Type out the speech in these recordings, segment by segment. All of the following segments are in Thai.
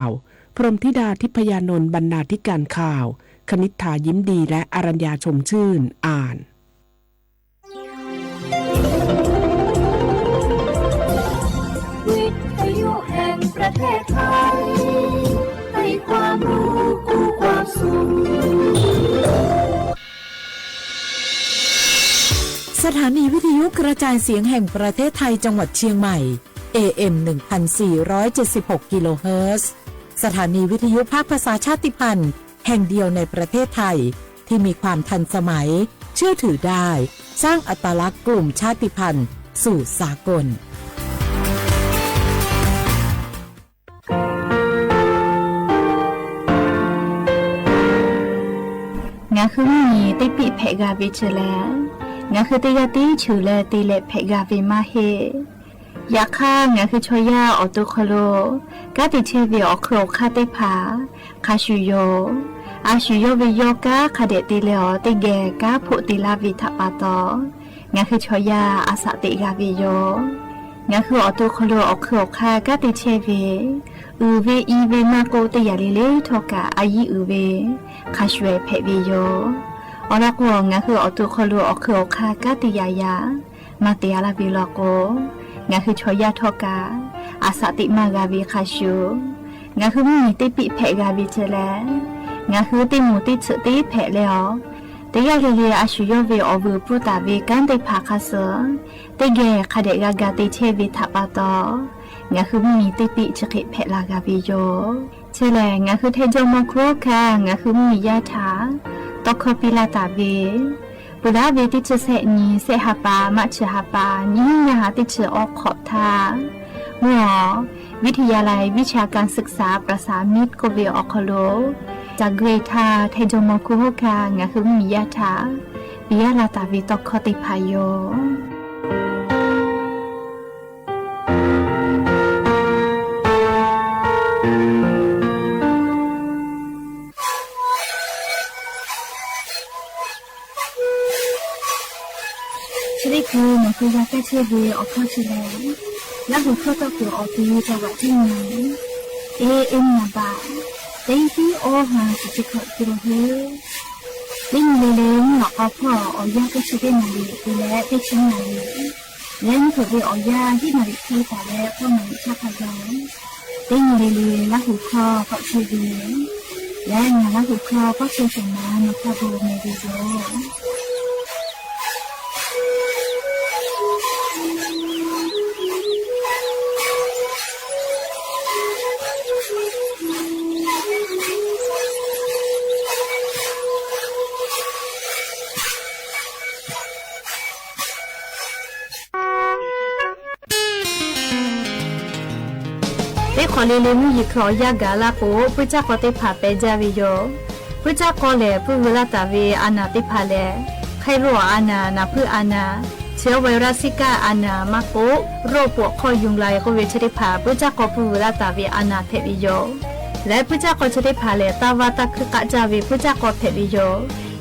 พรหมธิดาทิพยานนท์บรรณาธิการข่าวคณิษฐายิ้มดีและอรัญญาชมชื่นอ่านวิทยุแห่งประเทศไทยให้ความรู้คู่ความสุขสถานีวิทยุกระจายเสียงแห่งประเทศไทยจังหวัดเชียงใหม่ AM 1476 กิโลเฮิรตซ์สถานีวิทยุภาคภาษาชาติพันธุ์แห่งเดียวในประเทศไทยที่มีความทันสมัยเชื่อถือได้สร้างอัตลักษณ์กลุ่มชาติพันธุ์สู่สากลงาคือมีติปิเพกาวิเชลงาคือติยาติชูเลติเลเพกาวิมาเฮยาค่างาคือชอยาออตุโคโลกาติเชวิออโครคาติผาคาชูโยอาชูโยวิโยกาคาเดติเลอติเกกาพุติลาวิทัปปาตองาคือชอยาอาสติกาวิโยงาคือออตุโคโลออโครคากาติเชวิอูเวอีเวมาโกติยาลิเลทอกาอายีอูเวคาชเวเพวิโยอรักวงงาคือออตุโคโลออโครคากาติยายามาเตียลาบิโลโกงาคือชอยาทอกาอาสติมากาวิคาชูงาคือมีติปิเพกาวิเจเลงาคือติมูติฉติเพเลอติยาลิเลอาชูโยเวอวูปุตาเวกันติภาคาเสติเกคาเดกากาติเชวิทัปปาตองาคือมีติปิฉกิเพลากาวิโยเชเลงาคือเทจมโครคางาคือมียาถาตอคปิลาตาเวปุระเวติเชเสนีเสหปามัชหปานิยาติเชออกขอบทาหมอวิทยาลัยวิชาการศึกษาประสานมิตรโกเวออคโลจากเกรธาเทจมโครคางาคือมียาถาปิยาลาตาเวตอคติพายโยคือมันคือยาแก้เชื้อเบื่อออกข้อชิลและหัวข้อต่อตัวออกที่จังหวัดที่ไหนAM นาบาเต็งที่โอหาสิจิขอตัวเฮือลิ่งเล่นหลอกเอาพ่อเอายาแก้เชื้อได้มาดีดูแลได้ชิ้นมาดีเล่นถูกไปเอายาที่มาดีที่แต่แล้วก็มันชาพยองเต็งเล่นและหัวข้อก็เชื้อเบื่อและงานและหัวข้อก็เชื้อสมานในข้อดูในวิดีโอขอเลี้ยงมือยิคอยากาลาโกผู้จักก็ติผาเปจาวิโยผู้จักก็เลยผู้เวลาตาวีอานาติผาเลใครรู้อานานาผู้อานาเชื้อไวรัสซิก้าอานามาโกโรคปวดคอยุงลายก็เวชติผาผู้จักก็ผู้เวลาตาวีอานาเทวิโยและผู้จักก็ชติผาเลตาวาตาคือกะจาวีผู้จักก็เทวิโย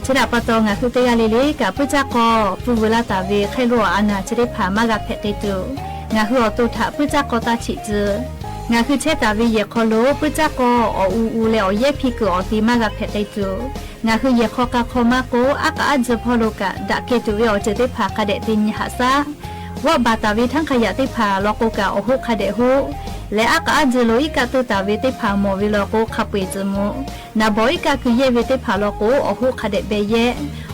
ชนะปะตองะคือเตยาลิลิกับผู้จักก็ผู้เวลาตาวีใครรู้อานาชติผามากะเพติตุงะคืออตุถะผู้จักก็ตาฉิจืงาคือเชตาวิเยคโลปุจักโกออูเลอเยพิกอติมากะเพตจูงาคือเยคอกะโคมาโกอักอาจพอโลกะดะเกตุเวอเจติภากะเดติญหาซาว่าบาตาวิทั้งขยะติภาโลโกกะอหุคาเดหุและอักอาจโลอิกะตุตาวิติภาโมวิโลโกขับเวจมุนาบอยกะคือเยวิติภาโลโกอหุคาเดเบเย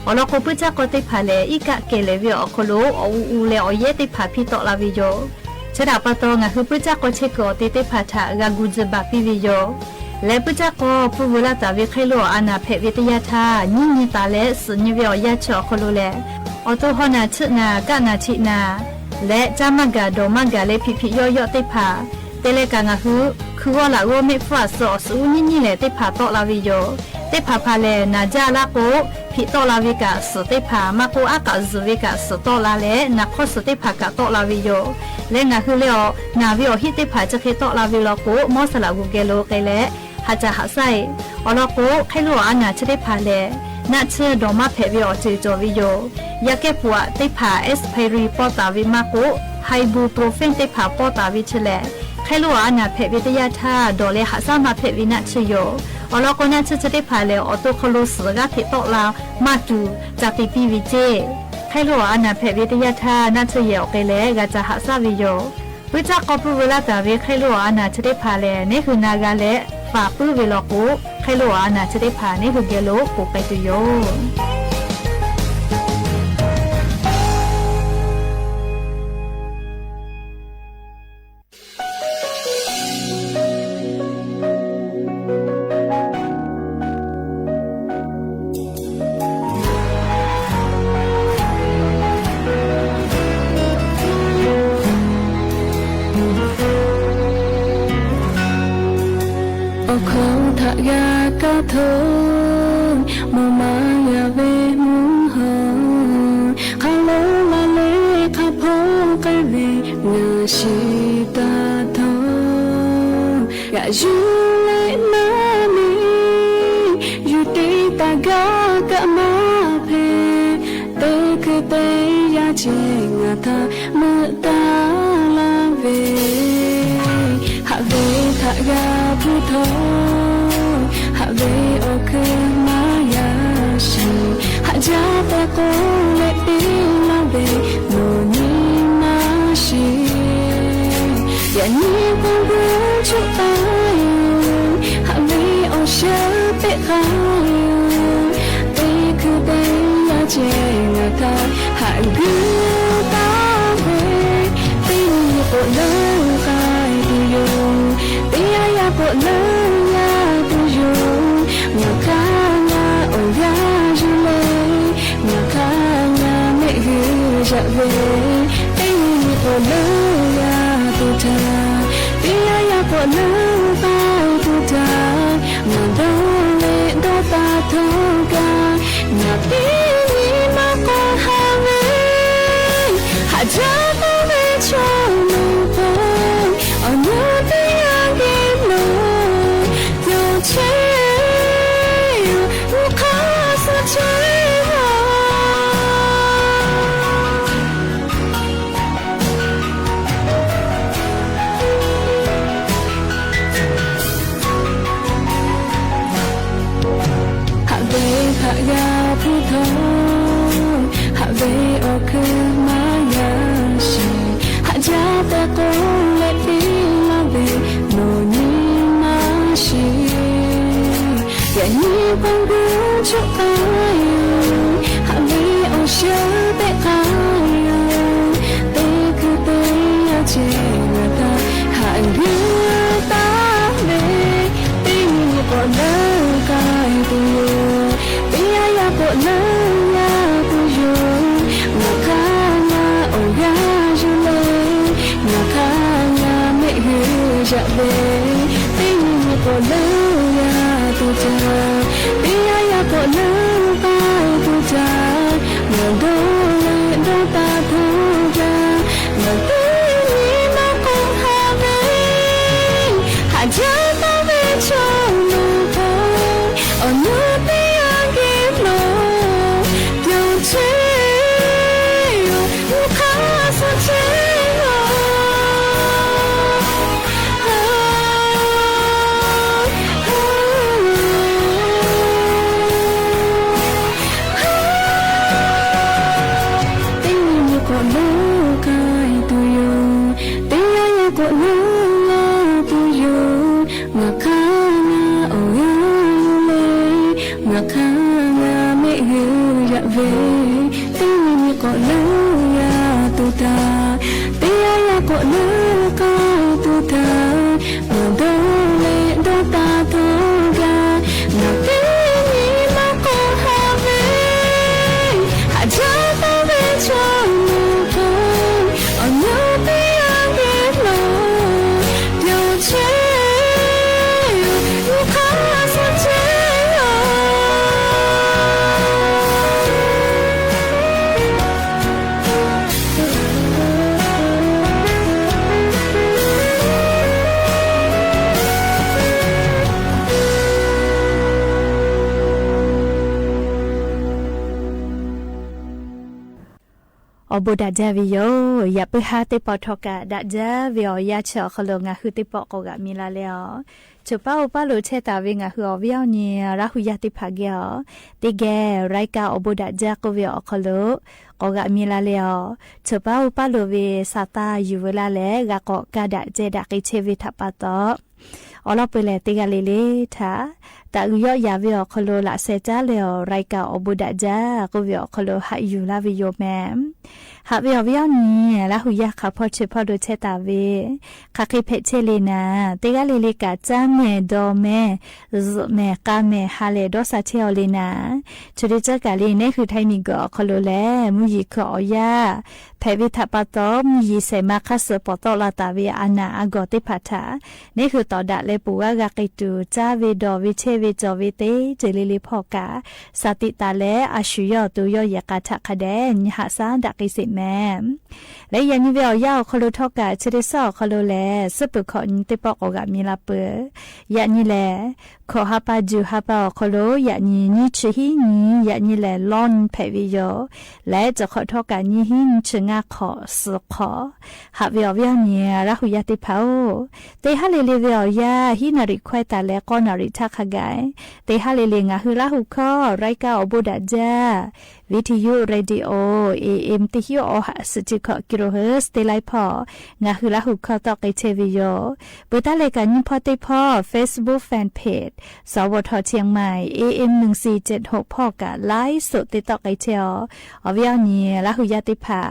อโลโกปุจักโกติภาเลอิกะเกเลวิอโคโลออูเลอเยติภาพิโตลาวิโยชดาปะตองะคือปุจักก็เชกอติเตพาทากากุจบาปิวิโยและปุจักก็ปุเวลาตาวิเคโลอานาเพวิทยาทาญิญิตาเลสญเวอยาชอคโลเลออโตฮอนาชนากะนาชินาและจามะกาโดมะกาเลพิพิโยโยติพาเตเลกางะคือว่าละโรเมฟาซอสูญิเลติพาโตลาวิโยติพาพาเลนาจาลาโกพิโตลาวิกาสติพามาโกอากาซวิกาสโตลาเลนักขสติพากะโตลาวิโยและงาคือเลองาวิโอฮิติผาจะเคโตลาวิโลโกมอสลากุเกโลเกเลหาจะหาไซอโลโกไคโลอานาชติผาเลนัดเชื่อดอมาเพวิโอจิโจวิโยยาเก็บปัวติผาเอสเพรีปอตาวิมาโกไฮบูโปรเฟนติผาปอตาวิเชเล ใครรู้ว่าน่ะเพวิทยาท่าโดเลหาซามาเพวินะชโยอลก็น่าจะได้พาแล้วออโตคโลสกะติโตลาวมาดูจากปีปีวิเจใครรู้ว่าน่ะเพวิทยาท่าน่าจะเยาะไปแล้วก็จะหาซาวิโยวิจากก็พูดเวลาแต่เวใครรู้ว่าน่ะจะได้พาแล้วนี่คือนากาเลฝากปื้อเวลากูใครรู้ว่าน่ะจะได้พานี่คือเกโลกูไปตุโยยากะทงมามายาเวมุหะคาโลลาเลคาพงกะเวงาชิตาทงยายูเลนานียูติตากากะมาเพเตคเตยาเจงาทามะตาลาเวหะเวทะยาพุทโธha ve o ke ma ya shi ha ja pe ko le ti la ve no ni na shi ya ni ko bu chu ta ha ve o sha pe ka te ku te ya che na ta ha gu ta ve ti ni ko lo kai tu yo ti ya ko loจะเวไอ้นี่พอเลิกยาตุตาตียาพอเลิกไปตุตามาโดเลโดตาทกานาปีนี้มาคงหาเวหาจาตุเวชมุปงอนุติยังกินโลโยเชยุคาสุเชยาพุทโธหะเวโอคือมายาชีหะจาเตโกเลติลาเวโนนีมาชียานีปังกุชุกายหะเวโอเชเตกายเตคือเตยาเจงาตาหะกุตาเวติมีปอเลกายตุโยko la ya tu yo na ka na o ya ju le na ka na me hu ja le ti ni ko la ya tu ja ti ya ko la pa tu ja na do le do ta tu ja na ti ni na ko ha ve ha ja ta ve cho no ko o no ti บูดาจาวิโยอย่าไปหาติปอทอกะดาจาวิโอยาเชอคโลงาคือติปอกกะมีลาแล้วจุป้าอุปาโลเชตาวิงาคือวิโอเนียราหุยาติภาเกอติแกไรกาอบูดาจากวิโอคโลกกะมีลาแล้วจุป้าอุปาโลเวซาตาอยู่เวลาแลกะกอกะดาเจดากิเชวิทัปปะตออลอไปแลติกะเลเลทาตะอุยอยาวิโอคโลละเซจาเลอไรกาอบูดาจากวิโอคโลหะอยู่ลาวิโยแมมหาวิโอวิโอนี่ละหุยาคาพอเชพอโดเชตาเวคาคิเพเชเลนาติกะเลเลกะจาเมโดเมเมกาเมฮาเลโดซาเชอเลนาชุดิจักะเลเนคือไทมิโกคโลแลมุยิคอยาเพวิทัปปะตอมยิเซมาคัสปอตอลาตาเวอานาอากอติพัทานี่คือต่อดะเลปูกะกะกิตูจาเวดอวิเชเวจอเวเตเจลิลิพอกาสติตาเลอาชุยอตุยอยากาทะคะแดนหาซาดะกิสิแมและยันนิเวอยาวคโลทอกะเชเดซอคโลแลสปุขอนติปอกกะมีลาเปยะนี่แลขอฮาปาจูฮาปาคโลยะนี่นิชหินียะนี่แลลอนเพวิโยและจะขอทอกะนี่หินชงาขอสขอหาเวอเวียนี่ราหุยาติภาเตหะเลเลเวอยาหินาริควายตาและกอนาริทักขะไกเตหะเลเลงะฮือราหุคอไรกาอบูดาจาวิทยุเรดิโอAM ติฮิโอหะสจิคกิโลเฮิรตซ์เตไลพองะฮือละหุคอตอกไอเทวิโยปุตะเลกันยิพอติพอ Facebook Fan Page สวทเชียงใหม่ AM 1476พอกะไลฟ์สดติตอกไอเทออวิยานีละหุยาติภา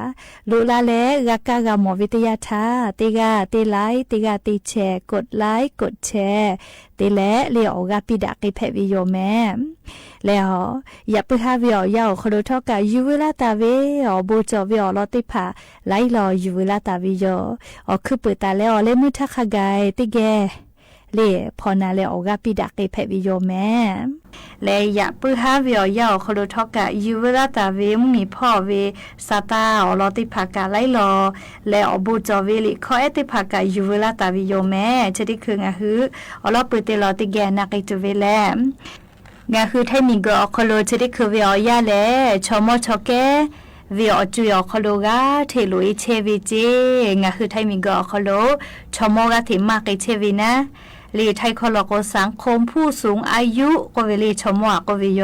ลุลาเลกะกะกะหมอวิทยาทาติกาติไลฟ์ติกาติแชร์กดไลค์กดแชร์ติและเลโอกะปิดะกิเพวิโยแมแล้วอย่าไปหาวิอยาวคโลทอกะยูเวลาตาเวอบูจอวิอลอติภาไลลอยูเวลาตาวิโยอคือเปิดตาแล้วเลมุทักขะไกติแกเลพอนาเลโอกะปิดะกิเพวิโยแมและอย่าไปหาวิอยาวคโลทอกะยูเวลาตาเวมุมีพ่อเวซาตาอลอติภากะไลลอและอบูจอเวลิขอเอติภากะยูเวลาตาวิโยแมจะได้คืองะฮืออลอเปิดเตลอติแกนักอิตุเวแลงาคือไทมิงก็คโลจะได้คือวิออยาแลชอมอชอแกวิอจุยอคโลกาเทลุยเชวิเจงาคือไทมิงก็คโลชอมอกาถิมากเชวินะลีไทยคลอกสังคมผู้สูงอายุก็เวลีชมวก็วิโย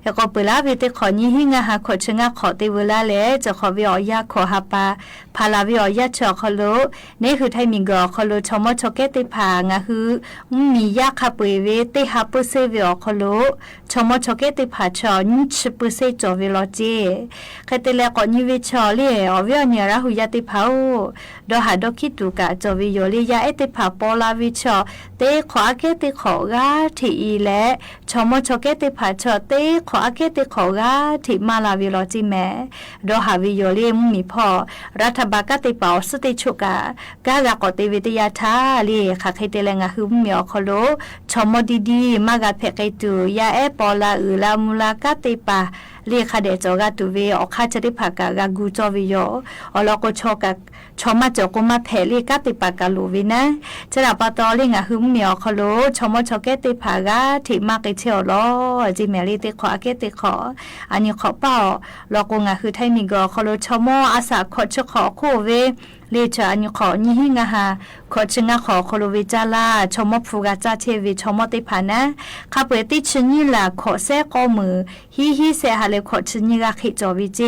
แล้วก็เปิลาเวติขอนี้หิงาหาขอชงาขอติเวลาแล้วจะขอวิอยาขอหาปาพาลาวิอยาชอคโลนี่คือไทยมิงก็คโลชมอชอเกติผางาคือมียาคาปุยเวติหาปุเซวิอคโลชมอชอเกติผาชอนิชปุเซจอวิโลเจใครติแลก็นิวิชอลีอวิอเนียราหุยาติผาดอหาดอคิตุกะจอวิโยลียาเอติผาปอลาวิชอเตขอเกติขอกาที่อีและชมอชเกติผาชอเตขอเกติขอกาที่มาลาวิโลจิแมดอหาวิโยเลมมีพอรัฐบาลกติเปาสติชุกากากกติวิทยาทาลีค่ะใครเตเลงะคือมีอคโลชมอดีๆมากะเพกตูยาเอปอลาลามูลากติปาเรียกค่ะเดจอกาตุเวอคาจะได้ผักกากูจอวิโยอลก็ชอกะชอมาจอกมาเพลีกาติปากาลูวินะจะรับปะตอลิงะคือมีอคโลชมอชอเกติผากาที่มากเชอลอจิเมลิติขอเกติขออันนี้ขอเป้าลอกงะคือไทมิกอคโลชมออาสาขอชขอโคเวเลจานิขอนี่หิงะฮาขอชงะขอโคโลวิจาลาชมอฟูกาจาเทวิชมอติผานะข้าเปติชนี่ละขอเซกอมือฮิเซฮาเลขอชนี่กะขิจอวิเจ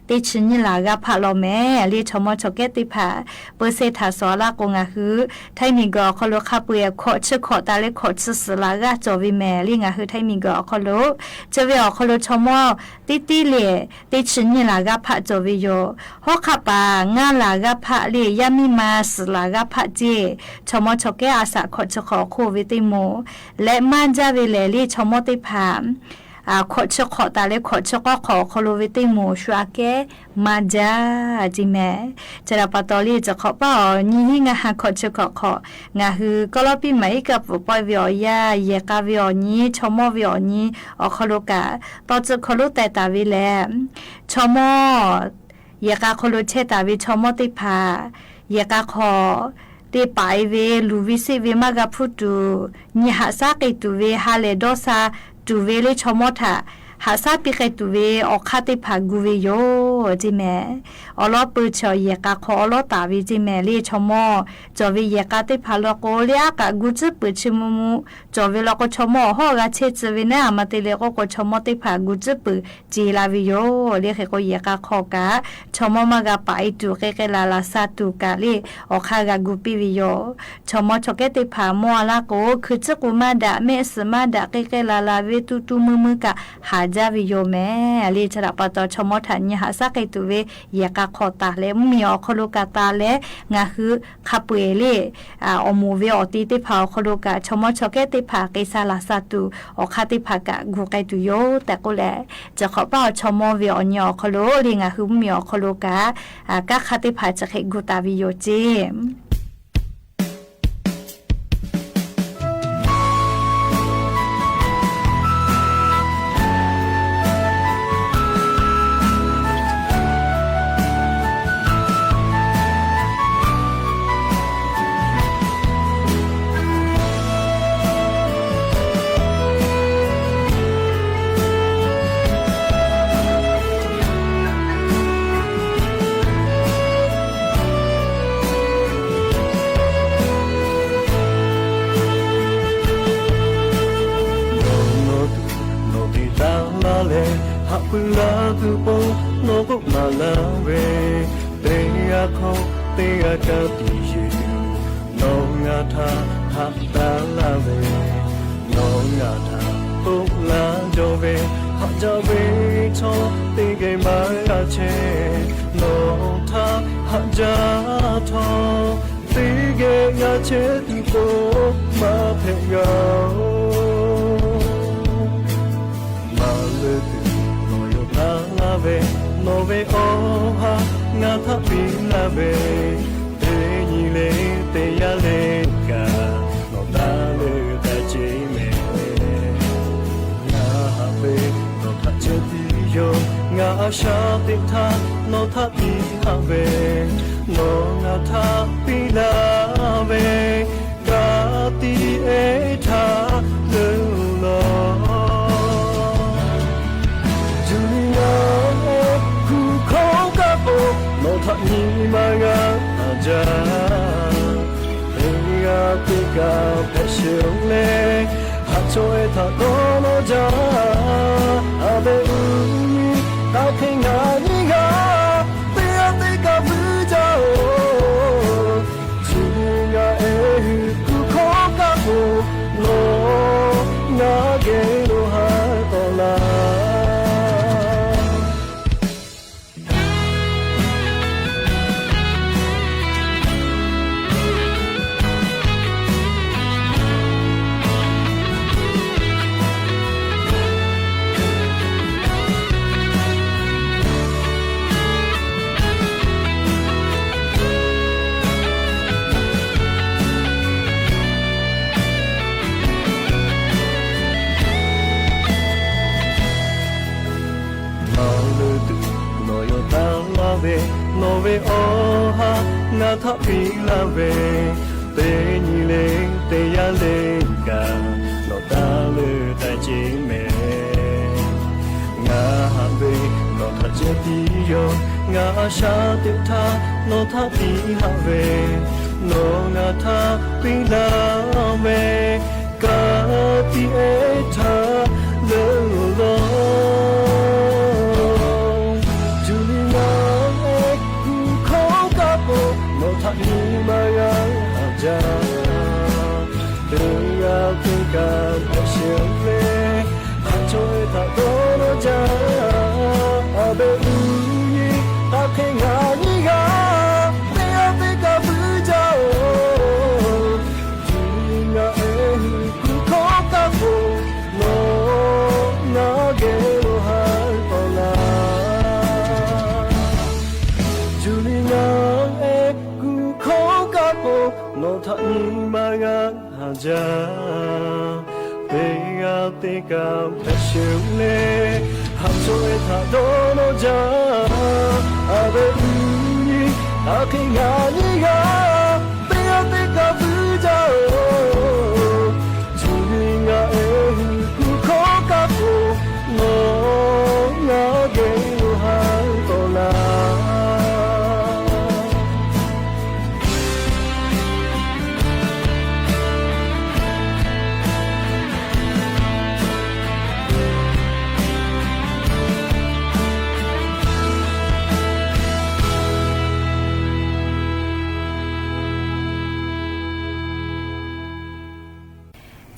ติชนี่ละกะพะลอแม่เลชมอชเกติผาเปเซทาสอลากงะฮือไทมิกอคโลข้าเปขอชขอตาเลขอชสลากะจอวิแม่ลิงะฮือไทมิกอคโลจะเวอคโลชมอติเลติชนี่ละกะพะจอวิโยฮอคาปางาลากะพะเลยามิมาสลากะพะเจชมอชเกอาสาขอชขอโควิติโมและมันจาเวเลลีชมอติผามขอชขอตาเลขอชก็ขอโคโลวิติโมชัวเกมาจาจิแมจะรับปตอลีจะขอป้านี่หิงะหาขอชของะฮือก็ลอปีใหม่กับปอยวิอยาเยกาวิอนี้ชมอวิอนี้อคโลกาตอจะโคโลแต่ตาวิแลชมอยากาโคโลเชตาวิชมอติพาอยากาขอเตปายเวลูวิเซเวมากาพุตูนิหาซาเกตูเวฮาเลโดซาตูเวเลชมอทา หาซาปิไกตุเวออกคาติพากูเวโยจิแม่อลอปืชอยกะขอลอตาวิจิแม่ลีชมอจอวิยกะติพาลโกเลียกะกุจิปืชิมุมุจอวิลกชมอฮอกะเชจวินะมาติเลกชมอติพากุจิปืจีลาวิโยเลียกยกะขอกะชมอมากะไปตุเกเกลาลาซาตุกะลีออกคากะกุปิวิโยชมอชเกติพามัวลาโกคือจกุมาดะเมสมาดะเกเกลาลาเวตุตุมุมุกะหาจาวิโยแม่ลีฉลาปตชมอทันยหาซาไกตุเวยกะขอตาเลมีอคโลกาตาเลงาคือคาปุเอเลอมูเวอติติพาคโลกาชมอชเกติพาเกซาลาซาตุอคาติพากะกุไกตุโยแต่ก็แลจะขอเป้าชมอเวอญอคโลลิงาคือมีอคโลกากะคาติพาจะเกกุตาวิโยเจปุลาตุโปโนกุมาลาเวเตยะโคเตยะกะติเยโนงาทาหัตตาลาเวโนงาทาตุลาโจเวหัจเวโชติเกมายาเชโนทาหัจโทติเกยาเชติโปมาเทยามาเลตุno ve oha nga tha pi la ve te ni le te ya le ka no ta le ta chi me nga ve no tha che ti yo nga sha ti tha no tha pi ha ve no nga tha pi la ve ka ti e tha le lo no tha ni ma ga ja ya ti ga passion le ha cho e tha do no ja a be u ni ta khin ga ni ga pe ya ti ga bu ja o ji ya e ku kho ka ko no na ge no ha to la no ve oha nga tha pi la ve te ni le te ya le ka no ta le ta chi me nga ha ve no tha che ti yo nga sha ti tha no tha pi ha ve no nga tha pi la ve ka ti e tha le lo no tha ni ma ya ja te ya te ka passion le ha cho ta do no ja a be u ni ta khin ga ni ga te ya te ka bu ja o ji na e ku kho ka ko no na ge lo ha ko la Julia no tha ni ma ga ha ja te ya te ka passion le ha so e tha do no ja a be ni a khin ga ni ga te ya te ka bu ja o ji ni ga e ku kho ka ko no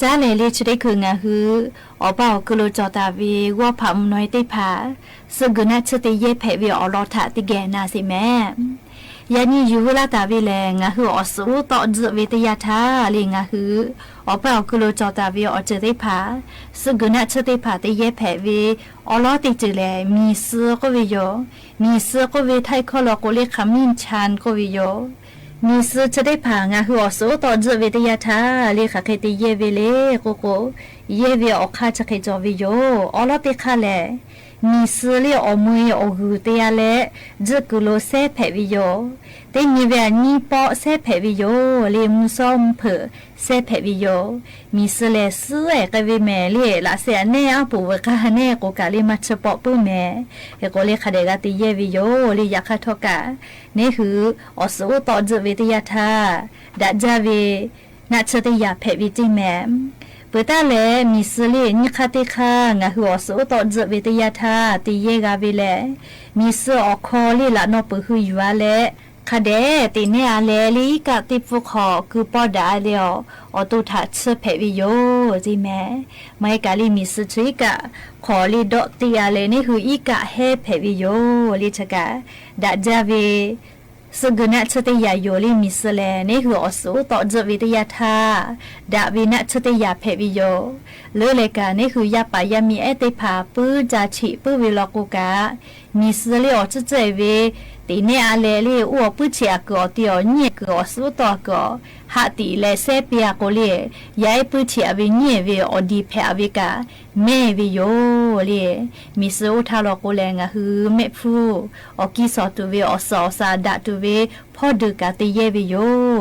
จ้าเลยเรียกได้คืองาฮืออเปล่ากุโลจอตาวีว่าผามน้อยติผาซึ่งกุนัดชติเย่แผ่วีอรอถาติแกนาสิแม่ยานี่อยู่เวลาตาวีแลงาฮืออสูต่อจุวิทยาทาเลงาฮืออเปล่ากุโลจอตาวีอเจติผาซึ่งกุนัดชติผาติเย่แผ่วีอรอติจิแลมีเสือก็วิโยมีเสือก็วิไทยข้อลอกุเลขมินชานก็วิโยมีซื้อจะได้ผ่างาหัวโซต่อจุวิทยาทาเรียกใครตีเยเวเลโกโกเยเวออกข้าจะใครจอวิโยอลอติข้าแลมีซื้อเรียอมืออหูเตียเลจุกุโลเซเพวิโยเตมีเวนี่ปอเซเพวิโยเลมุซอมเพอเซเพวิโยมีซื้อเลซื้อเกวิเมเลละเสียเนอปูเวกาเนโกกาเลมัชปอปุเมเอโกเลคาเดกาติเยวิโยเลยาคาทกานี่คืออสูต่อจุวิทยาทาดัจจาวีนัชติยาเพวิจิแมเปิดตาเลมีสลีนิคาติคางาหัวสูต่อจุวิทยาทาติเยกาวิเลมีสอคอลีละนอปุหุยวาเลคาเดติเนอาเลลีกาติฟุขอคือปอดาเลออตุทัชเพวิโยจิแมไม่กาลิมีสทริกะขอลีดอติอาเลนี่คืออีกะเฮเพวิโยลิชกะดัจจาวีสกุณะชติยาโยลิมิสเลนี่คืออสูต่อจุวิทยาทาดาวินะชติยาเพวิโยเลือเลกานี่คือยาปายามีเอติภาปื้อจาชิปื้อวิลกุกะมิสเลอจุเจวีตีเนอาเลลีอัวปุเชียกอเตียวเนียกอสูต่อกอหาตีเลเซเปียโกเลยายปุเชียวิเนียวิอดีเพอวิกาเมวิโยเลมิสอุทาโลโกเลงะฮือเมฟูออกิสอตุเวอสอซาดาตุเวพอดึกาติเยวิโย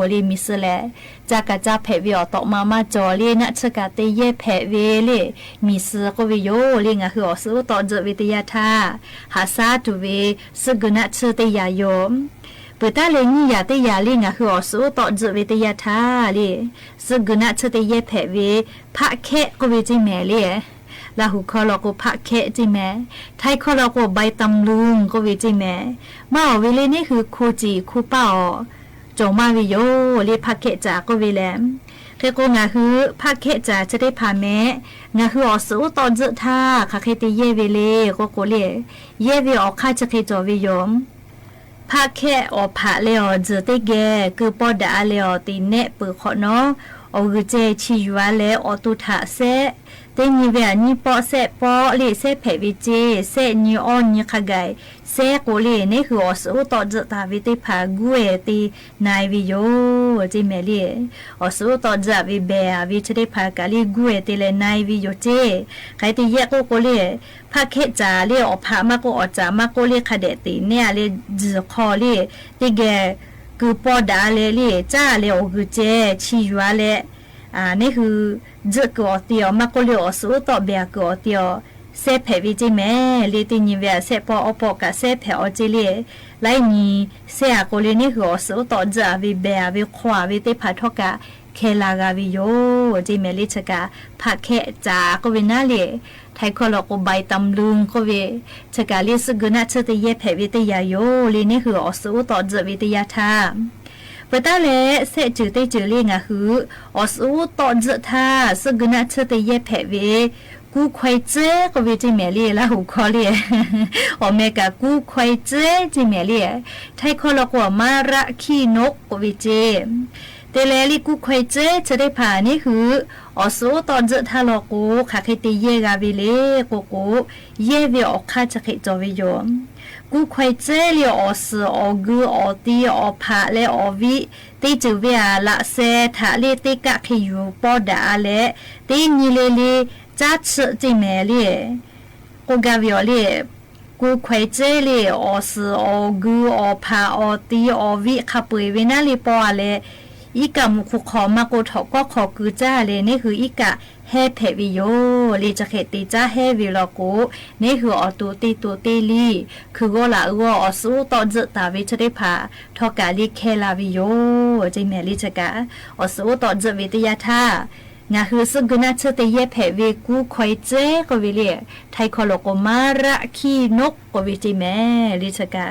เลมิสเลจากะจาเพวิอตอมามาจอเลนะชกาติเยเพเวเลมิสโกวิโยเลงะฮืออสูต่อจุวิทยาทาหาซาตุเวสกุณะชติยาโยมเปิดตาเลนี่ยาติยาลิงะคืออสูต่อจุวิทยาทาเลสกุณะชติเยเพเวพะเคก็วิจิแมเลลาหูคอลอกพะเคจิแมไทยคอลอกใบตำลุงก็วิจิแมมาอวิเลนี่คือคูจีคูเป้าจงมาวิโยเลพะเคจาก็วิแลมเคโกงาคือพะเคจาจะได้พาแม่งาคืออสูต่อจุทาคาเคติเยเวเลก็โกเลเยเวออกคาจะเคจอวิโยมพาแค่อผาเลอจะได้แกคือปอดาเลอตีเนเปิดขอเนาะอกุเจชิวาเลอตุถาเซเตนีเวนี่ปอเซปอเลเซเพวิเจเซนีออนนี่ขกายเซโกเลนี่คืออสูต่อจะตาวิติพากุเอตีนายวิโยจิเมลีอสูต่อจะวิเบอวิชได้พากาลีกุเอตีเลนายวิโยเจใครตีเยกโกเลพาเคจาเลอผามาโกอจามาโกเลคเดตีเนี่ยเลจคอเลติเกคือปอดาเลจ้าเลอกุเจชิวาเลนี่คือจะกอเตียวมาโกเลอสูต่อเบียกอเตียวเซเพวิจิแม่เลตินิเวเซปออปอกะเซเพอจิเลไลนีเซอาโกเลนี่คืออสูต่อจะวิเบอวิขวาวิติพัทกะเคลากาวิโยจิเมลิชกะพักเคจากวินาเลไทยคอลอกใบตำลึงก็เวชกาลิสกุณะชติเยเพวิทยาโยลีนี่คืออสูต่อจะวิทยาทาเปิดตาเลเสจือเตจือลีงะคืออสูต่อจะทาสกุณะชติเยเพเวกูควายเจก็วิจิเมลีละหูคอลีอเมกากูควายเจจิเมลีไทยคอลอกมาระขี้นกก็วิเจเตเลลิกูควายเจจะได้ผ่านี่คืออสูตอนจะทาลอกูขาเคติเยกาวิเลโกโกเยวิออกคาจะเคจอวิโยกูควายเจลิอสอกูอตีอผาเลอวิติจูเวอาละเซทะเลติกะคิยูปอดาเลตินิเลลีจัดสจิเมลีกูกาวิโอลีกูควายเจลิอสอกูอผาอตีอวิขับปุยเวนาลีปอเลอีกะมุคุขอมาโกถอก็ขอคือจ้าเลยนี่คืออีกะเฮเพวิโยลีจะเขติจ้าเฮวิโลโกนี่คืออตูตีตัวตีลีคือก็ละก็อสูตอนจะตาวิจะได้พาทอกาลีเคลาวิโยใจแม่ลิจะกะอสูตอนจะวิทยาท่างาคือสกุณะชติเยเพวิกูคอยเจก็วิเลียไทยคอลโกมาระขี้นกก็วิจิแม่ลิชกะ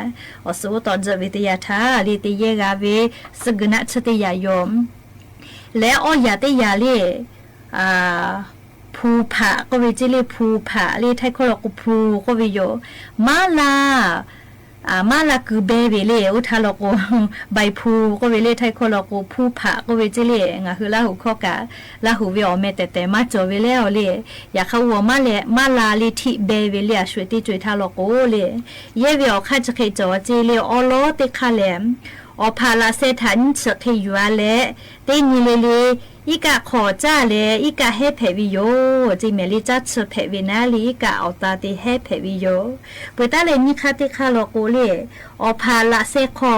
อสูตอนจะวิทยาท่าลิติเยกาวิสกุณะชติยายมและอยาติยาเล ภูผาก็วิจิเลภูผาลีไทยคนละกูภูก็วิโยมาลาคือเบเวเลอุทาลกูใบภูก็เวเลไทยคนละกูภูผาก็วิจิเลงะคือลาหูข้อกะลาหูวิออเมแต่มาจอเวเลเอาเลอยากเขาวัวมาลาลีที่เบเวเลช่วยที่จุยทาลกูเลเยวิอข้าจะเคยจอเจเลอโลติคาเลมอพาลาเซทันจะเคยอยู่อะไรตีนิเลอีกะขอจ้าเลยอีกะให้เพวิโยจิเมลิจัดเสเพวินาลีอีกะเอาตาติให้เพวิโยเปิดตาเลยนี่คาติคาโลโกเลอพาลาเซขอ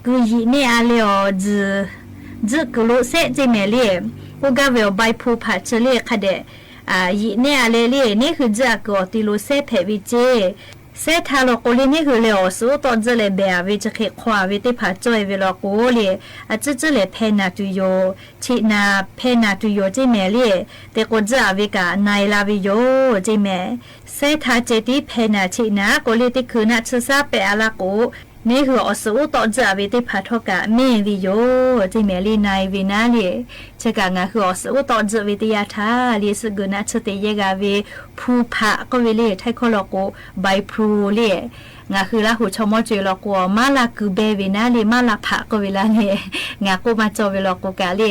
กุยเนอาเลอจืกุโลเซจิเมลีกูกะเวลใบพูผาเชเลคาเดยีเนอาเลเลนี่คือจากกอติโลเซเพวิเจเซทาโลโกลีนี่คือเลอสูตอนเจเลเบียวิจะเขควาวิติผาจอยเวลาโกลีอาจจะเลเพนาตุโยชินาเพนาตุโยจิเมลีเตโกจาวิกาไนลาวิโยจิเมเซทาเจติเพนาชินาโกลีติคือนาชซาเปอาลาโกนี่คืออสูตอนจะวิติผาทกะเมวิโยจิเมลีไนวินาลีเชกางาคืออสูตอนจะวิทยาทาลีสกุนาชเตเยกาวิภูผาก็วิเลไทยโคโลโกใบพลูเลงาคือละหูชมอจุลกัวมาลาคือเบวินาลีมาลาผาก็วิลาเลงากูมาจอวิลกูกาเล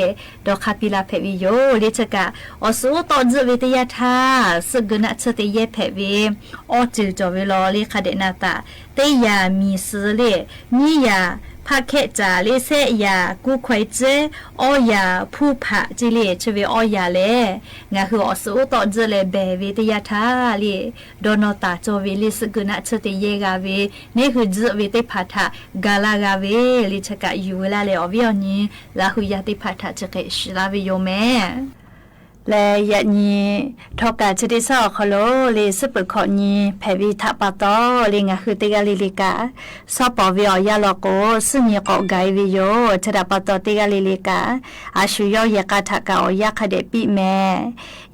ดอกคาปิลาเพวิโยเลเชกาอสูตอนจะวิทยาทาสกุนาชเตเยเพวิอจืจอวิลเลคาเดนาตาเตยามีสเลนี่ยาพาเคจาเลเซยากูควายเจออยาผู้ผาจิเลชเวออยาเลงาคืออสูตอนเจเลเบวิทยาทาเลโดนตาโจวิลิสกุนาชเตเยกาเวนี่คือเจวิติพัทากาลากาเวลิชกะยูลาเลอวิอนีลาหุยาติพัทาจะเกชลาวิโยเมและยะนีทอกาจิติสอคโลเลสุปขอนีแผวิทัปะตอเลงะคือติกาลิลิกาสอปอวิอยาลโกสุญญกอไกวิโยชดาปะตอติกาลิลิกาอาชุยอยกาทะกาอยาคเดปิเม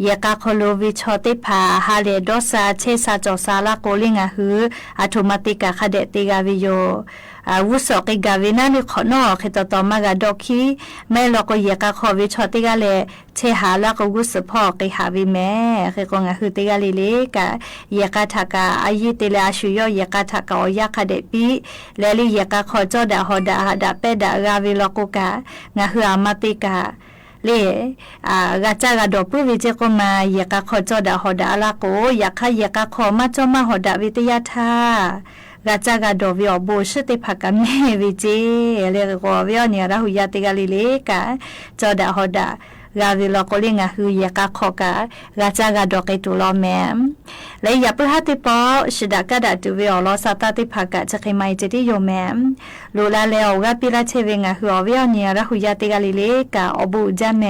ยกาคโลวิชอติภาฮาเลดอซาเชซาจอซาลาโกเลงะคืออัตโมติกาคเดติกาวิโยวุสกิกาวินานิขอนอเขตตอมากาดอคีแม่ลก็เยกาขอวิชอติกาเลเชหาลก็วุสพอกิหาวิแม่เขกงะคือติกาลิเลกาเยกาทากาอายิติลาชุยเยกาทากาอยาคเดปิเลลิเยกาขอจอดาฮอดาหดาเปดากาวิลกกางะคืออามาติกาเลกาจากาดอปุวิเจกมาเยกาขอจอดาฮอดาลาโกยาคเยกาขอมาจอมาฮอดาวิทยาทากาจากาดอวิอโบชติภกะเมวิเจเลกอวิอเนราหุยาติกาลิเลกาจอดาฮอดากาวิลโกลิงะฮือยากาขอกากาจากาดอเกตุลอแมมและยาปะหติปอชิดากาดาตุวิอลอสาตติภกะจะไคไมเจติโยแมมโลลาเลโอกาปิลาเชเวงะฮือวิอเนราหุยาติกาลิเลกาอบุจาแม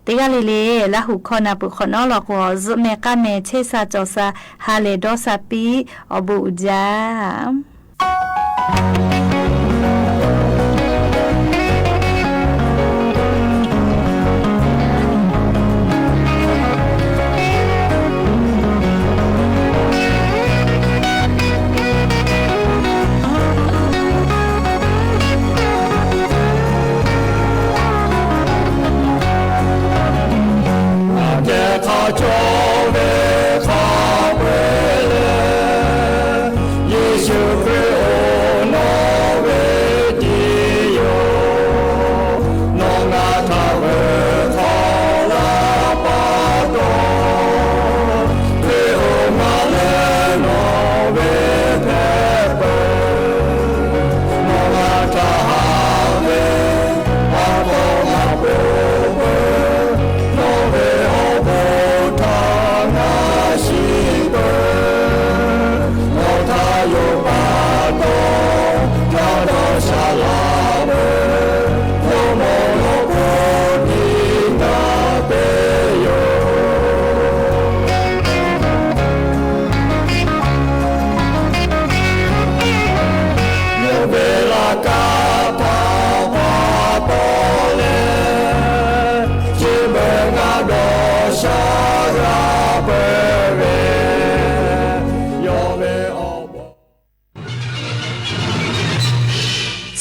ติกาลิเลละหุคอนาปุคอนอลอกอซเมกาเมเชซาจอซาฮาเลดอซาปีอบุจาจอเวคาเวเลเยซูคริสต์โนเวดิโยโนนาทาเวคาลาปาโตเทโอมาเลโนเวเทเปโนนาทาเวอาโตมาโปเวโนเว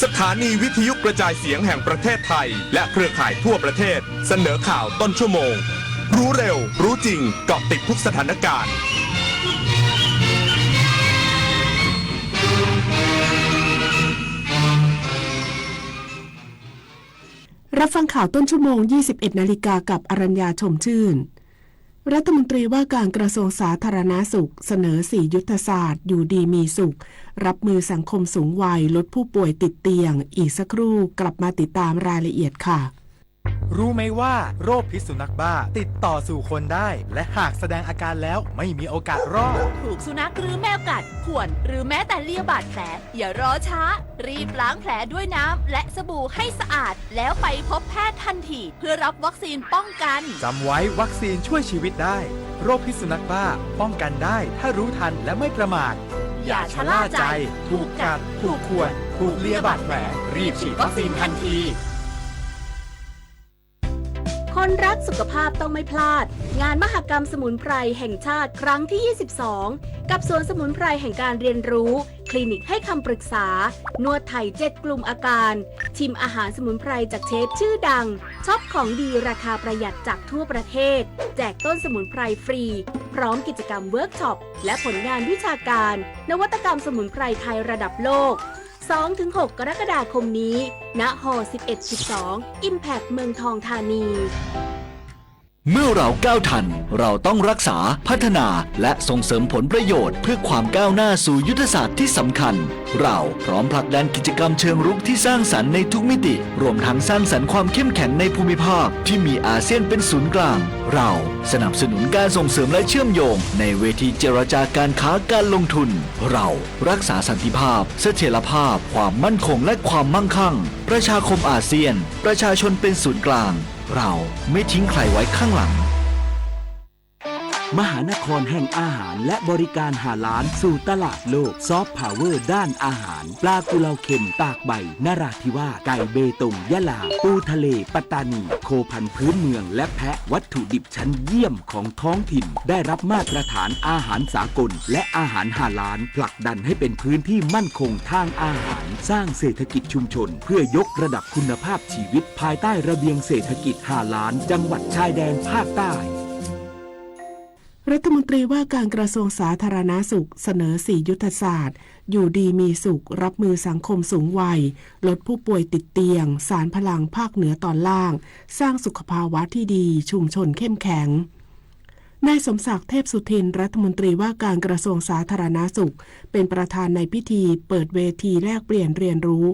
สถานีวิทยุกระจายเสียงแห่งประเทศไทยและเครือข่ายทั่วประเทศเสนอข่าวต้นชั่วโมง รู้เร็ว รู้จริงเกาะติดทุกสถานการณ์ รับฟังข่าวต้นชั่วโมง 21 นาฬิกากับอรัญญาชมชื่น รัฐมนตรีว่าการกระทรวงสาธารณสุขเสนอ 4 ยุทธศาสตร์อยู่ดีมีสุขรับมือสังคมสูงวัยลดผู้ป่วยติดเตียงอีกสักครู่กลับมาติดตามรายละเอียดค่ะ รู้ไหมว่าโรคพิษสุนัขบ้าติดต่อสู่คนได้ และหากแสดงอาการแล้วไม่มีโอกาสรอด ถูกสุนัขหรือแมวกัดข่วนหรือแม้แต่เลียบาดแผลอย่ารอช้า รีบล้างแผลด้วยน้ำและสบู่ให้สะอาด แล้วไปพบแพทย์ทันทีเพื่อรับวัคซีนป้องกัน จำไว้วัคซีนช่วยชีวิตได้ โรคพิษสุนัขบ้าป้องกันได้ถ้ารู้ทันและไม่ประมาท อย่าชะล่าใจ ถูกกัดถูกข่วนถูกเลียบาดแผลรีบฉีดวัคซีนทันที คนรักสุขภาพต้องไม่พลาดงานมหกรรมสมุนไพรแห่งชาติครั้งที่ 22 กับสวนสมุนไพรแห่งการเรียนรู้คลินิกให้คำปรึกษานวดไทย7กลุ่มอาการชิมอาหารสมุนไพรจากเชฟชื่อดังช็อปของดีราคาประหยัดจากทั่วประเทศแจกต้นสมุนไพรฟรีพร้อมกิจกรรมเวิร์กช็อปและผลงานวิชาการนวัตกรรมสมุนไพรไทยระดับโลก 2-6 กรกฎาคมนี้ณหอ 11-12 Impact เมืองทองธานี เมื่อเราก้าวทันเราต้องรักษาพัฒนาและส่งเสริมผลประโยชน์เพื่อความก้าวหน้าสู่ยุทธศาสตร์ที่สำคัญเราพร้อมผลักดันกิจกรรมเชิงรุกที่สร้างสรรค์ในทุกมิติรวมทั้งสร้างสรรค์ความเข้มแข็งในภูมิภาคที่มีอาเซียนเป็นศูนย์กลางเราสนับสนุนการส่งเสริมและเชื่อมโยงในเวทีเจรจาการค้าการลงทุนเรารักษาสันติภาพเสถียรภาพความมั่นคงและความมั่งคั่งประชาคมอาเซียนประชาชนเป็นศูนย์กลางเราไม่ทิ้งใครไว้ข้างหลังมหานครแห่งอาหารและบริการหาล้านสู่ตลาดโลกซอฟต์พาวเวอร์ด้านอาหารปลากุเลาเค็มตากใบนราธิวาสไก่เบตงยะลาปูทะเลปัตตานีโคพันธุ์พื้นเมืองและแพะวัตถุดิบชั้นเยี่ยมของท้องถิ่นได้รับมาตรฐานอาหารสากลและอาหารหาล้านผลักดันให้เป็นพื้นที่มั่นคงทางอาหารสร้างเศรษฐกิจชุมชนเพื่อยกระดับคุณภาพชีวิตภายใต้ระเบียงเศรษฐกิจหาล้านจังหวัดชายแดนภาคใต้รัฐมนตรีว่าการกระทรวงสาธารณสุขเสนอ 4 ยุทธศาสตร์อยู่ดีมีสุขรับมือสังคมสูงวัยลดผู้ป่วยติดเตียงสารพลังภาคเหนือตอนล่างสร้างสุขภาวะที่ดีชุมชนเข้มแข็งนายสมศักดิ์เทพสุทินรัฐมนตรีว่าการกระทรวงสาธารณสุขเป็นประธานในพิธีเปิดเวทีแลกเปลี่ยนเรียนรู้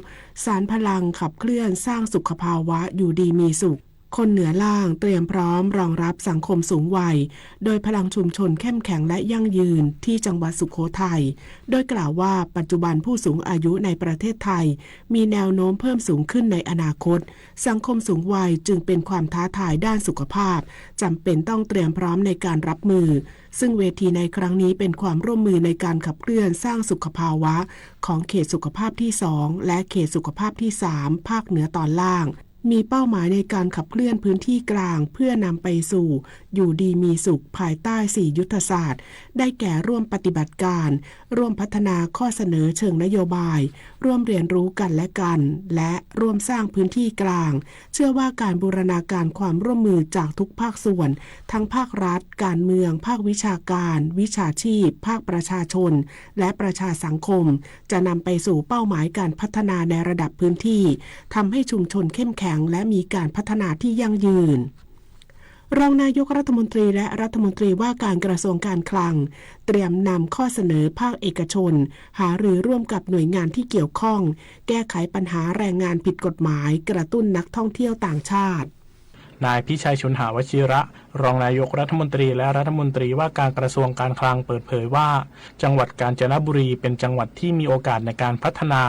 สารพลังขับเคลื่อนสร้างสุขภาวะอยู่ดีมีสุขคนเหนือล่างเตรียมพร้อมรองรับสังคมสูงวัยโดยพลังชุมชนเข้มแข็งและยั่งยืนที่จังหวัดสุโขทัยโดยกล่าวว่าปัจจุบันผู้สูงอายุในประเทศไทยมีแนวโน้มเพิ่มสูงขึ้นในอนาคตสังคมสูงวัยจึงเป็นความท้าทายด้านสุขภาพจำเป็นต้องเตรียมพร้อมในการรับมือซึ่งเวทีในครั้งนี้เป็นความร่วมมือในการขับเคลื่อนสร้างสุขภาวะของเขตสุขภาพที่ 2 และเขตสุขภาพที่ 3 ภาคเหนือตอนล่างมีเป้าหมายในการขับเคลื่อนพื้นที่กลางเพื่อนำไปสู่อยู่ดีมีสุขภายใต้ 4 ยุทธศาสตร์ได้แก่ร่วมปฏิบัติการร่วมพัฒนาข้อเสนอเชิงนโยบายร่วมเรียนรู้กันและกันและร่วมสร้างพื้นที่กลางเชื่อว่าการบูรณาการความร่วมมือจากทุกภาคส่วนทั้งภาครัฐการเมืองภาควิชาการวิชาชีพภาคประชาชนและประชาสังคมจะนำไปสู่เป้าหมายการพัฒนาในระดับพื้นที่ทำให้ชุมชนเข้มแข็งและมีการพัฒนาที่ยั่งยืนรองนายกรัฐมนตรีและรัฐมนตรีว่าการกระทรวงการคลังเตรียมนำข้อเสนอภาคเอกชนหารือร่วมกับหน่วยงานที่เกี่ยวข้องแก้ไขปัญหาแรงงานผิดกฎหมายกระตุ้นนักท่องเที่ยวต่างชาตินายพิชัยชุนหาวชิระรองนายกรัฐมนตรีและรัฐมนตรีว่าการกระทรวงการคลังเปิดเผยว่าจังหวัดกาญจนบุรีเป็นจังหวัดที่มีโอกาสในการพัฒนา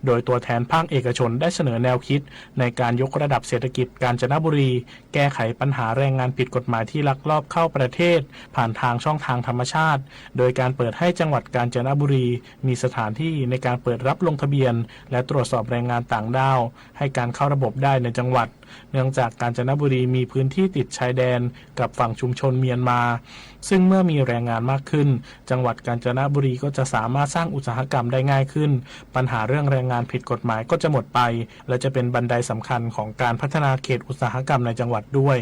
โดยตัวแทนภาคเอกชนได้เสนอแนวคิดในการยกระดับเศรษฐกิจกาญจนบุรีแก้ไขปัญหาแรงงานผิดกฎหมายที่ลักลอบเข้าประเทศผ่านทางช่องทางธรรมชาติโดยการเปิดให้จังหวัดกาญจนบุรีมีสถานที่ในการเปิดรับลงทะเบียนและตรวจสอบแรงงานต่างด้าวให้การเข้าระบบได้ในจังหวัดเนื่องจากกาญจนบุรีมีพื้นที่ติดชายแดน กับฝั่งชุมชนเมียนมาซึ่งเมื่อมีแรงงานมากขึ้นจังหวัดกาญจนบุรีก็จะสามารถสร้างอุตสาหกรรมได้ง่ายขึ้นปัญหาเรื่องแรงงานผิดกฎหมายก็จะหมดไปและจะเป็นบันไดสำคัญของการพัฒนาเขตอุตสาหกรรมในจังหวัดด้วย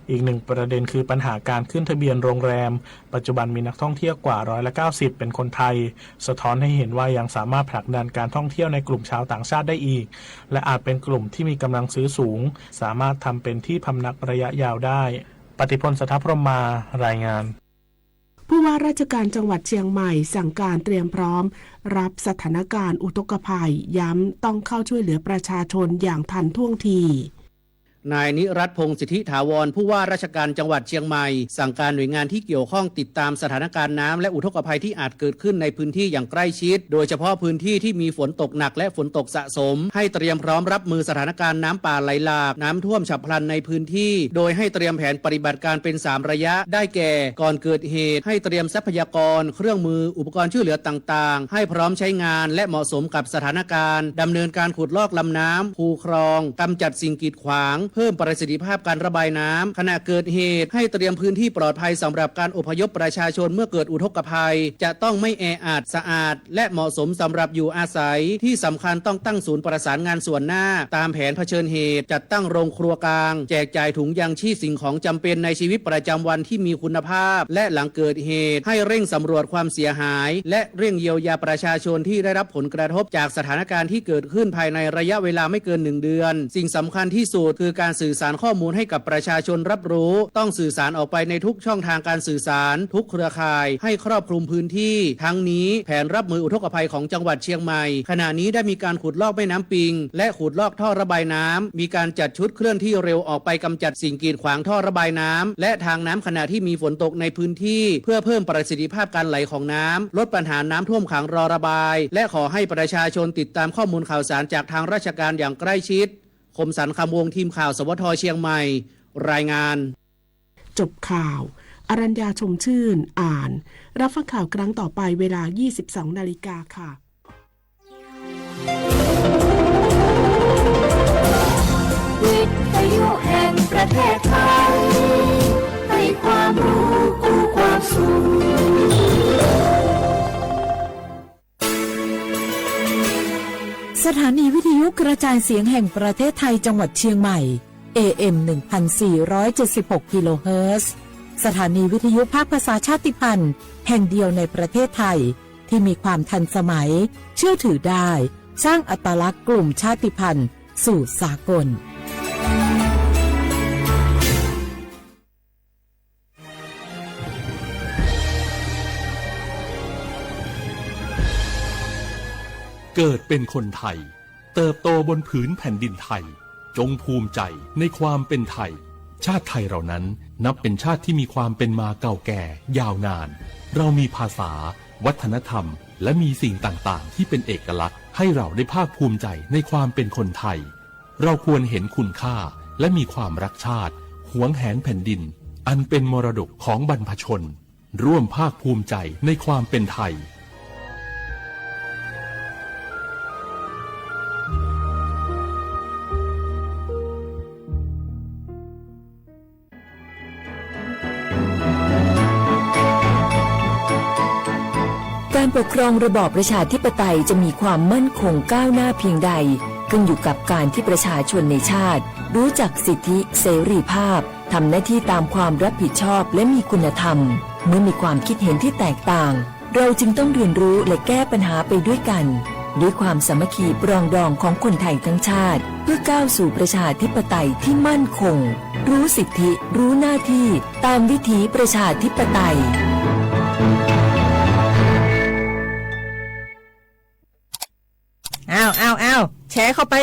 อีกหนึ่งประเด็นคือปัญหาการขึ้นทะเบียนโรงแรมปัจจุบันมีนักท่องเที่ยวกว่า90%เป็นคนไทยสะท้อนให้เห็นว่ายังสามารถผลักดันการท่องเที่ยวในกลุ่มชาวต่างชาติได้อีกและอาจเป็นกลุ่มที่มีกำลังซื้อสูงสามารถทำเป็นที่พำนักระยะยาวได้ปฏิพล สัทธพรหมมารายงานผู้ว่าราชการจังหวัดเชียงใหม่สั่งการเตรียมพร้อมรับสถานการณ์อุทกภัยย้ำต้องเข้าช่วยเหลือประชาชนอย่างทันท่วงทีนายนิรัตน์พงษ์สิทธิถาวรผู้ว่าราชการจังหวัดเชียงใหม่สั่งการหน่วยงานที่เกี่ยวข้องติดตามสถานการณ์น้ำและอุทกภัยที่อาจเกิดขึ้นในพื้นที่อย่างใกล้ชิดโดยเฉพาะพื้นที่ที่มีฝนตกหนักและฝนตกสะสมให้เตรียมพร้อมรับมือสถานการณ์น้ำป่าไหลหลากน้ำท่วมฉับพลันในพื้นที่โดยให้เตรียมแผนปฏิบัติการเป็น3ระยะได้แก่ก่อนเกิดเหตุให้เตรียมทรัพยากรเครื่องมืออุปกรณ์ช่วยเหลือต่างๆให้พร้อมใช้งานและเหมาะสมกับสถานการณ์ดำเนินการขุดลอกลำน้ำคูคลองกำจัดสิ่งกีดขวางเพิ่มประสิทธิภาพการระบายน้ำขณะเกิดเหตุให้เตรียมพื้นที่ปลอดภัยสำหรับการอพยพประชาชนเมื่อเกิดอุทกภัยจะต้องไม่แออัดสะอาดและเหมาะสมสำหรับอยู่อาศัยที่สำคัญต้องตั้งศูนย์ประสานงานส่วนหน้าตามแผนเผชิญเหตุจัดตั้งโรงครัวกลางแจกจ่ายถุงยางชีพสิ่งของจำเป็นในชีวิตประจำวันที่มีคุณภาพและหลังเกิดเหตุให้เร่งสำรวจความเสียหายและเร่งเยียวยาประชาชนที่ได้รับผลกระทบจากสถานการณ์ที่เกิดขึ้นภายในระยะเวลาไม่เกิน1 เดือนสิ่งสำคัญที่สุดคือการสื่อสารข้อมูลให้กับประชาชนรับรู้ต้องสื่อสารออกไปในทุกช่องทางการสื่อสารทุกเครือข่ายให้ครอบคลุมพื้นที่ทั้งนี้แผนรับมืออุทกภัยของจังหวัดเชียงใหม่ขณะนี้ได้มีการขุดลอกแม่น้ำปิงและขุดลอกท่อระบายน้ำมีการจัดชุดเคลื่อนที่เร็วออกไปกำจัดสิ่งกีดขวางท่อระบายน้ำและทางน้ำขณะที่มีฝนตกในพื้นที่เพื่อเพิ่มประสิทธิภาพการไหลของน้ำลดปัญหาน้ำท่วมขังรอระบายและขอให้ประชาชนติดตามข้อมูลข่าวสารจากทางราชการอย่างใกล้ชิดคมสันต์คำวงทีมข่าวสวท.เชียงใหม่รายงานจบข่าวอรัญญาชมชื่นอ่านรับฟังข่าวครั้งต่อไปเวลา 22 นาฬิกาค่ะวิทยุแห่งประเทศไทยให้ความรู้กู้ความสุขสถานีวิทยุกระจายเสียงแห่งประเทศไทยจังหวัดเชียงใหม่ AM 1476 กิโลเฮิรตซ์สถานีวิทยุภาคภาษาชาติพันธุ์แห่งเดียวในประเทศไทยที่มีความทันสมัยเชื่อถือได้สร้างอัตลักษณ์กลุ่มชาติพันธุ์สู่สากลเกิดเป็นคนไทยเติบโตบนผืนแผ่นดินไทยจงภูมิใจในความเป็นไทยชาติไทยเรานั้นนับเป็นชาติที่มีความเป็นมาเก่าแก่ยาวนานเรามีภาษาวัฒนธรรมและมีสิ่งต่างๆที่เป็นเอกลักษณ์ให้เราได้ภาคภูมิใจในความเป็นคนไทยเราควรเห็นคุณค่าและมีความรักชาติหวงแหนแผ่นดินอันเป็นมรดกของบรรพชนร่วมภาคภูมิใจในความเป็นไทยการปกครองระบอบประชาธิปไตยจะมีความมั่นคงก้าวหน้าเพียงใดขึ้นอยู่กับการที่ประชาชนในชาติรู้จักสิทธิเสรีภาพทำหน้าที่ตามความรับผิดชอบและมีคุณธรรมเมื่อมีความคิดเห็นที่แตกต่างเราจึงต้องเรียนรู้และแก้ปัญหาไปด้วยกันด้วยความสามัคคีปรองดองของคนไทยทั้งชาติเพื่อก้าวสู่ประชาธิปไตยที่มั่นคงรู้สิทธิรู้หน้าที่ตามวิถีประชาธิปไตยอ้าวแชร์เข้าไ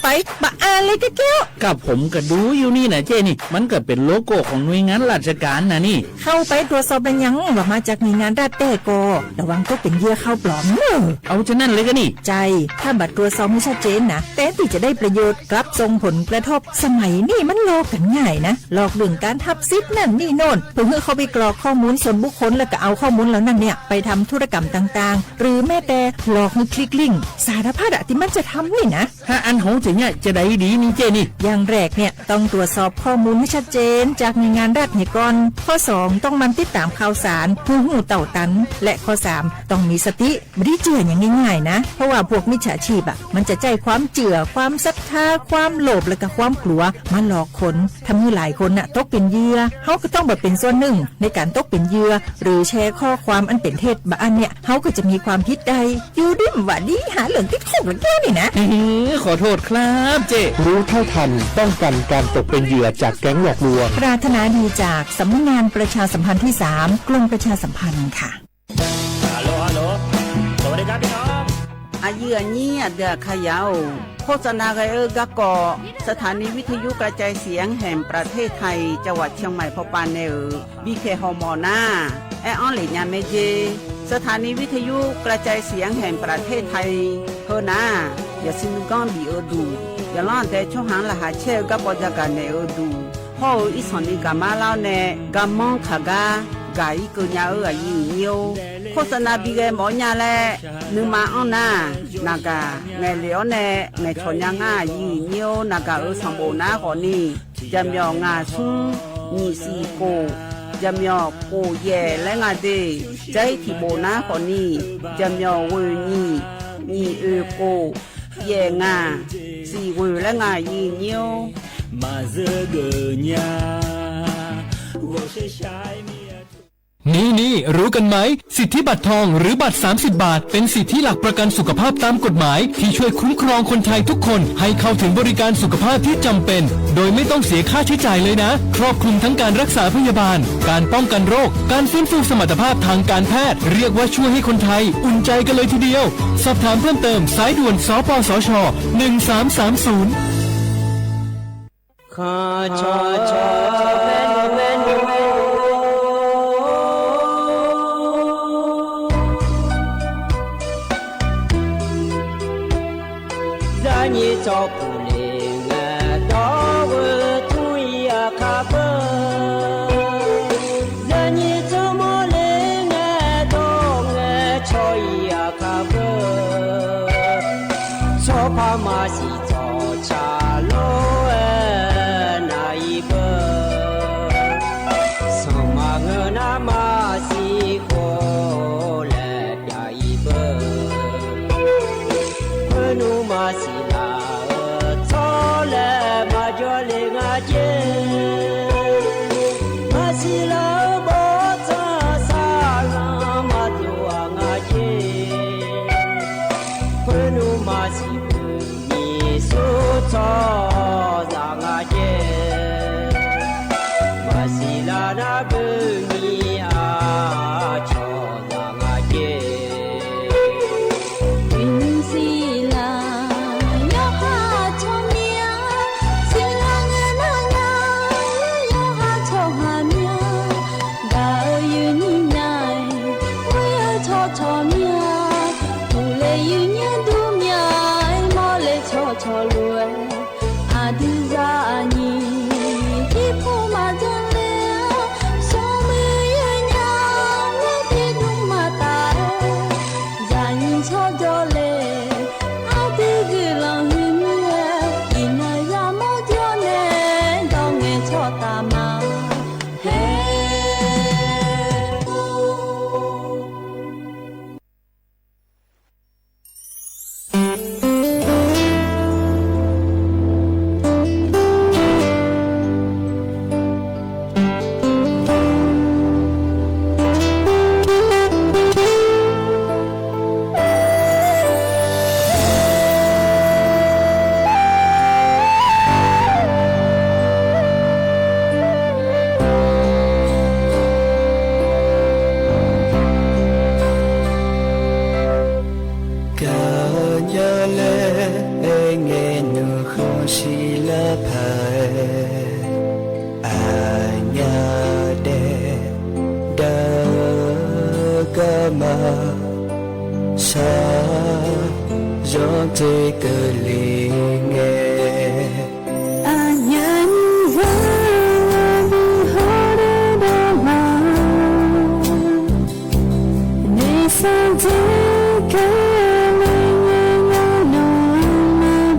ปมาอ่านเลยแก้วกับผมก็ดูอยู่นี่นะเจนี่มันก็เป็นโลโก้ของหน่วยงานราชการนะนี่เข้าไปตรวจสอบเป็นยังว่ามาจากหน่วยงานรัฐแต่ก็ระวังก็เป็นเหยื่อเข้าปลอมเอาฉะนั้นเลยก็นี่ใจถ้าบัตรตรวจสอบไม่ชัดเจนนะแต่ที่จะได้ประโยชน์กลับส่งผลกระทบสมัยนี้มันหลอกกันง่ายนะหลอกเรื่องการทับซิปนั่นนี่โน่นเพื่อเข้าไปกรอกข้อมูลส่วนบุคคลแล้วก็เอาข้อมูลเหล่านั้นเนี่ยไปทำธุรกรรมต่างๆหรือแม้แต่หลอกให้คลิกลิงก์สารพัดที่มันจะทำนี่นะ ถ้าอันโหจะเนี่ยจะได้ดีนี่เจนี่ อย่างแรกเนี่ยต้องตรวจสอบข้อมูลให้ชัดเจนจากหน่วยงานรัฐให้ก่อนข้อ2ต้องมันติดตามข่าวสารหูเต่าตันและข้อ3ต้องมีสติไม่ได้เจืออย่างง่ายๆนะเพราะว่าพวกมิจฉาชีพมันจะใจความเจือความศรัทธาความโลภและก็ความกลัวมาหลอกคนทำให้หลายคนตกเป็นเหยื่อเฮาก็ต้องแบบเป็นส่วนหนึ่งในการตกเป็นเหยื่อหรือแชร์ข้อความอันเป็นเท็จบางอันเนี่ยเฮาก็จะมีความผิดใดอยู่ดิมว่าดีหาเหลืองติดคุกแล้วแก้นี่นะขอโทษครับเจรู้เท่าทันป้องกันการตกเป็นเหยื่อจากแก๊งหลอกลวงปรารถนาดีจากสำนักงานประชาสัมพันธ์ที่3กรมประชาสัมพันธ์ค่ะฮัลโหลสวัสดีครับพี่น้องอายุนี้เดือขยาวโฆษณาไกกะกอสถานีวิทยุกระจายเสียงแห่งประเทศไทยจังหวัดเชียงใหม่พปานเนอบีเคฮอมอนาแอออนหลีญาเมเจสถานีวิทยุกระจายเสียงแห่งประเทศไทยเฮนาอย่าซินก้อนบีดูอย่าล้อนแต่ช่วงหางละหาเชลกับปจาการเนอดูพ่ออีสอนนี่กามาเล่าเนกามองขากากายกุญญาอายุเนียวโฆษณาบีเกหมอญาแลนึมาอ้อนนานากาไงเหลียวเนไงชนยางายืเนียวนากาสัมโบนาขอนี่จำยองาซุงมีสีโกจำยอโกเย่และงาเดใจที่โบนาขอนี่จำยอเวนี่มีโกเย่งาสีเวและงายืเนียวมาเจอเกญา我是ชายนี่รู้กันไหมสิทธิบัตรทองหรือบัตร30 บาทเป็นสิทธิหลักประกันสุขภาพตามกฎหมายที่ช่วยคุ้มครองคนไทยทุกคนให้เข้าถึงบริการสุขภาพที่จำเป็นโดยไม่ต้องเสียค่าใช้จ่ายเลยนะครอบคลุมทั้งการรักษาพยาบาลการป้องกันโรคการฟื้นฟูสมรรถภาพทางการแพทย์เรียกว่าช่วยให้คนไทยอุ่นใจกันเลยทีเดียวสอบถามเพิ่มเติมสายด่วนสปสช1330ข้าชอแม่น你找不灵啊，到我土呀卡不，让你怎么灵啊，到我草呀卡不，草怕嘛是草茶路那一个，什么我那嘛是过来呀一个，我努嘛是。Hãy subscribe cho kênh Ghiền Mì Gõ để không bỏ lỡ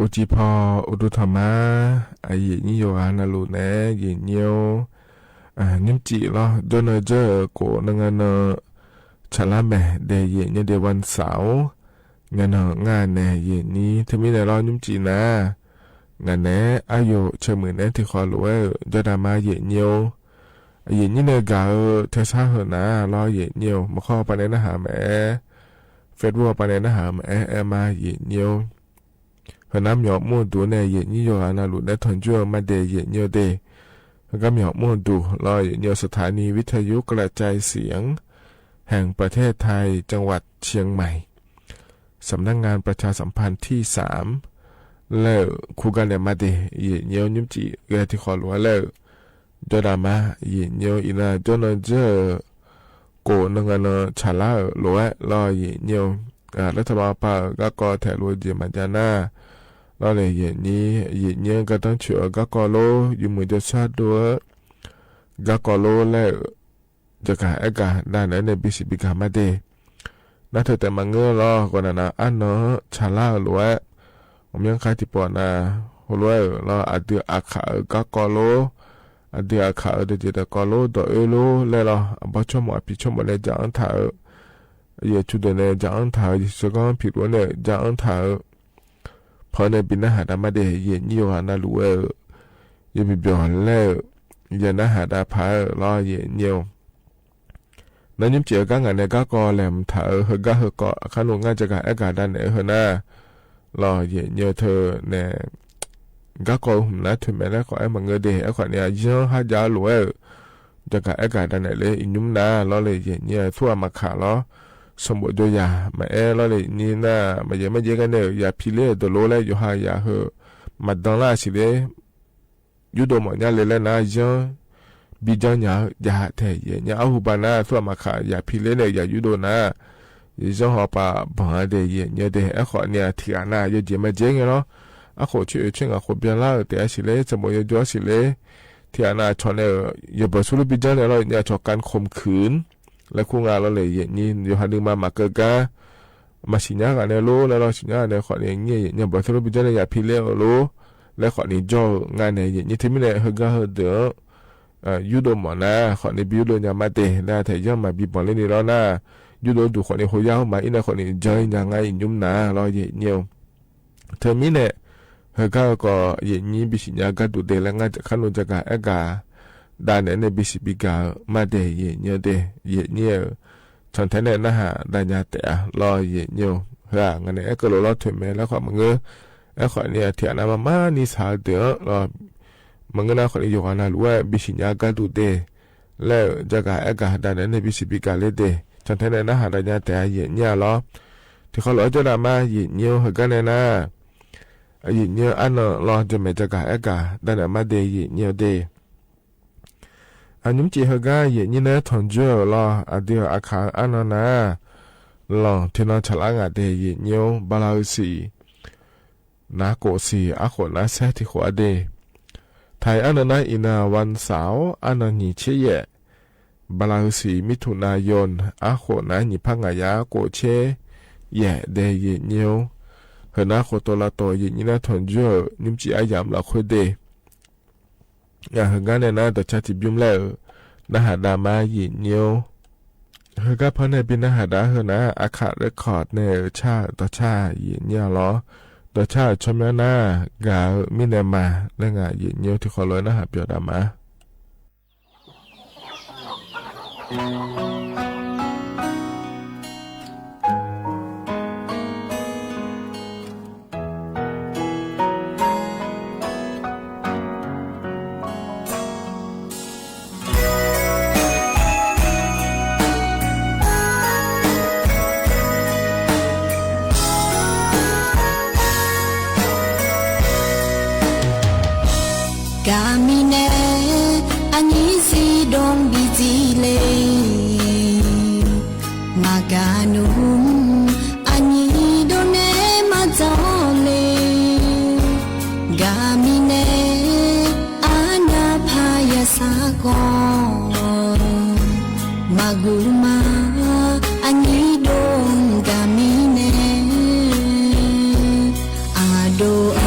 อุจิพออุดุธรรมะไอ้ยี่โยอานาลูเนยี่เนียวนิมจิล้อโดนเจอโกนังเนฉลาแม่เดยเนี่ยเดวันเสาร์งานงานเนยนี้ทมีในล้อนิมจินะงานเนอายุเชื่อมือเนที่ขอรู้ว่าจะดามาเยี่เนียวยี่นี่เนี่ยกาเทซ่าเหรอนะล้อยี่เนียวมาข้อไปในหน้าหาแม่เฟซบุ๊กไปในหน้าหาแม่มายี่เนียว和那苗木读呢，也你有啊那路那团聚嘛的也有的，和个苗木读รอ也有สถานีวิทยุกระจายเสียงแห่งประเทศไทยจังหวัดเชียงใหม่สำนักงานประชาสัมพันธ์ที่3แล้วคูกันเนี่ยมาde也有นิมจิเกที่ขอรู้แล้วจดามา也有อีน่าจนเจอโกนังนะฉลารู้รอ也有รัฐบาลป่าก็แถวเจียมันจานาเราเลยอย่างนี้อย่างนี้ก็ต้องเชื่อก็โลอยู่มือจะชาติด้วยก็โลแล้วจะกะเอกะด้านนั้นในบิสิบิกามาเดน่าเธอแต่มาเงื้อรอก่อนนะอันเนาะชาลาหรือว่าผมยังใครที่ปอนะหัวรวยเราอาเดียอาขาก็โลอาเดียอาขาเดี๋ยวจะก็โลต่อโลแล้วเราบ่ชมว่าพี่ชมว่าเลยจะอันถ่าย也出的呢，这样他是讲，譬如呢，这样他，พอในบินหาดามาเดเย็นยี่วานาลูยังมีเบียร์แล้วยันหาดาพารอเย็นเยี่ยวนั่นยิ่งเจอกันงานในก็แหลมถาเฮก็เฮก็ขนมงานจะกันอากาศด้านไหนเฮน่ารอเย็นเยี่ยวเธอเนี่ยก็หุ่นนะถึงแม้แล้วขอไอ้มังเงเดไอ้ขอเนี่ยยี่ห้าจาลูจะกันอากาศด้านไหนเลยอินุ่มนะรอเลยเย็นเยี่ยวทั่วมาขาล้อสมบูรณ์ด้วยยามาแล้วเลยนี่นะมาเยอะไม่เยอะกันเนี่ยยาพิเล่ตัวโลเลยอยู่หายาเหอะมาดังล่าสิเลยยูโดหมอเนี่ยเลยนะยังบิจังยาแท้เนี่ยเอาหูบานะทั่วมาขายาพิเล่เนี่ยยายูโดนะยังหอบปะบังเดียเนี่ยเดไอ้ขอเนี่ยที่อันน่ะยังเจไม่เจงเนาะไอ้ขอช่วยช่วยไอ้ขอเปลี่ยนละแต่ไอ้สิเลยสมบูรณ์ด้วยสิเลยที่อันน่ะชอนเนี่ยอย่าไปสู้บิจังเนี่ยเราเนี่ยชอบการข่มขืนแล้วคู่งานเราเลยอย่างนี้อยู่หันดึงมาเกิดกันมาสิญญากันเนี่ยรู้แล้วเราสิญญาเนี่ยขอเนี่ยเนี่ยบอกสรุปจะเนี่ยอย่าพิเล่รู้แล้วขอเนี่ยจ่องานเนี่ยอย่างนี้ที่ไม่ได้เฮก็เฮเดอยูโดหมอนะขอเนี่ยบิวโดเนี่ยมาเตะได้แต่ยังมาบีบอลเล่นนี่แล้วนะยูโดดูขอเนี่ยหัวยาวมาอีน่ะขอเนี่ยเจอยังไงยุ่มนะเราเนี่ยเธอมีเนี่ยเฮก็อย่างนี้บิสิญญาก็ดูเดแล้วงานจะขั้นลงจะกันเอกาด้านในบิสิบิกามาเดยเนี่ยเดยเนี่ยชนแทนนะฮะด้านยาแต่รอเยเนี่ยฮะงั้นเนี่ยก็รอถึงแม้แล้วความมึงไอ้คนเนี่ยที่อันนั้นมานี่สาเดือรอมึงนะคนอยู่กันนะรู้ว่าบิสิญญาก็ดูเดแล้วจะกะไอ้กะด้านในบิสิบิกาเลยเดชนแทนนะฮะด้านยาแต่เยเนี่ยรอที่เขารอจะได้มาเยเนี่ยฮะกันเนี่ยนะเยเนี่ยอันนั้นรอจะไม่จะกะไอ้กะด้านมาเดยเนี่ยเดอันนี้จีฮก้าเย็นนี่นะทนเจอรออเดียอาคารอันนั้นนะลองที่นั่งฉลางเดียเย็นยบาลาสีนักโกสีอาขนักเซติขวเดไทยอันนั้นนะอินาวันเสาร์อันนั้นนี่เชี่ยบาลาสีมิถุนายนอาขนักนี่พังยาโกเชเย่เดยเย็นยเฮนักโคตลาโตเย็นนี่นะทนเจอนิมจีอายามละคุยเดอย่างเฮงานเนี่ยนะแต่ชาติบิมแล้วนะหาดามาหยินเนียว เฮก็เพราะในบินหาดาเฮนะอาคาเรคคอร์ดในชาต่อชาเยียเนี่ยล้อต่อชาชมหน้ากามิเนมาและงาเยียเนี่ยที่ขอเลยนะหาเปียวดามาGamine anisi dong bizile maganum ani done mazole Gamine ana phaya sako magulma ani dong gamine ado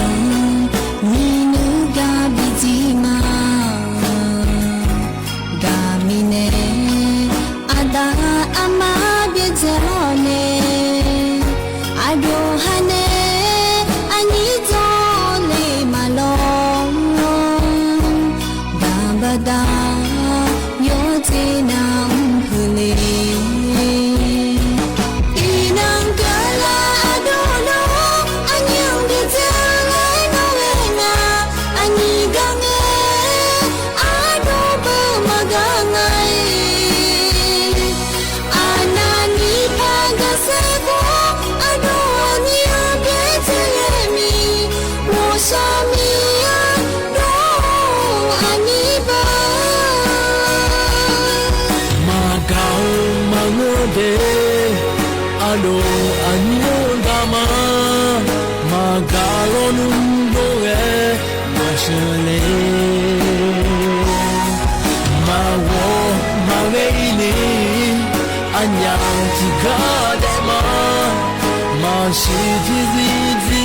She dizzy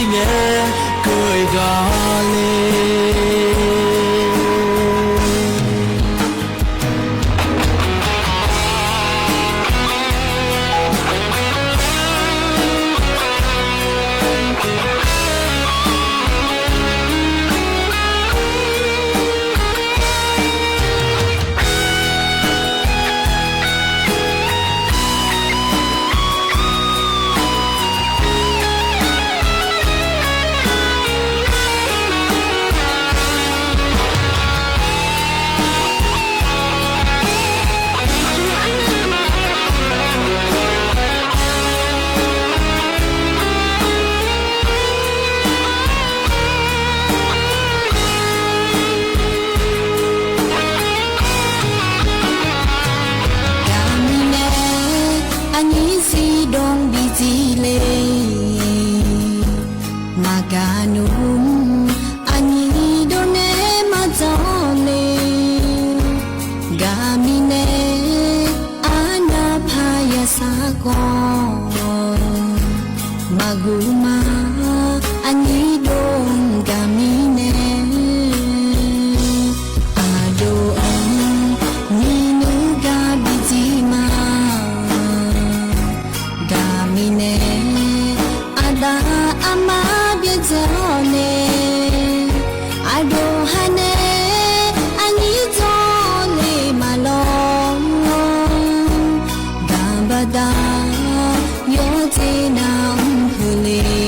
cười gà Yo te nam phule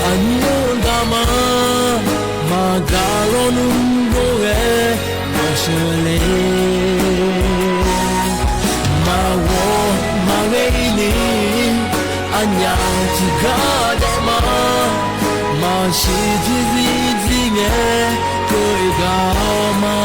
Anyondama Magalonungoe Mashele Mawo Mareini Anyantigadema Mashijizizinge Koigama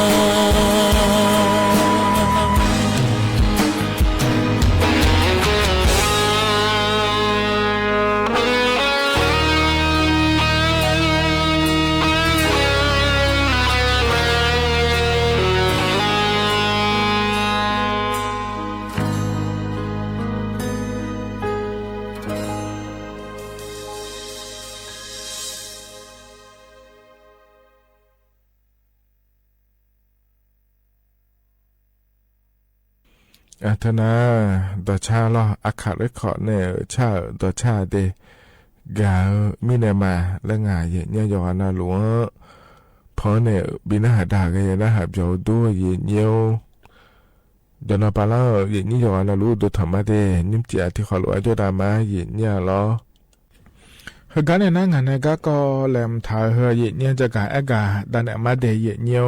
ธนาดอชาลออาคาเรคอเนชาดอชาเดกามิเนมาและงายเนี่ยยอนาหลวงพอเนบินาหาดาเกยนะหาเปียวด้วยเยียวดอนปาลาเยนี่ยอนาลูดูธรรมะเดนิมเจียที่ขอหลวงจดามาเยเนี่ยลอเฮกันเนี่ยงานเนี่ยก็แหลมทาเฮเยเนี่ยจะกาเอกาดันมาเดเยเนี่ย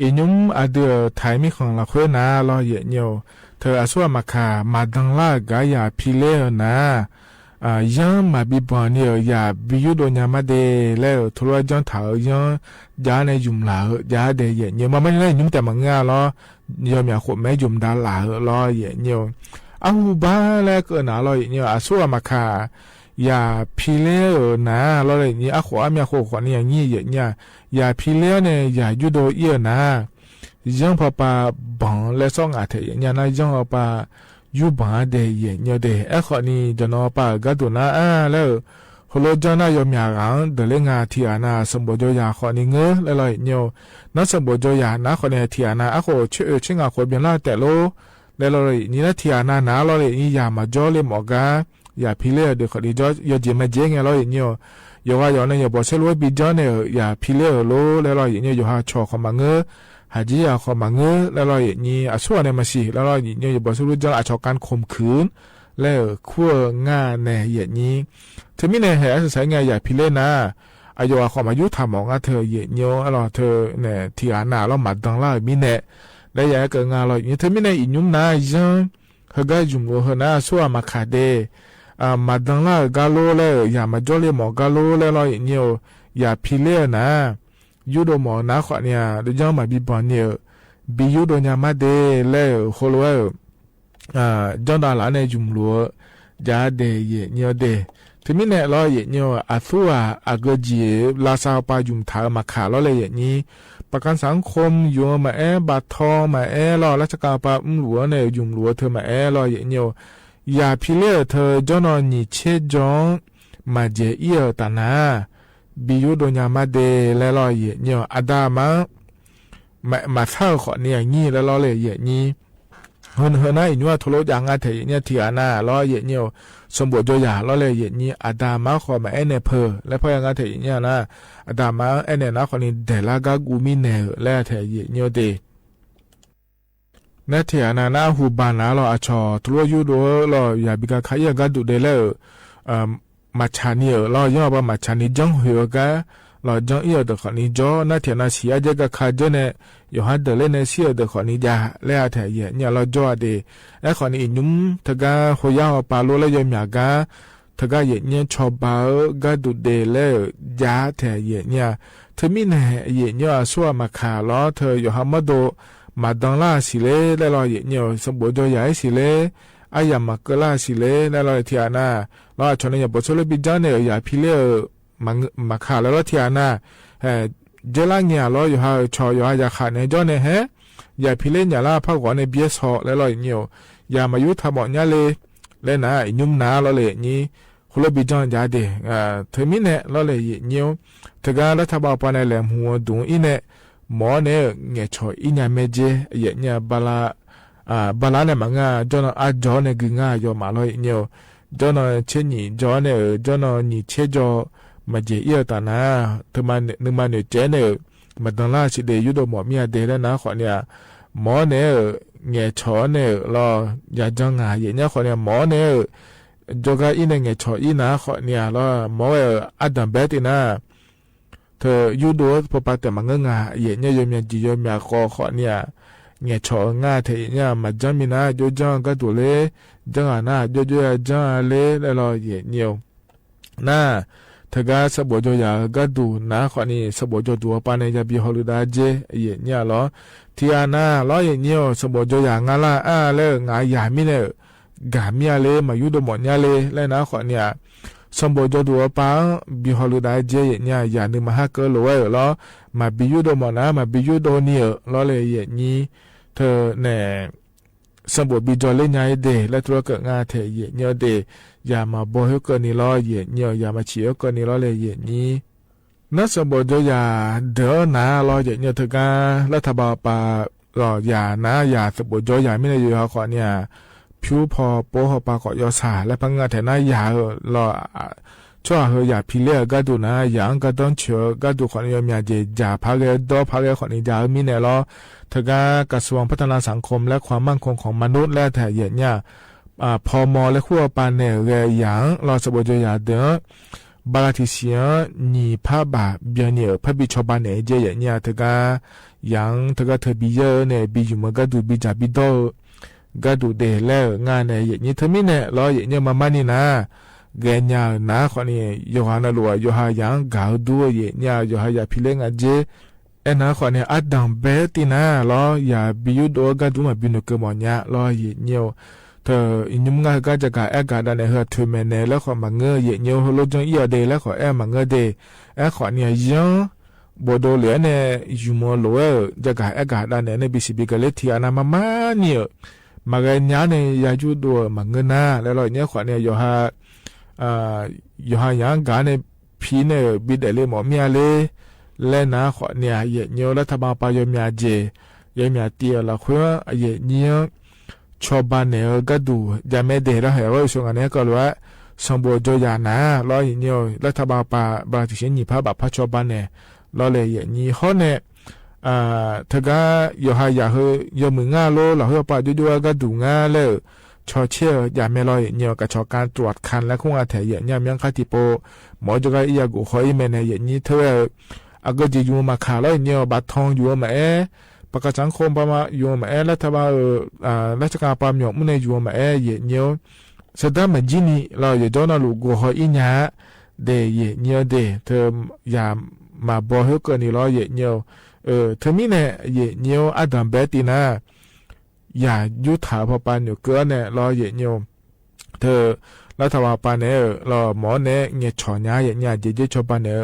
อีนุ่มอเดือไทยมีของละเควนาลอเยเนี่ยเธออาศัวมาคามาดังลากายาพิเลนะยังมาบิบอนเนี่ยอย่าบิยุโดญามาเดแล้วทุรจังเถายังยาในยุมหลายาเดเยเนี่ยมาไม่ได้ยุ่มแต่มังงาลอยอมอยากขบแม่ยุมดาหลาลอเยเนี่ยเอาบ้าแล้วก็น่าลอเนี่ยอาศัวมาคาอย่าพิเลนะลอเลยเนี่ยอาขวามีขวขวเนี่ยงี้เยเนี่ยอย่าพิเลเนี่ยอย่ายุโดเอียนะยังพอปาบังและซ่องอาเทเนี่ยนะยังพอปายูบาเดเยเนี่ยเดเอขอนี่จะนอปากระตุนะแล้วฮโลจานะยอมยากังเดเลงาที่อานาสมบูรณ์ยาขอนี่เงอแล้วเนี่ยนัสมบูรณ์ยานะขอเนี่ยที่อานาอาขอชิงอาขอเบียนละแต่โลแล้วเลยนี่นะที่อานานะเราเลยนี่ยามาจ่อเลยหมอกาอย่าพิเลเดี๋ยวขอดีจ่อยอเจมาเจงเราเนี่ยยอว่ายอเนี่ยบอกเชลว่าบิจอนเนี่ยอย่าพิเลโลแล้วเราเนี่ยอยู่หาชอขมาเงอหาจียาขมาเงอแล้วเราเนี่ยอาชัวเนี่ยมาสิแล้วเราเนี่ยอยู่บอกเชลว่าจะอาชอการข่มขืนแล้วขั้วง่าเนี่ยอย่างนี้เธอไม่เนี่ยเหตุใช้ไงอย่าพิเลนะอายุขอมายุทำมองเธอเนี่ยเราเธอเนี่ยที่อานาเราหมัดดังล่ามีเนี่ยแล้วอย่าเกิดงานเราเนี่ยเธอไม่เนี่ยอินุ่มนะยังเฮกาจุ่มโลเฮน่าชัวมาขาเดมาดังล่ากาโลเลยอย่ามาจ่อเลยหมอกาโลเลยเราเนี่ยอย่าพิเลนะยูโดหมอนะขอเนี่ยเดี๋ยวมาบิบอนเนี่ยบิยูโดเนี่ยมาเดเลยโคโลจอนดาลาในจุ่มลัวจาเดเยเนี่ยเดทีนี้เนี่ยเราเนี่ยอาทัวอากจีลาซาปาจุ่มถามาขาเราเลยอย่างนี้ประกันสังคมอยู่มาบัตรทองมาเราราชการปาหลัวเนี่ยจุ่มลัวเธอมาเราอย่างเนี่ยอย่าพิเลเธอจอนนี่เชจงมาเจเอียตานาบิยูโดญามาเดแล้วเราเนี่ยอาดามาเท่าขอเนี่ยงี้แล้วเราเลยอย่างนี้เฮินนะอินว่าทุลยังอาเทเนี่ยที่อานาเราเนี่ยสมบูรณ์ยาเราเลยอย่างนี้อาดามาขอมาเนี่ยเพอและพอยังอาเทเนี่ยนะอาดามาเนี่ยนะคนนี้เดลากากูมิเนแล้วเทเนี่ยเดนั่นที่อานาหูบานาเราอาชอทุลยูโดเราอย่าบิกาขายกันดูเดแล้วมาชานีเราย่อว่ามาชานีจังหัวกะเราจังเอียดขอนี้จ่อนั่นที่น่าเสียใจก็ขาดเนี่ยอยู่หัดเดลเนี่ยเสียเดขอนี้จ้าแล้วอาเทเนี่ยเราจ่อเดไอ้ขอนี้ยุ่มถ้าก็หัวยาวปาโลแล้วยอมอยากกะถ้าก็เนี่ยชอบบ่าวก็ดูเดแล้วจ้าเทเนี่ยเธอมีเนี่ยสัวมาขาล้อเธออยู่หัดมาโดมาดังล่าสิเลแล้วเราเนี่ยสมบูรณ์ใหญ่สิเลอายามาเกล่าสิเลแล้วเราที่อานาเราชนเนี่ยบทสรุปบิจานเนี่ยอย่าพิเลมาขาแล้วที่อานาเจล่าเนี่ยเราอยู่หาชออยู่หาอยากขาเนี่ยจอเนี่ยอย่าพิเลเนี่ยล่าพักก่อนในเบียสอแล้วเราเนี่ยอย่ามายุทธบเนี่ยเลยแล้วนะยุ่มนาเราเลยนี่คุลบิจานยาเดเธอมีเนี่ยเราเลยเนี่ยถ้าการรัฐบาลปานแหลมหัวดุงอีเนี่ยหมอเนี่ยเงี้ยชออีเนี่ยเมเจเนี่ยบาลาเนี่ยมังจอนอาจอเนี่ยกึ่งยอมาเลยเนี่ยจอนเชนี่จอเนี่ยจอนนี่เชจอมาเจเอียตานะทำไมนึกมาเนี่ยเจเนี่ยมาตั้งล่าสิเดยุโดหมอมีเดแล้วนะขอเนี่ยหมอเนี่ยเงี้ยชอเนี่ยรออย่าจังหาอย่างเนี่ยขอเนี่ยหมอเนี่ย จกาอินเงชออีนาขอเนี่ยแล้วหมออัดดัมเบตินาเธอยูโดพอปาแต่มังงาเยเนี่ยยมยจียมยาขอเนี่ยเงชองาเทเนี่ยมาจามินาโจจังก็ตัวเลจังนาโจโจจังเลแล้วเยเนี่ยน่าทกาสบโจยาก็ดูนะขอนี่สบโจตัวปานยาบิฮอลิดาเจเยเนี่ยล้อที่อานาล้อเยเนี่ยสบโจยางาลาเลงายามิเนกามีอะไรมาอยู่ดมอนยาเลยแล้วนะขอเนี่ยสมบูรณ์ตัวปังบิฮอลูได้เจเนี่ยอย่างนึงมาฮักเกอร์เลยแล้วมาบิยูดมอนะมาบิยูโดเนี่ยแล้วเลยอย่างนี้เธอเนี่ยสมบูรณ์บิจอเล่นยาเดและตัวเกิดงานเทเยเนี่ยเดอย่ามาบอยเกินนี่ล้อเยเนี่ยอย่ามาเฉียวเกินนี่ล้อเลยอย่างนี้นั่นสมบูรณ์ตัวอย่าเดินนะล้ออย่างเนี่ยเธอการรัฐบาลปาล้ออย่านะอย่าสมบูรณ์ตัวอย่าไม่ได้อยู่ขอเนี่ยผิวพอโปหปากอยอสาและพังงาแถนายาลอชั่วเฮยาพิเลก็ดูนะอย่างก็ต้องเชื่อก็ดูคนยอมยาเจจาพาเกดอพาเกคนนี้จามีเนี่ยลอเธอกระทรวงพัฒนาสังคมและความมั่นคงของมนุษย์และแถเยเนี่ยพมและขั้วปานเนี่ยเรอย่างลอสบจยาเดอบาลาทิเซียนีพาบาเบียเนี่ยพบิชบานเนี่ยเจเนี่ยเธอกอย่างเธอเธอบิเยเนี่ยบิอยู่มันก็ดูบิจาบิโดก็ดูเดแล้วงานเนี่ยอย่างนี้เธอไม่เนี่ยรออย่างนี้มานี่นะเกณฑ์ยานะคนนี้โยฮานาลัวโยฮายังกาวดูอย่างนี้โยฮายาพิเลงอาเจนะคนนี้อัดดังเบตินะรออย่าบิวโดก็ดูมาบินุกมอนยาลออย่างนี้เธออินุมงาก็จะกาแอกาดันเนี่ยเธอเมเนแล้วขอมาเงยอย่างนี้โลจงอีเดแล้วขอมาเงยเดขอเนี่ยยังบโดเหลือเนี่ยยูโมโลจะกาแอกาดันเนี่ยบิสิบิกเลติอานามาเนี่ยมาเรียนยาในยาจูตัวมาเงินนะแล้วเราเนี่ยขวัญเนี่ยโยฮายังการในพีเนี่ยบิดเดเลยหมอเมียเลยและนะขวัญเนี่ยเยเนียวรัฐบาลปายเมียเจยเมียเตียละขวัญเยเนียวชอบบ้านเนี่ยก็ดูจะไม่เดแล้วเหรอส่วนอันนี้ก็รู้ว่าสมบูรณ์โจยานะเราเยเนียวรัฐบาลปาบาติเชนีพาแบบพัชบ้านเนี่ยเราเลยเยนีเขาเนี่ยเธอก็อย่าให้อย่าเฮอย่ามึงง่าโลเราเฮปาดูก็ดูง่าเลยชอเชื่ออย่าไม่ลอยเนี่ยกับชอการตรวจคันและคงอาศัยเนี่ยยังคาติโปหมอจะก็อยากกูขออีเมลเนี่ยนี่เธอก็จะอยู่มาขาแล้วเนี่ยบัตรทองอยู่มาประกาศสังคมประมาอยู่มาแล้วถ้าว่าราชการปามหยกมุ่งในอยู่มาเนี่ยแสดงเหมือนจีนี่เราอย่าโดนลูกกูขออีเนี่ยเดย์เนี่ยเดเธออย่ามาบอกให้เกินนี่เราเนี่ยเธอมีเนี่ยเนียวอัดดัมเบตินะอย่ายุถาพอปานอยู่เกินเนี่ยรอเนียวเธอแล้วถ้าว่าปานเนี่ยรอหมอเนี่ยเงี้ยฉอญาเนี่ยเจชอบปานเนี่ย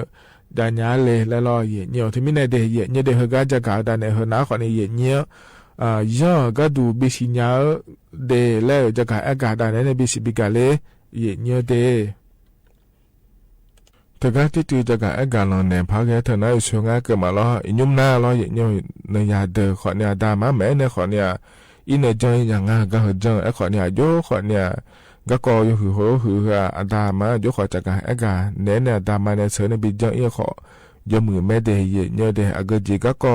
ดาญาเลยแล้วรอเนียวเธอมีเนี่ยเดเนี่ยเดเฮก็จะกาดานเนี่ยเฮน่าคนเนี่ยเนียวย่อก็ดูบิสิญาเดแล้วจะกาอากาศดานเนี่ยบิสิบิกาเลยเนียวเดแต่ก็ที่ตัวจะกับไอ้การลองเนี่ยพักแค่เธอหน้าช่วงเกิดมาล้ออินุ่มหน้าล้ออย่างนี้ในยาเดือขอเนี่ยดามาแม่เนี่ยขอเนี่ยอินเนจอย่างงั้นก็เจังไอ้ขอเนี่ยโยขอเนี่ยก็กออยู่หือดามาโยขอจะกับไอ้การเนี่ยดามาเนี่ยเสือในบิจังอีขอยมือแม่เดียเนี่ยเดียอากจีก็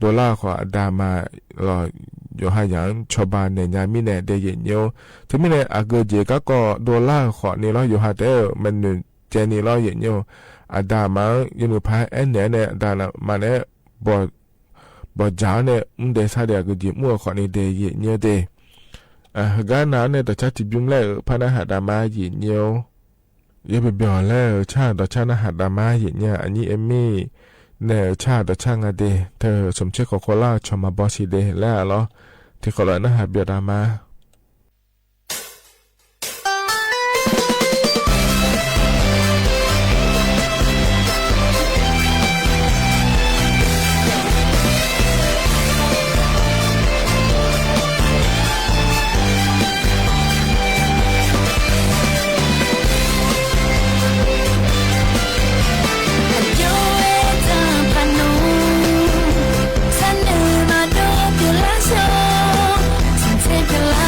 ดอลลาร์ขอดามาล้ออยู่ให้อย่างชาวบ้านเนี่ยยามีเนี่ยเดียเนี่ยถึงมีเนี่ยอากจีก็ดอลลาร์ขอเนี่ยล้ออยู่ให้เด้อมันเจนี่ล้ออย่างนี้ดามายังมือพายเนี่ยดามาเนี่ยบ่จ้าเนี่ยเดชาเดียก็จีมัวขอนี่เดียเนี่ยเดการนั้นเนี่ยแต่ชาติบิมแล้วพนักหาดามาอย่างนี้ยังไปบอกแล้วชาติชาติหาดามาอย่างนี้อันนี้เอมี่เนี่ยชาติช่างอะเดเธอสมเชื่อของโคราชมาบอสิเดแล้วเหรอที่โคราชนะหาเบียดามาSana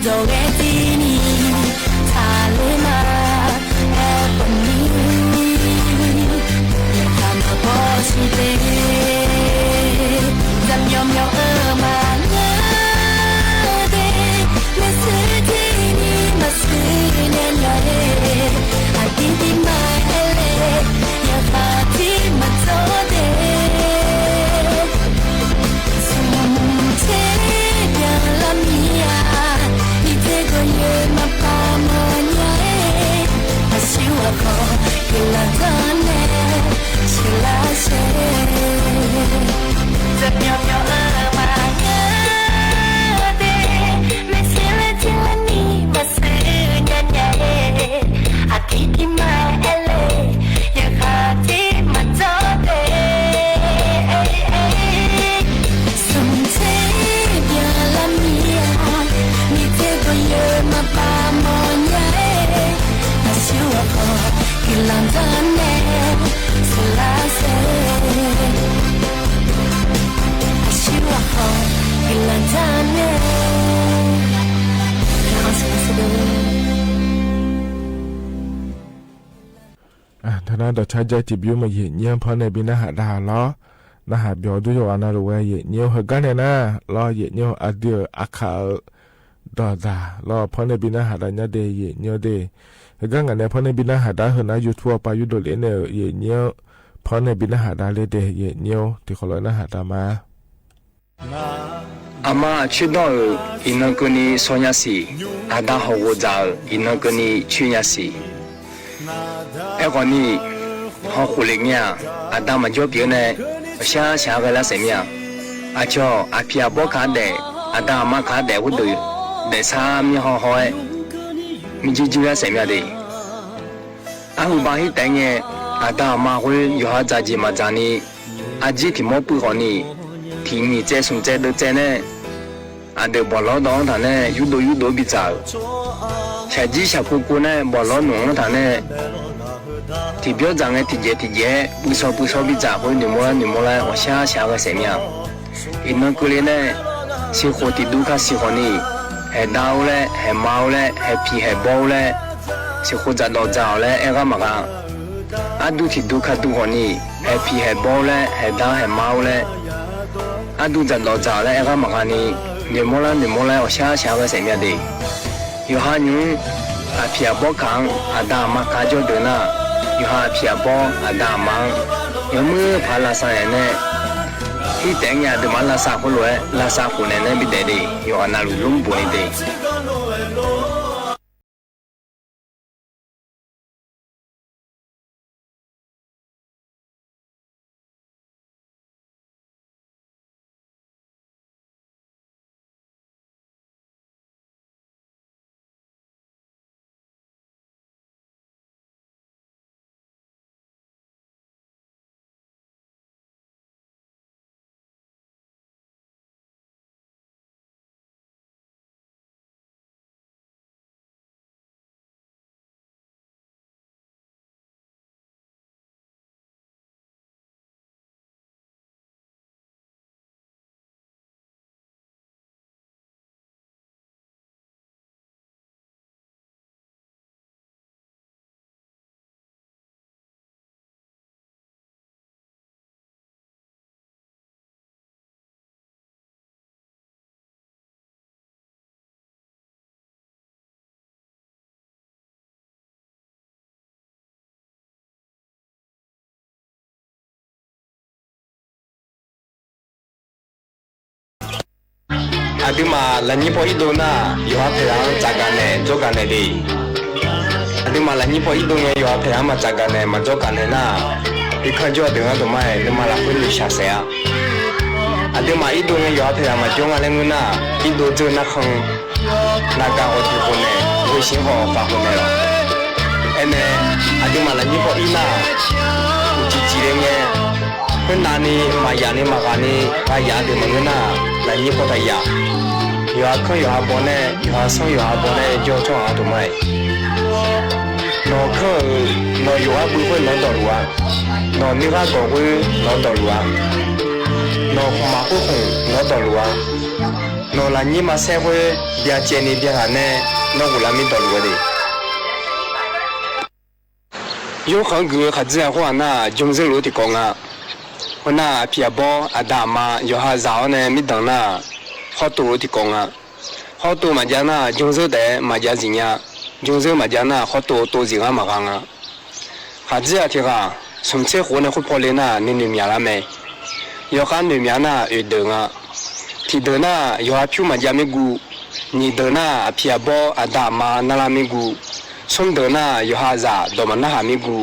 조개지니 달래마 해보니 예감아 보시대 잠염염 음악나대 메스지니 마스냐냐에 아기디 마헬레 야파티 마토데 숨채별람이야 이제고예 마파모냐에 아쉬워고 길라더네 실라세 잠염염 음악나대 메실라tilani 마스냐냐에 아기디 마헬레 야파티 마토데ท่านั้นต่อชาใจจิบยูมาเหยียดเยี่ยมเพราะในบินหาดาล้อนะหาเบียวด้วยว่านารู้ว่าเหยียดเยี่ยวเหกันเนี่ยนะล้อเหยียดเยี่ยวอาเดียอาขาดอดาล้อเพราะในบินหาดาเนี่ยเดเหยียดเยี่ยวเดเหกันกันเนี่ยเพราะในบินหาดาเห็นนะอยู่ทั่วไปอยู่โดดเล่นเนี่ยเหยียดเยี่ยวเพราะในบินหาดาเลยเดเหยียดเยี่ยวที่เขาเลยนะหาดามา阿妈去到伊那个呢说呀是，阿达好我找伊那个呢去呀是，哎个呢好苦力呀，阿达嘛就别呢，想个那什么呀，阿叫阿皮阿波卡的，阿达阿妈卡的我都，但啥咪好好诶，咪就那什么的，阿胡巴去等耶，阿达阿妈会有下杂志嘛杂呢，阿姐提莫不好呢。ทีนี้เจ้าสมเจ้าเด็กเจ้าเนี่ยอันเดียวบอลล้อดองท่านเนี่ยยูโดบิจ่าชาจีชาคุกุเนี่ยบอลล้อหนุ่มท่านเนี่ยที่เบี้ยจังเนี่ยที่เจปุโซบิจ่าคนหนึ่งโมละว่าชาก็เสียเนี่ยอินนั่นก็เลยเนี่ยสิคนที่ดูข้าสิคนนี้เห็ดดาวเลยเห็ดเมาเลยเห็ดผีเห็ดบอลเลยสิคนจะโดนจ่าเลยเอ็งก็มากันอันดูที่ดูข้าดูคนนี้เห็ดผีเห็ดบอลเลยเห็ดดาวเห็ดเมาเลย阿都在老早嘞，个马干呢，你莫来，我下个什么的，有哈人阿皮阿波扛，阿大妈卡就得那，有哈皮阿波阿大妈，有么怕拉萨人呢？一等呀，就嘛拉萨回来，拉萨回来那边的，有哈那路龙不的。阿弟嘛，来尼泊一度那，有哈培养咋干呢？做干呢的。阿弟嘛，来尼泊一度呢，有哈培养嘛咋干呢？嘛做干呢那，一看就等下都买，你嘛来回你下谁啊？阿弟嘛一度呢，有哈培养嘛做干呢那，一度做那坑，那干我提婚呢，微信号发婚呢了。哎呢，阿弟嘛来尼泊一那，有几的呢？คนนั้นนี่มาอย่างนี้มาการนี้ไปอย่างเดียวมันก็น่าแล้วนี่พอได้ยาอยู่อาข้างอยู่อาบอนเนี่ยอยู่อาส่งอยู่อาบอนเนี่ยจ่อจ่ออาตัวไม่นอข้างนออยู่อาบุ้ยนอต่อรัวนอนี่ก็ก่อบุ้ยนอต่อรัวนอขมาคู่คงนอต่อรัวนอ诺拉尼玛社会别建立别汉呢，那我拉没道路的。有很多孩子话那中正路的讲啊，我那皮包阿达嘛有哈早呢没等那，好多的讲啊，好多嘛家那中正的嘛家人呀，中正嘛家那好多人啊嘛讲啊，孩子啊听啊，从这户呢会跑来那你女儿了没？有看女儿那有等啊。ที่เดินหน้าอยู่อาพิวมันยามิกูนี่เดินหน้าพิอาบออาดามานาลามิกูสมเดินหน้าอยู่หาซาดอมันนาหามิกู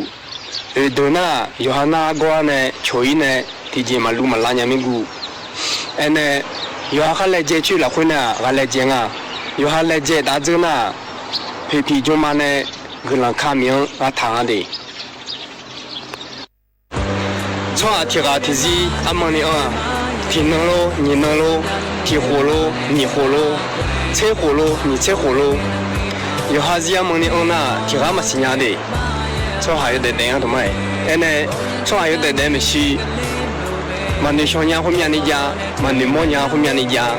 เดินหน้าอยู่หานากัวเนี่ยช่วยเนี่ยที่จีมาลูมาลาญามิกูเนี่ยอยู่หาเลเจชื่อละคนน่ะกาเลเจงอ่ะอยู่หาเลเจตาเจน่ะพี่จงมาเนี่ยกำลังข้ามีงอาทางอ่ะดิช่วงอาทิตย์ที่จีอามันนี่อ่ะ天能喽，你能喽，天火喽，你火喽，车火喽，你车火喽。有哈子呀，蒙的恩呐，天阿嘛新伢的，错还有得等下同埋，呢，错还有得等没事，嘛你小伢后面的家，嘛你莫伢后面的家，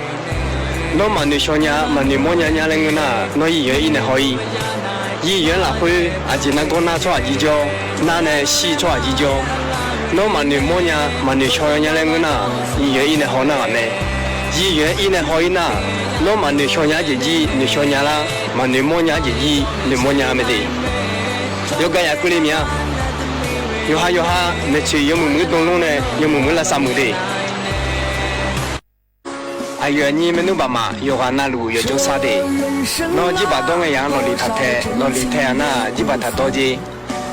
那嘛你小伢，嘛你莫伢伢那个呐，那医院一年可以，医院那会啊，只能讲那错几交，那呢西错几交。那嘛你莫伢嘛你小伢那个呐，医院一年好那呢，医院一年好一那，那嘛你小伢姐姐你小伢啦，嘛你莫伢姐姐你莫伢没得，有个呀过来面，有哈，你去有木东龙呢，有木拉萨木的，哎呀你们弄爸妈有哈那路有做啥的，那几把东个样老李他太那几把他多的。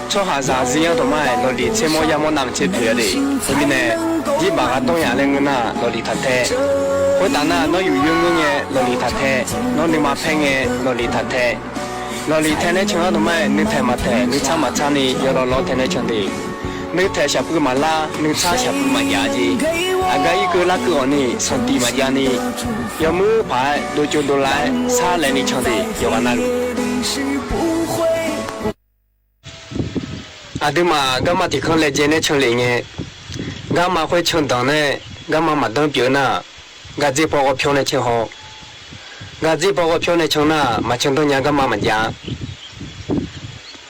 错下啥子样同埋落嚟车模有冇南车票的，所以呢，依把个东亚人个呐落嚟睇睇，好但呐，我有用嘅落嚟睇睇，我你嘛拼嘅落嚟睇睇，落嚟睇呢唱下同埋你睇嘛睇，你唱嘛唱呢，有落攞睇呢唱的，你睇下不嘛啦，你唱下不嘛呀的，阿个一个那个呢，上地嘛呀呢，有冇牌都就都来，啥来你唱的，有话那路。阿对嘛，干嘛提康来接呢？城里呢，干嘛会抢档呢？干嘛马当表呢？干这包个票呢抢好，干这包个票呢抢呢，马抢到人干嘛嘛家？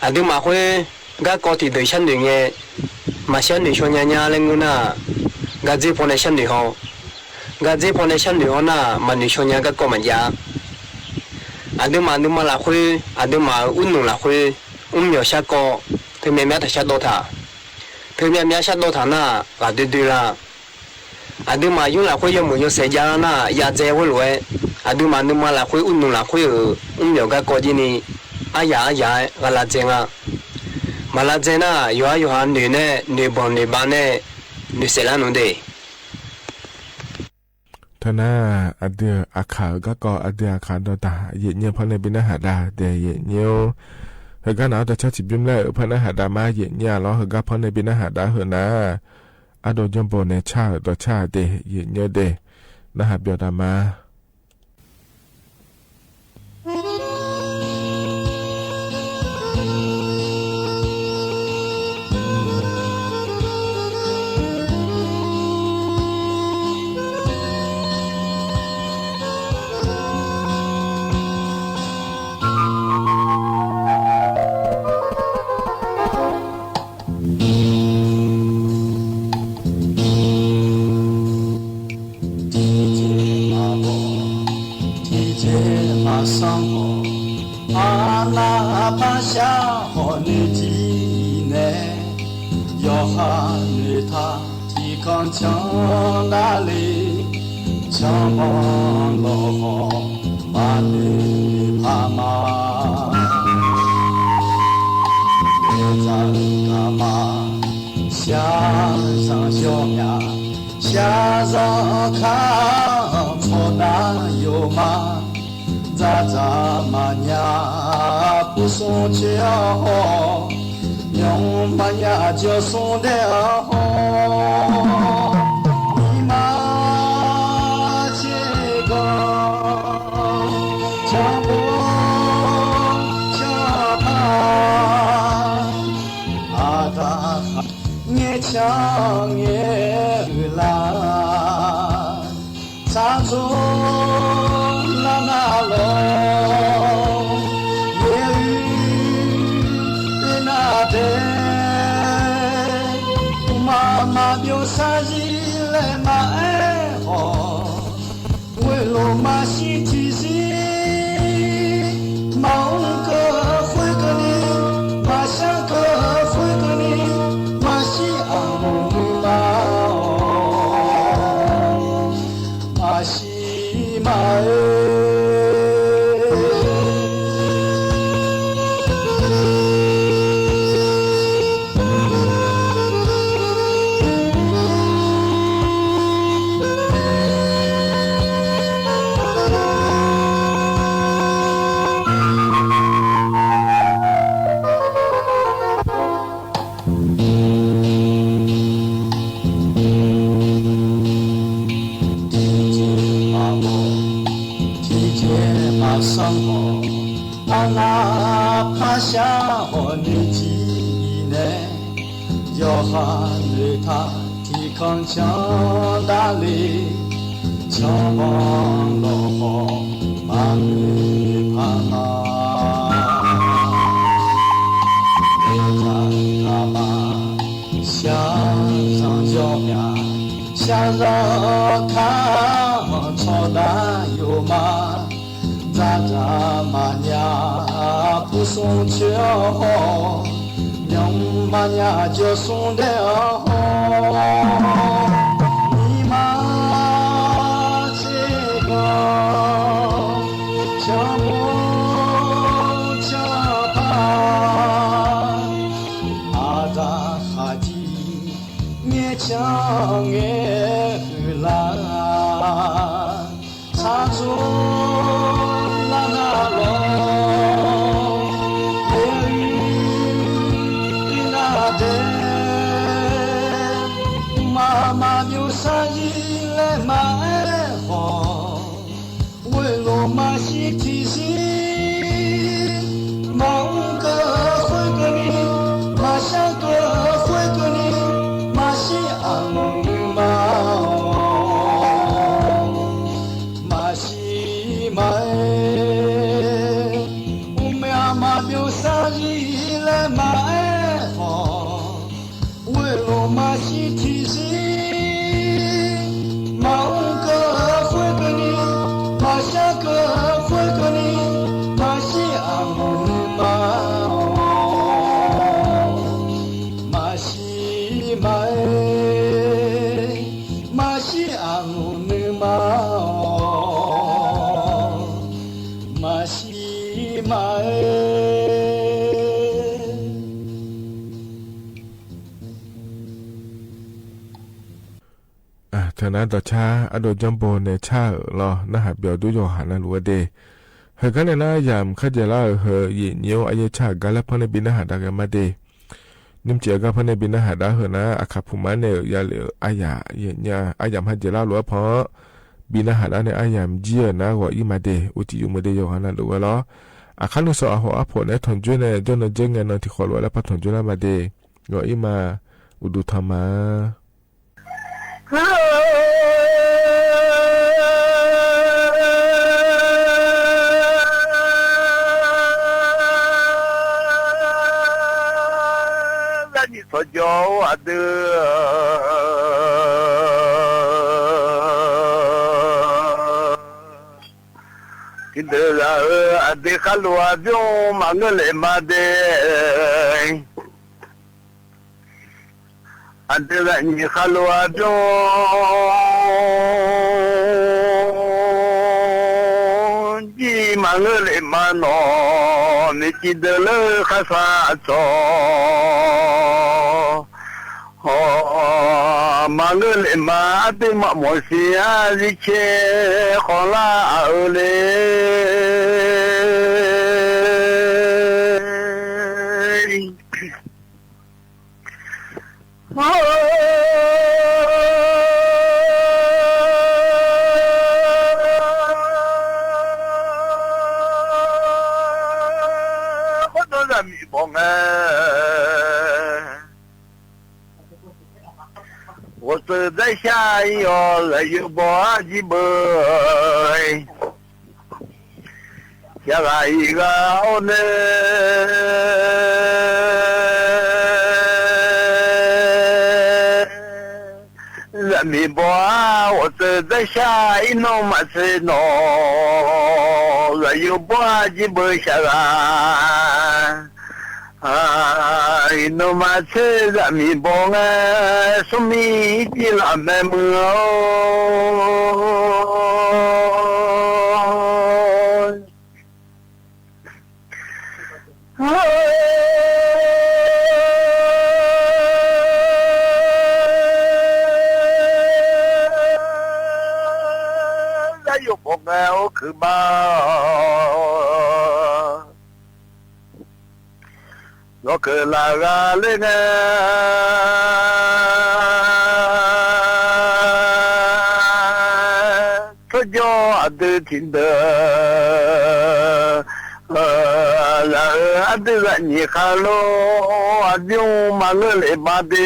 阿对嘛会干高铁对相对呢，马相对说人家那个呢，干这包呢相对好，干这包呢相对好呢，马你说人家干嘛家？阿对嘛啦会，阿对嘛运动啦会，没有下高。他们没得下到他，他们没下到他那，啊对啦，啊对嘛用来会有没有谁家那也在会来，啊对嘛来会运动啦会有，没有个国际呢，啊呀，个拉正啊，马拉正那有哈女呢，女帮女班呢，女谁啦弄的。ท่าน่าอเดียอาขาก็อเดียอาขาดตาเย็นเยี่ยมพอในบินหาดาเดียเย็นเยี่ยวเฮก็หนาวแต่ชาติบิมแล้วพนักหาดามาเย็นเนี่ยล้อเฮก็พอในบินหาดาเหนะอโดยมโบในชาต่อชาเดเย็นเนี่ยเดนะหาเบียวดามา唱那里，唱梦罗马里帕玛，别在干嘛？下上小苗，下上看错哪有嘛？咋嘛呀不送酒，用嘛呀就送了好。强也啦，唱出啥子来嘛爱好，为了嘛是提醒，忙个会个你，嘛想个会个你，嘛是阿姆嘛哦，嘛是嘛康强大力，强棒落后，马尾爬他妈向上脚面，向上看，操蛋有马，咋马娘不送去好，娘马娘就送了好。你妈这个强不强吧？阿达哈吉勉强也来，插足那那龙，也与那的。妈妈有啥意来买好，为了嘛是提醒，忙个会个你，嘛想个会个你，嘛是阿姆嘛嘛是嘛我们阿妈有啥意来买好，为了嘛是提醒。ธนาต่อชาอโดจัมโบในชาลอนะหาเบียวดุโยหานะลัวเดเฮกันนะยามขจลาเฮยเนียวอายชากาลพะเนบินะหาดากะมาเดนิมเจกะพะเนบินะหาดาเฮนะอะคาภูมาเนยาเลอายาเยญาอายามหะเจลาลัวพอบินะหาดาเนอายามเจียนะกออีมาเดอุติยุมเดโยหานะลัวลออะคันโซอะโหอะโพเนทอนจุเนจอนเจงเนนติขอลัวละปะทอนจุละมาเดกออีมาอุดุธรรมา所教啊的，今得了啊的哈罗啊就忙个来嘛的，啊得了你哈罗啊就。忙个来嘛喏，你记得了哈啥做？哦，忙个来嘛的嘛莫西啊，一切好啦嘞。哦。我是在下药了有把几杯，下来一个好呢，人民不我这在下一弄嘛是弄，人又不就不下来。no mà chơi ra mi bông à, số mi chỉ làm mẹ mưa. Ra yêu bông nghèo cứ bao. Nó cứ là ra lên cho gió từ thiên đời là từ là nhị khá lô nhưng mà người lại ba đê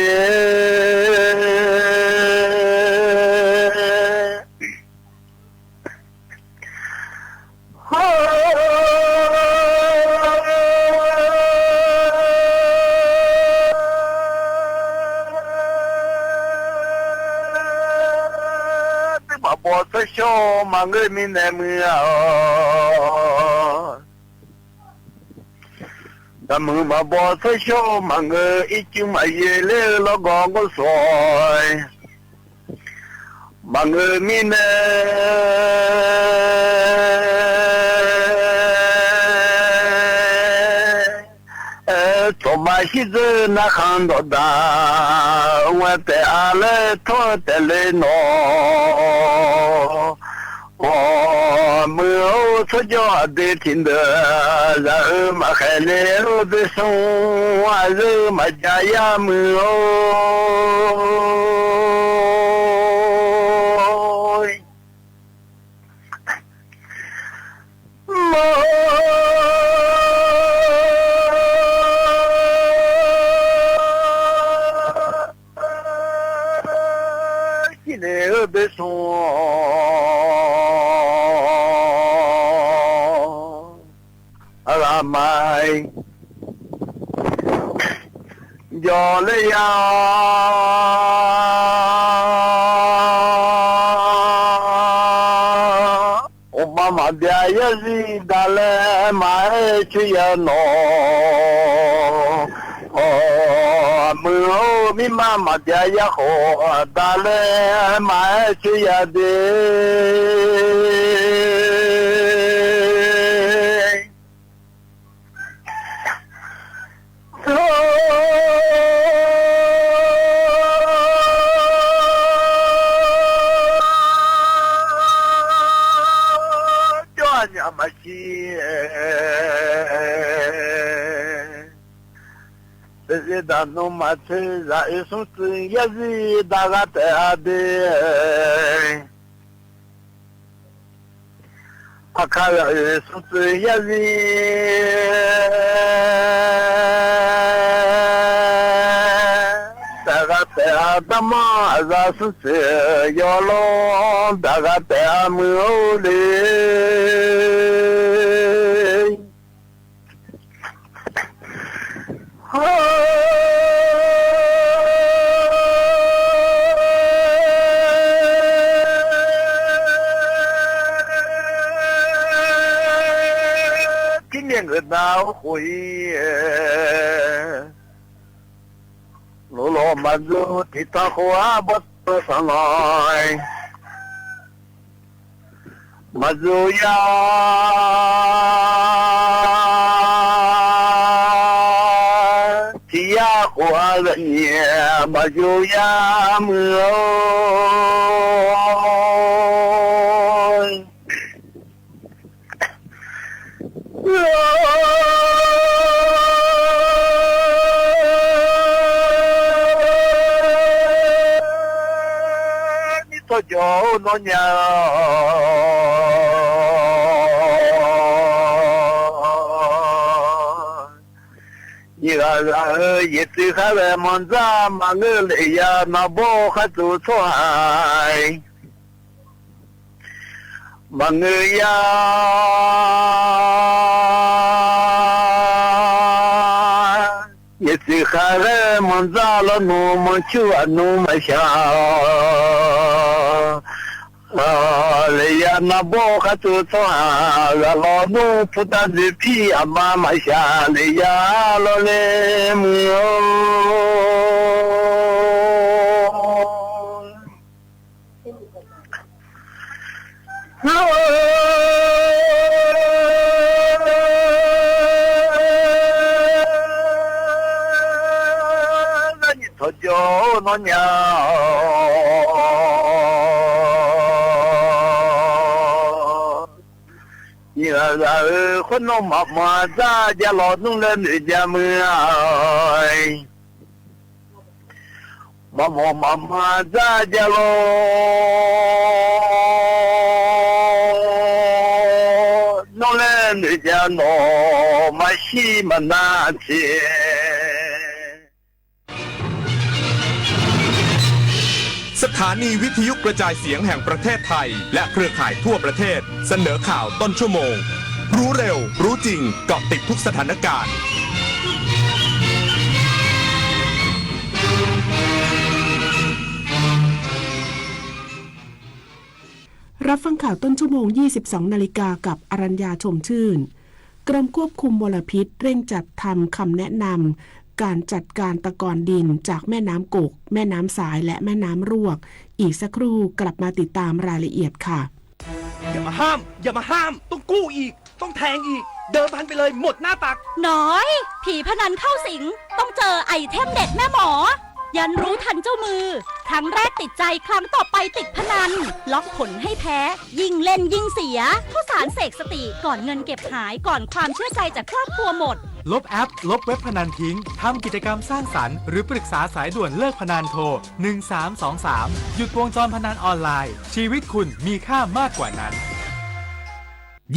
bỏ tới show mà người mình em mưa ta mưa mà bỏ tới show mà người ít chứ mà về lê nó còn có sỏi mà người mình cho mà khi giờ nó không được đau ngoài té ale thôi té lên nó mưa cho gió để thiên đời giờ mà khai lệ để sống giờ mà chạy mưa ở bên sông là mai gió lấy Obama dia yazi dale mai chuya no mưa mi mama dia ya ho dale mai chuya de nhà mà chi bây giờ nó mà chơi ra sống tự nhiên gì đã gặp ở đây à cái sống tự nhiên gì đã gặp ở đâu mà ra sống tự nhiên lo đã gặp ở mưa đi người nào hủy lỗ lỗ mà dù thì ta khóa bất sang nói mà dù ya thì ya khóa rất nhẹ mà dù ya mưa cho nó nhà như là gì từ khác là món ra mà người lấy ya nó bố khát tu thoại mà người ya như từ 卡勒蒙扎了努蒙丘啊努蒙下。雷呀那波卡祖宗啊，老奴不但是皮啊妈妈下雷呀老嘞木哟。那你头就那鸟。你儿混弄妈妈在家劳动了你家门哎，妈妈在家喽，弄了你家弄嘛西嘛难听。สถานีวิทยุกระจายเสียงแห่งประเทศไทยและเครือข่ายทั่วประเทศเสนอข่าวต้นชั่วโมงรู้เร็วรู้จริงเกาะติดทุกสถานการณ์รับฟังข่าวต้นชั่วโมง 22 นาฬิกากับอรัญญาชมชื่นกรมควบคุมมลพิษเร่งจัดทำคำแนะนำการจัดการตะกอนดินจากแม่น้ำกกแม่น้ำสายและแม่น้ำรวกอีกสักครู่กลับมาติดตามรายละเอียดค่ะอย่ามาห้ามต้องกู้อีกต้องแทงอีกเดิมพันไปเลยหมดหน้าตักน้อยผีพนันเข้าสิงต้องเจอไอเทมเด็ดแม่หมอยันรู้ทันเจ้ามือครั้งแรกติดใจครั้งต่อไปติดพนันล็อกผลให้แพ้ยิ่งเล่นยิ่งเสียข้าวสารเสกสติก่อนเงินเก็บหายก่อนความเชื่อใจจากครอบครัวหมดลบแอปลบเว็บพนันทิ้งทำกิจกรรมสร้างสรรค์หรือปรึกษาสายด่วนเลิกพนันโทร1323หยุดวงจรพนันออนไลน์ชีวิตคุณมีค่ามากกว่านั้น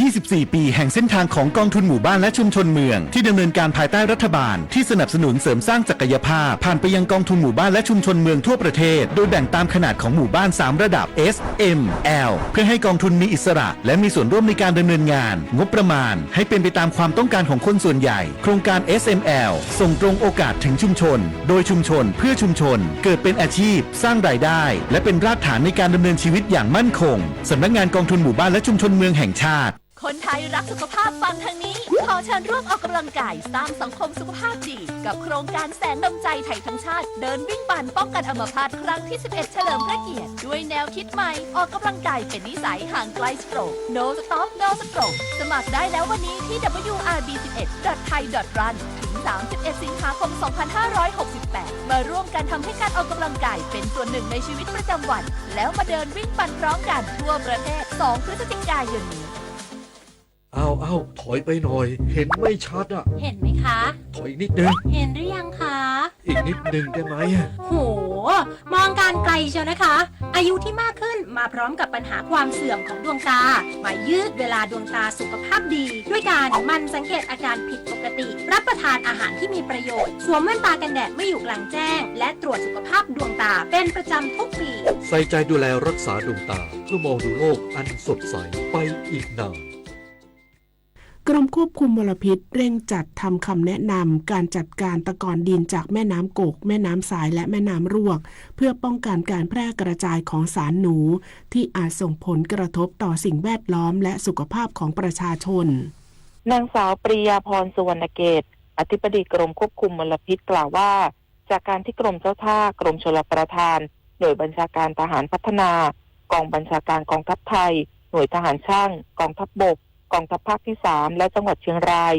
24 ปีแห่งเส้นทางของกองทุนหมู่บ้านและชุมชนเมืองที่ดำเนินการภายใต้รัฐบาลที่สนับสนุนเสริมสร้างศักยภาพผ่านไปยังกองทุนหมู่บ้านและชุมชนเมืองทั่วประเทศโดยแบ่งตามขนาดของหมู่บ้าน3ระดับ S M L เพื่อให้กองทุนมีอิสระและมีส่วนร่วมในการดำเนินงานงบประมาณให้เป็นไปตามความต้องการของคนส่วนใหญ่โครงการ SML ส่งตรงโอกาสถึงชุมชนโดยชุมชนเพื่อชุมชนเกิดเป็นอาชีพสร้างรายได้และเป็นรากฐานในการดำเนินชีวิตอย่างมั่นคงสำนักงานกองทุนหมู่บ้านและชุมชนเมืองแห่งชาติคนไทยรักสุขภาพฟังทางนี้ขอเชิญร่วมออกกำลังกายสร้างสังคมสุขภาพดีกับโครงการแสนดลใจไทยทั้งชาติเดินวิ่งปั่นป้องกันอัมพาตครั้งที่ 11 เฉลิมพระเกียรติด้วยแนวคิดใหม่ออกกำลังกายเป็นนิสัยห่างไกลสโตรก No Stop No Stroke สมัครได้แล้ววันนี้ที่ wrb11.thai.run ถึง 31 สิงหาคม 2568 มาร่วมกันทำให้การออกกำลังกายเป็นส่วนหนึ่งในชีวิตประจำวันแล้วมาเดินวิ่งปั่นพร้อมกันทั่วประเทศ 2 พฤศจิกายนนี้เอาถอยไปหน่อยเห็นไม่ชัดอ่ะเห็นไหมคะถอยอีกนิดนึงเห็นหรือยังคะอีกนิดนึงได้ไหมโหมองการไกลเชียวนะคะอายุที่มากขึ้นมาพร้อมกับปัญหาความเสื่อมของดวงตามายืดเวลาดวงตาสุขภาพดีด้วยการมันสังเกตอาการผิดปกติรับประทานอาหารที่มีประโยชน์สวมแว่นตากันแดดเมื่ออยู่กลางแจ้งและตรวจสุขภาพดวงตาเป็นประจำทุกปีใส่ใจดูแลรักษาดวงตาเพื่อมองดูโลกอันสดใสไปอีกนานกรมควบคุมมลพิษเร่งจัดทำคำแนะนำการจัดการตะกอนดินจากแม่น้ำกกแม่น้ำสายและแม่น้ำรวกเพื่อป้องกันการแพร่กระจายของสารหนูที่อาจส่งผลกระทบต่อสิ่งแวดล้อมและสุขภาพของประชาชนนางสาวปรียาพรสุวรรณเกตอธิบดีกรมควบคุมมลพิษกล่าวว่าจากการที่กรมเจ้าท่ากรมชลประทานหน่วยบัญชาการทหารพัฒนากองบัญชาการกองทัพไทยหน่วยทหารช่างกองทัพบกกองทัพภาคที่3และจังหวัดเชียงราย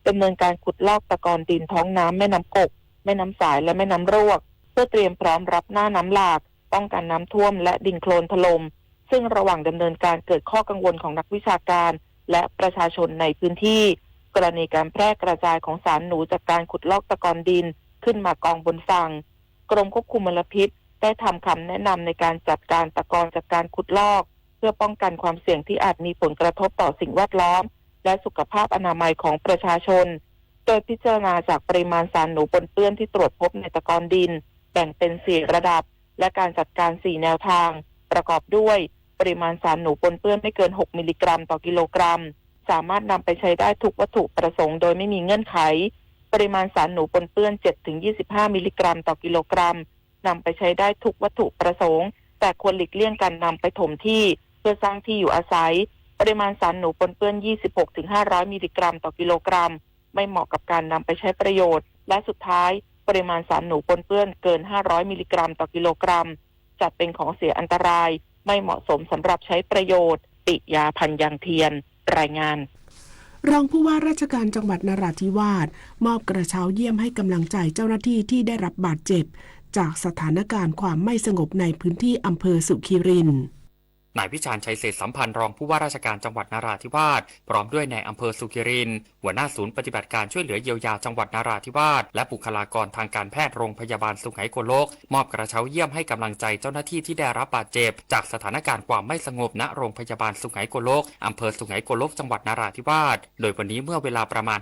ดำเนินการขุดลอกตะกอนดินท้องน้ำแม่น้ำกกแม่น้ำสายและแม่น้ำรวกเพื่อเตรียมพร้อมรับหน้าน้ำหลากป้องกันน้ำท่วมและดินโคลนถล่มซึ่งระหว่างดำเนินการเกิดข้อกังวลของนักวิชาการและประชาชนในพื้นที่กรณีการแพร่กระจายของสารหนูจากการขุดลอกตะกอนดินขึ้นมากองบนฝั่งกรมควบคุมมลพิษได้ทำคำแนะนำในการจัดการตะกอนจากการขุดลอกเพื่อป้องกันความเสี่ยงที่อาจมีผลกระทบต่อสิ่งแวดล้อมและสุขภาพอนามัยของประชาชนโดยพิจารณาจากปริมาณสารหนูปนเปื้อนที่ตรวจพบในตะกอนดินแบ่งเป็น4ระดับและการจัดการ4แนวทางประกอบด้วยปริมาณสารหนูปนเปื้อนไม่เกิน6มิลลิกรัมต่อกิโลกรัมสามารถนำไปใช้ได้ทุกวัตถุประสงค์โดยไม่มีเงื่อนไขป ริมาณสารหนูปนเปื้อน 7-25 มิลลิกรัมต่อกิโลกรัมนำไปใช้ได้ทุกวัตถุประสงค์แต่ควรหลีกเลี่ยงการนำไปถมที่เพื่อสร้างที่อยู่อาศัยปริมาณสารหนูปนเปื้อน 26-500 มิลลิกรัมต่อกิโลกรัมไม่เหมาะกับการนำไปใช้ประโยชน์และสุดท้ายปริมาณสารหนูปนเปื้อนเกิน500มิลลิกรัมต่อกิโลกรัมจัดเป็นของเสียอันตรายไม่เหมาะสมสำหรับใช้ประโยชน์ปิยาพันธ์ยังเทียนรายงานรองผู้ว่าราชการจังหวัดนราธิวาสมอบกระเช้าเยี่ยมให้กำลังใจเจ้าหน้าที่ที่ได้รับบาดเจ็บจากสถานการณ์ความไม่สงบในพื้นที่อำเภอสุขีรินทร์นายวิชาญชัยเศรษฐสัมพันธ์รองผู้ว่าราชการจังหวัดนราธิวาสพร้อมด้วยนายอำเภอสุขีรินทร์หัวหน้าศูนย์ปฏิบัติการช่วยเหลือเยียวยาจังหวัดนราธิวาสและบุคลากรทางการแพทย์โรงพยาบาลสุไหงโกลกมอบกระเช้าเยี่ยมให้กำลังใจเจ้าหน้าที่ที่ได้รับบาดเจ็บจากสถานการณ์ความไม่สงบณโรงพยาบาลสุไหงโกลกอำเภอสุไหงโกลกจังหวัดนราธิวาสโดยวันนี้เมื่อเวลาประมาณ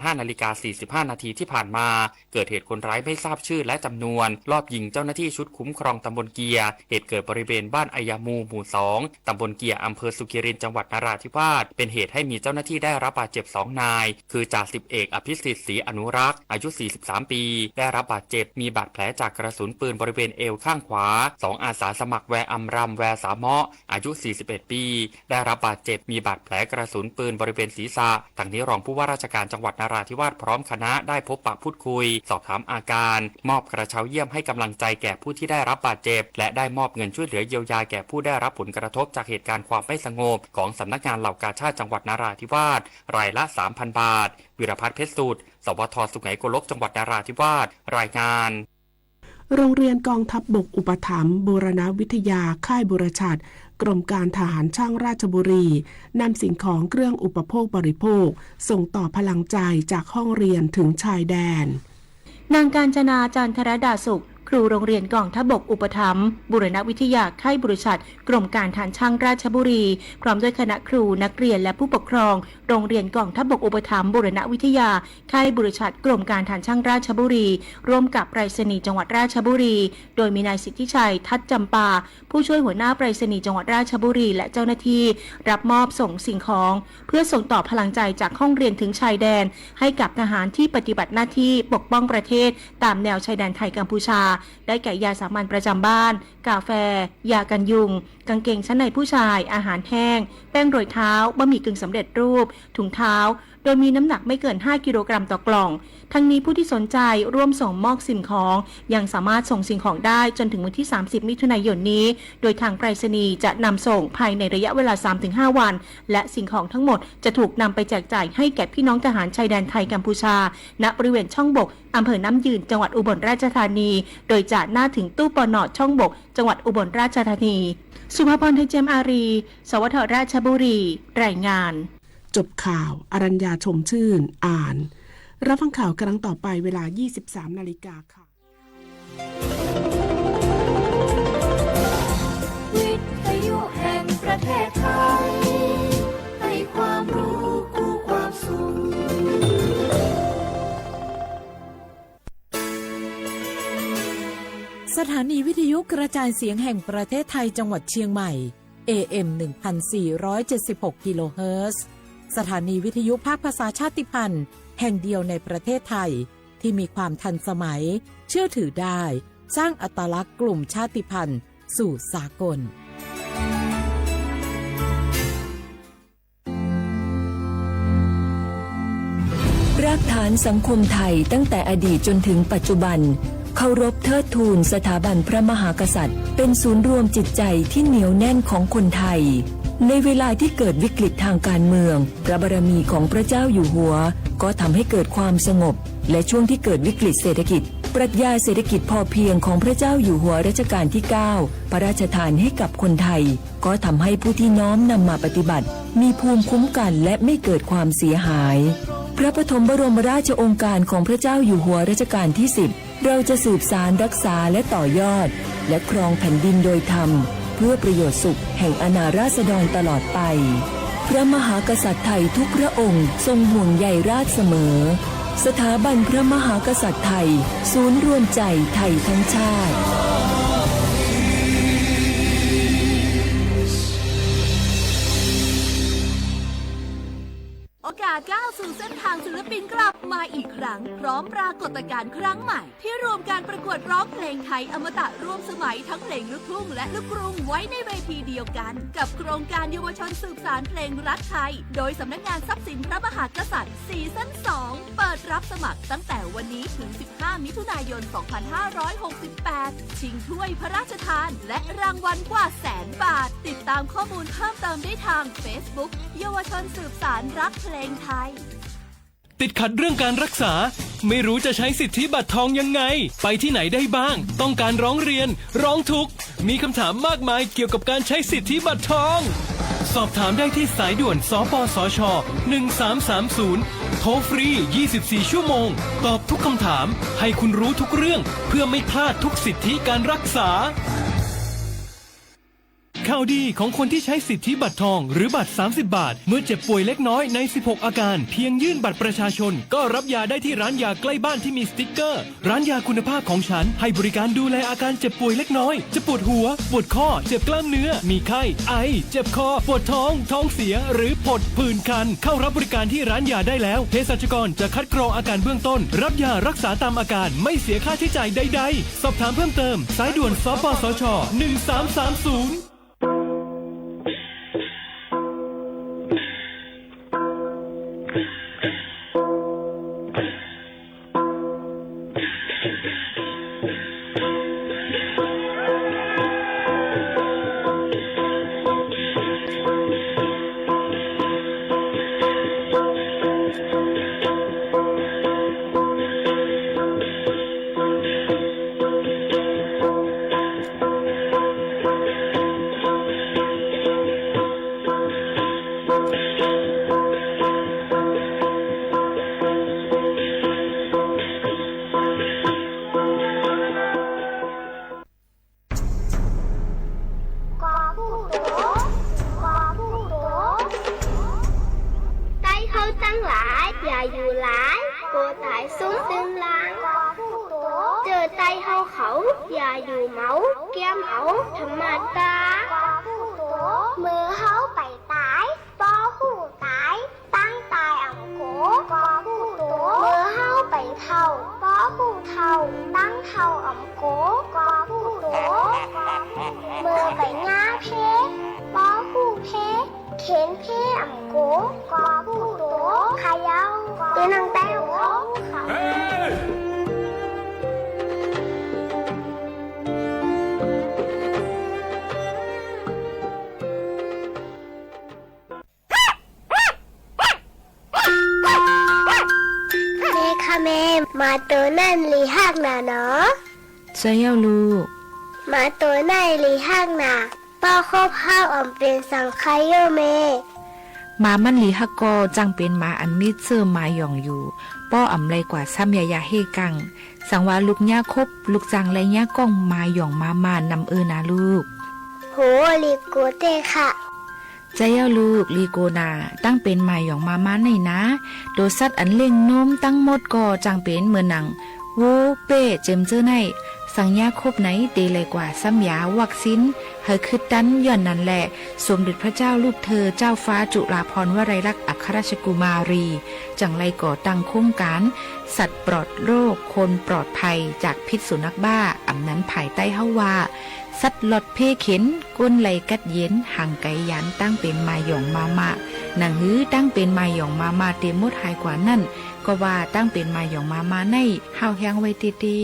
5:45 นาทีที่ผ่านมาเกิดเหตุคนร้ายไม่ทราบชื่อและจำนวนลอบยิงเจ้าหน้าที่ชุดคุ้มครองตำบลเกียร์เหตุเกิดบริเวณบ้านอัยมูหมู่ 2 ตำบลเกียร์อำเภอสุขีรินทร์จังหวัดนราธิวาสเป็นเหตุให้มีเจ้าหน้าที่ได้รับบาดเจ็บ2นายคือจ่าสิบเอกอภิสิทธิ์ศรีอนุรักษ์อายุ43ปีได้รับบาดเจ็บมีบาดแผลจากกระสุนปืนบริเวณเอวข้างขวา2อาสาสมัครแวอัมรำแวสามะอายุ41ปีได้รับบาดเจ็บมีบาดแผลกระสุนปืนบริเวณศีรษะทั้งนี้รองผู้ว่าราชการจังหวัดนราธิวาสพร้อมคณะได้พบปะพูดคุยสอบถามอาการมอบกระเช้าเยี่ยมให้กำลังใจแก่ผู้ที่ได้รับบาดเจ็บและได้มอบเงินช่วยเหลือเยียวยาแก่ผู้ได้รับผลกระทบจากเหตุการณ์ความไม่สงบของสำนักงานเหล่ากาชาดจังหวัดนราธิวาสรายละ 3,000 บาทวิรพัฒน์เพชรสุดสวทสุไหงโกลกจังหวัดนราธิวาสรายงานโรงเรียนกองทัพบกอุปถัมภ์บูรณวิทยาค่ายบุรชัดกรมการทหารช่างราชบุรีนำสิ่งของเครื่องอุปโภคบริโภคส่งต่อพลังใจจากห้องเรียนถึงชายแดนนางกาญจนาจันทรดาสุขครูโรงเรียนกองทัพบกอุปถัมภ์บูรณวิทยาค่ายบุรชัดกรมการทหารช่างราชบุรีพร้อมด้วยคณะครูนักเรียนและผู้ปกครองโรงเรียนกองทัพบกอุปถัมภ์บูรณวิทยาค่ายบุรชัดกรมการทหารช่างราชบุรีร่วมกับไปรษณีย์จังหวัดราชบุรีโดยมีนายสิทธิชัยทัศน์จำปาผู้ช่วยหัวหน้าไปรษณีย์จังหวัดราชบุรีและเจ้าหน้าที่รับมอบส่งสิ่งของเพื่อส่งต่อพลังใจจากห้องเรียนถึงชายแดนให้กับทหารที่ปฏิบัติหน้าที่ปกป้องประเทศตามแนวชายแดนไทยกัมพูชาได้แก่ยาสามัญประจำบ้านกาแฟยากันยุงกางเกงชั้นในผู้ชายอาหารแห้งแป้งโรยเท้าบะหมี่กึ่งสำเร็จรูปถุงเท้าโดยมีน้ำหนักไม่เกิน5กิโลกรัมต่อกล่องทั้งนี้ผู้ที่สนใจร่วมส่งมอบสิ่งของยังสามารถส่งสิ่งของได้จนถึงวันที่30มิถุนายนนี้โดยทางไปรษณีย์จะนำส่งภายในระยะเวลา 3-5 วันและสิ่งของทั้งหมดจะถูกนำไปแจกจ่ายให้แก่พี่น้องทหารชายแดนไทยกัมพูชาณบริเวณช่องบกอำเภอน้ำยืนจังหวัดอุบลราชธานีโดยจะหน้าถึงตู้ปน.ช่องบกจังหวัดอุบลราชธานีสุภพร ไทยเจมอารีสวทราชบุรีรายงานจบข่าวอรัญญาชมชื่นอ่านรับฟังข่าวครั้งต่อไปเวลา 23 นาฬิกาค่ะวิทยุแห่งประเทศไทยให้ความรู้คู่ความสุขสถานีวิทยุกระจายเสียงแห่งประเทศไทยจังหวัดเชียงใหม่ AM 1476 กิโลเฮิรตซ์สถานีวิทยุภาคภาษาชาติพันธุ์แห่งเดียวในประเทศไทยที่มีความทันสมัยเชื่อถือได้สร้างอัตลักษณ์กลุ่มชาติพันธุ์สู่สากลรากฐานสังคมไทยตั้งแต่อดีตจนถึงปัจจุบันเคารพเทิดทูนสถาบันพระมหากษัตริย์เป็นศูนย์รวมจิตใจที่เหนียวแน่นของคนไทยในเวลาที่เกิดวิกฤตทางการเมืองพระบารมีของพระเจ้าอยู่หัวก็ทำให้เกิดความสงบและช่วงที่เกิดวิกฤตเศรษฐกิจปรัชญาเศรษฐกิจพอเพียงของพระเจ้าอยู่หัวรัชกาลที่ 9 พระราชทานให้กับคนไทยก็ทำให้ผู้ที่น้อมนำมาปฏิบัติมีภูมิคุ้มกันและไม่เกิดความเสียหายพระปฐมบรมราชโองการของพระเจ้าอยู่หัวรัชกาลที่ 10เราจะสืบสานรักษาและต่อยอดและครองแผ่นดินโดยธรรมเพื่อประโยชน์สุขแห่งอาณาราษฎรตลอดไปพระมหากษัตริย์ไทยทุกพระองค์ทรงห่วงใยราชเสมอสถาบันพระมหากษัตริย์ไทยศูนย์รวมใจไทยทั้งชาติโอกาสก้าวสู่ สู่เส้นทางศิลปินกลับมาอีกครั้งพร้อมปรากฏการณ์ครั้งใหม่ที่รวมการประกวดร้องเพลงไทยอมตะร่วมสมัยทั้งเพลงลูกทุ่งและลูกกรุงไว้ในเวทีเดียวกันกับโครงการเยาวชนสืบสานเพลงรักไทยโดยสำนักงานทรัพย์สินพระมหากษัตริย์ซีซั่น 2 เปิดรับสมัครตั้งแต่วันนี้ถึง 15 มิถุนายน 2568 ชิงถ้วยพระราชทานและรางวัลกว่า100,000 บาทติดตามข้อมูลเพิ่มเติมได้ทาง Facebook เยาวชนสืบสานรักเพลงไทย ติดขัดเรื่องการรักษาไม่รู้จะใช้สิทธิบัตรทองยังไงไปที่ไหนได้บ้างต้องการร้องเรียนร้องทุกข์มีคำถามมากมายเกี่ยวกับการใช้สิทธิบัตรทองสอบถามได้ที่สายด่วนสปสช1330โทรฟรี 24 ชั่วโมงตอบทุกคำถามให้คุณรู้ทุกเรื่องเพื่อไม่พลาดทุกสิทธิการรักษาข่าวดีของคนที่ใช้สิทธิบัตรทองหรือบัตร30 บาทเมื่อเจ็บป่วยเล็กน้อยใน16อาการเพียงยื่นบัตรประชาชนก็รับยาได้ที่ร้านยาใกล้บ้านที่มีสติ๊กเกอร์ร้านยาคุณภาพของฉันให้บริการดูแลอาการเจ็บป่วยเล็กน้อยจะปวดหัวปวดข้อเจ็บกล้ามเนื้อมีไข้ไอเจ็บคอปวดท้องท้องเสียหรือผดผื่นคันเข้ารับบริการที่ร้านยาได้แล้วเภสัชกรจะคัดกรองอาการเบื้องต้นรับยารักษาตามอาการไม่เสียค่าใช้จ่ายใดๆสอบถามเพิ่มเติมสายด่วนสปสช1330มาตัวนั่นลีหักนาเนาะใช่แล้วลูกมาตัวนั่นลีหักนาป้าครอบข้าวอ่อมเป็นสังไคโยเมมามันลีฮักกอจังเป็นมาอันมีเสื้อมาหย่องอยู่ป้ออำไรกว่าซ้ำยายาเฮกังสังว่าลูกย่าคบลูกจังไรย่าก้องมาหย่องมานำนะลูกโหลีโกเตค่ะใจเย้าลูกลีโกนาตั้งเป็นมาหย่องมาในนะโดสัตอันเล่งนมตั้งหมดก็จังเป็นเมื่อนังโวเป้เจมเจอในสังยาคบไหนเดเลยกว่าซ้ำยาวักซินเฮอคือดันย่อนนั่นแหละสมเด็จพระเจ้าลูกเธอเจ้าฟ้าจุฬาภรณ์วลัยลักษณ์อัครราชกุมารีจังไรก่อตั้งโครงการสัตว์ปลอดโรคคนปลอดภัยจากพิษสุนัขบ้าอำนั้นภายใต้เฮาว่าสัตว์หลอดเพเข็นก้นไหลกัดเย็นห่างไกยันตั้งเป็นมาหย่องมาหนังหื้อตั้งเป็นมาหย่องมาเต็มหมดหายกว่านั่นก็ว่าตั้งเป็นมาหย่องมาในเฮาแฮงไว้ตี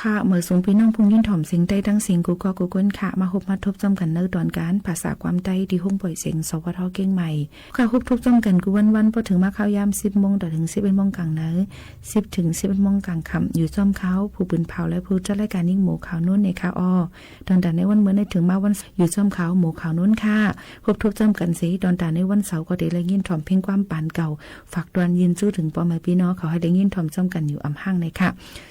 ค่ะเมื่อสูงพี่น้องพุงยินถ่อมเสียงใต้ทั้งเสียงกูก็กูก้นค่ะมาฮบมาทบจอมกันในตอนการภาษาความใต้ที่ห้องปล่อยเสียงสวทเก่งใหม่ค่ะฮบทบจอมกันกูวันพอถึงมาเข้ายาม10 โมงถึง 11 โมงกลางเนื้อ10 ถึง 11 โมงกลางค่ำอยู่จอมเขาผู้ปืนเผาและผู้จัดรายการนิ่งหมูขาวนุ่นในค่ะตอนแต่ในวันเมื่อในถึงมาวันอยู่จอมเขาหมูขาวนุ่นค่ะฮบทบจอมกันสิตอนแต่ในวันเสาร์ก็ได้เลยยินถ่อมเพ่งความปานเก่าฝากดวนยินสู้ถึงพ่อแม่พี่น้องเขาให้ได้ยินถ่อมจอมกันอยู่อำห้างในค่ะ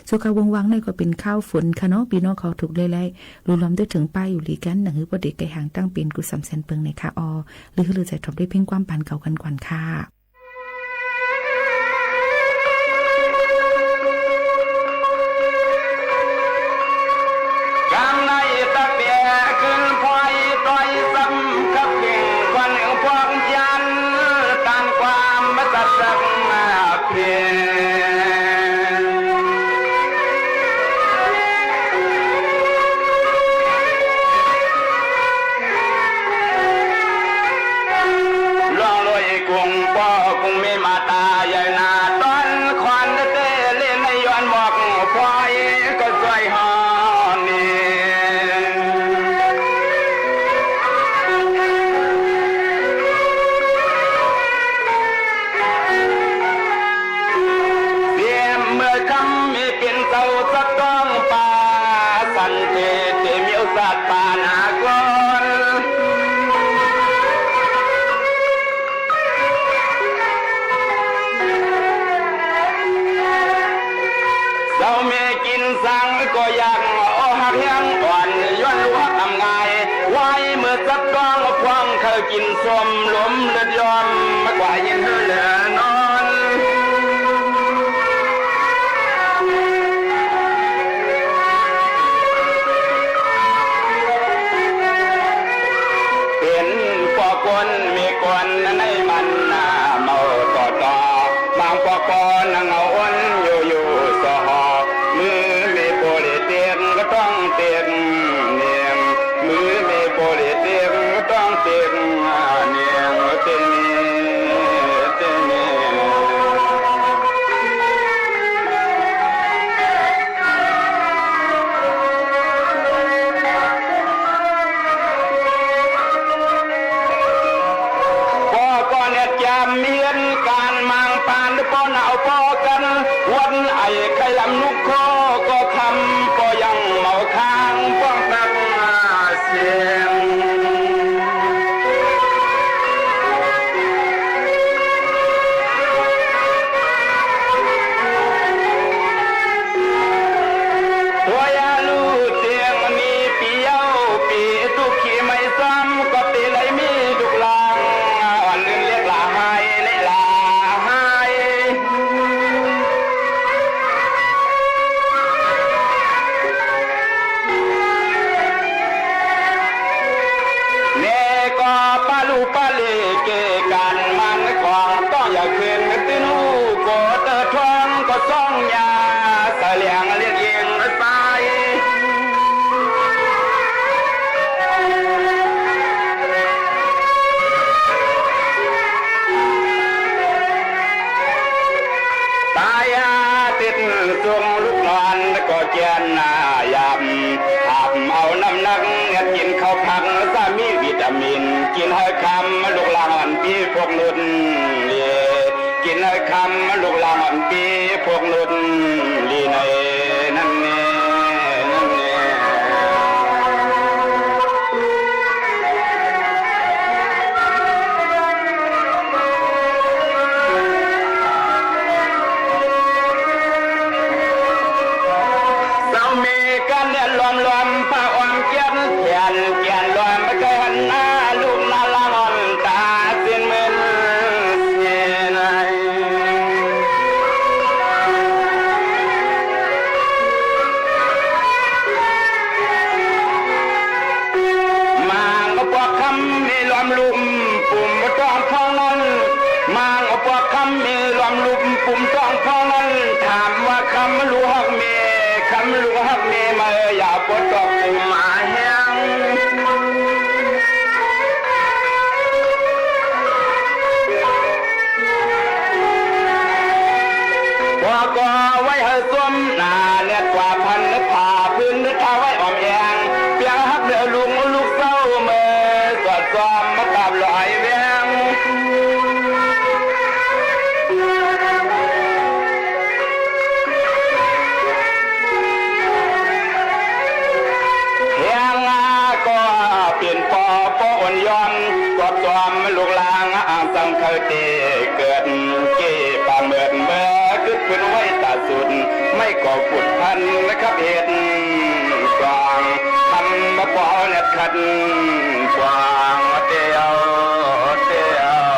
สุขาวงวังในก็เป็นข้าวฝนค่ะเนาะพี่น้องเขาถูกไล่ๆรู้ล้อมได้ถึงป้ายอยู่ลีกันหนังหือประเด็กไก่หางตั้งเป็นกุศลเซนเปิงในค่ะหรือใจถ่อมได้เพ่งความปานเก่ากันก่อนค่ะกินส้มล้มเลือดยอมมากกว่ายินเหลือนอนเป็นปอกคนมีคนในมันเมาต่อบางปอกคนนั่งเอาอ้นอยู่สหมือมีโปรเตียงก็ต้องเตียงเนียงมือมีโปรเตียงก็ต้องเตียงใครลำนุกคอก็คำก็ยังเมาค้างป้องตักเสียงตัวยาลูเตียงมีปีเย้าปีตุกขี้ไม่ซ้ำก็ตีเลยมีดุกลางอ่อนลื่นเรียกลาหายในลาหายปาลูปาเลเกกันมันของต้องอย่าคืนตินูโกเตอทองก็ซ่องยาเสลียงเรียกเย็นตายตายติดทรงลูกนอนก็เจียนหน้ายำหับเอาน้ำหนักกินข้าวผักสามีวิตามินกินให้คำลูกหลานปีพวกนุ่นกินให้คำลูกหลานปีพวกนุ่นลีในนั่นนี่นั่นนี่เรามีกันเนี่ยรวมผ้าอ่อนเกียนเขียนรวมไม่เคยหันหน้าลูกนาละงอนตาสิ้นมือเสียไหนมางเอาปอกคำมีรวมลุ่มปุ่มต้องท้องนั้นมางเอาปอกคำมีรวมลุ่มปุ่มต้องท้องนั้นถามว่าคำลูกฮักเมคำลูกฮักเมมาอย่าปวดตอกปุ่มมาแห้งก็ไว้ให้สวมหน้าเลียดกว่าพันผ่า ก็ปุดพันนะครับเห็นกวางทำมาปอเน็ตขัดกวางเตียวเตียว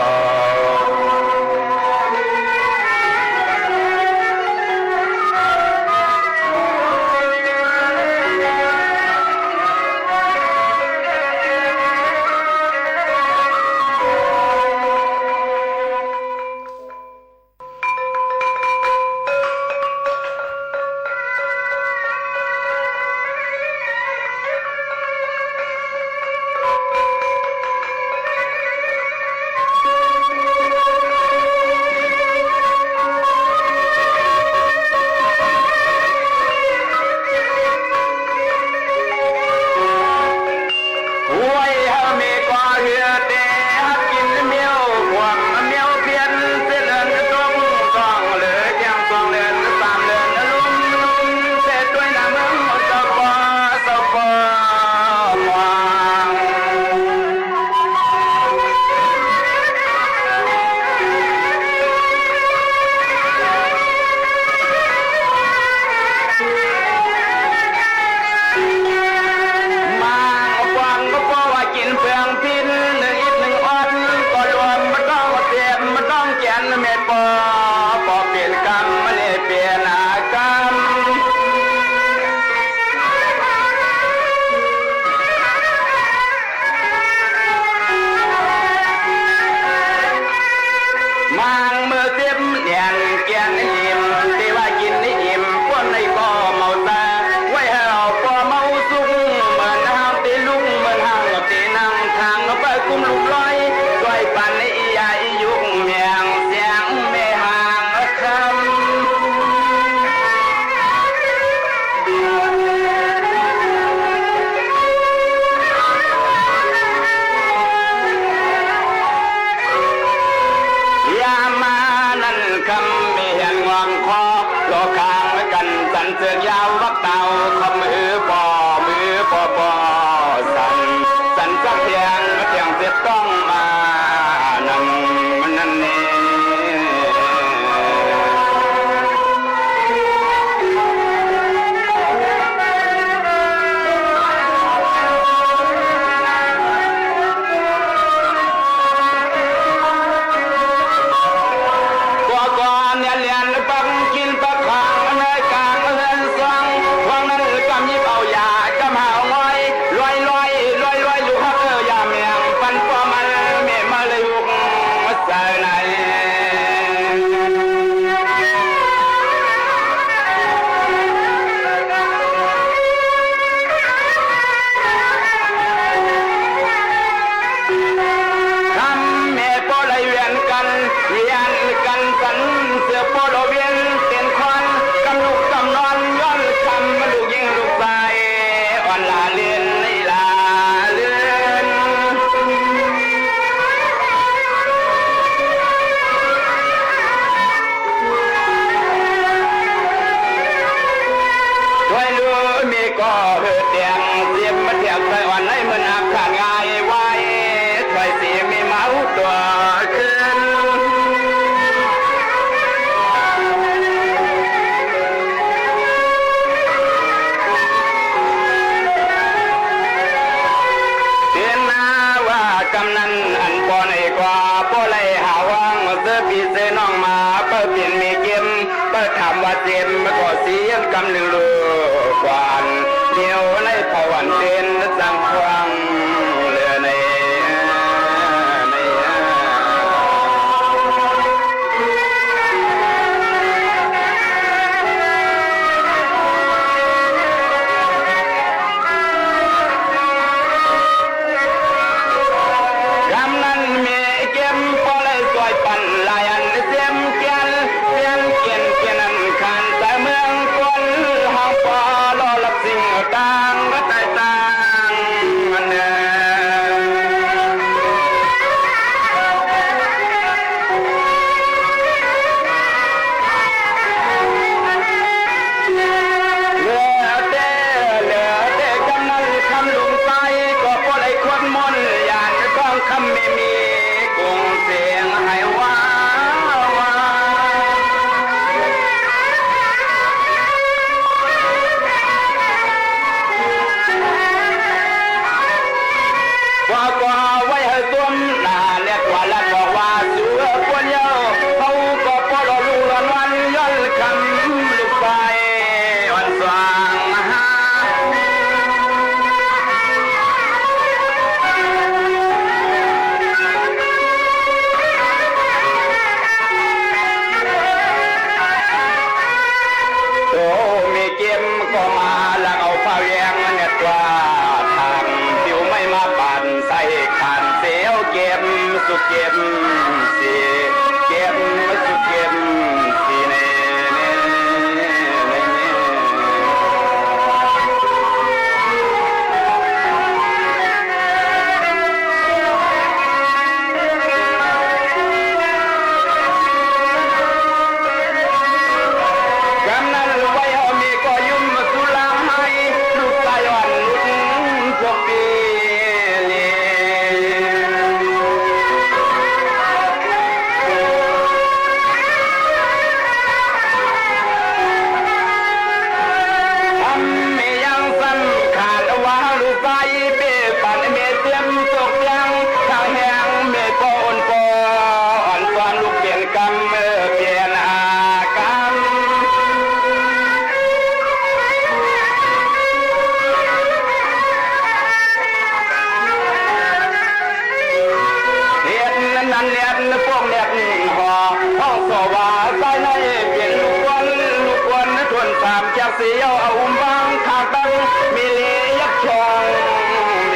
ามจากเสียวเอาบางขาตังมีเลียกชง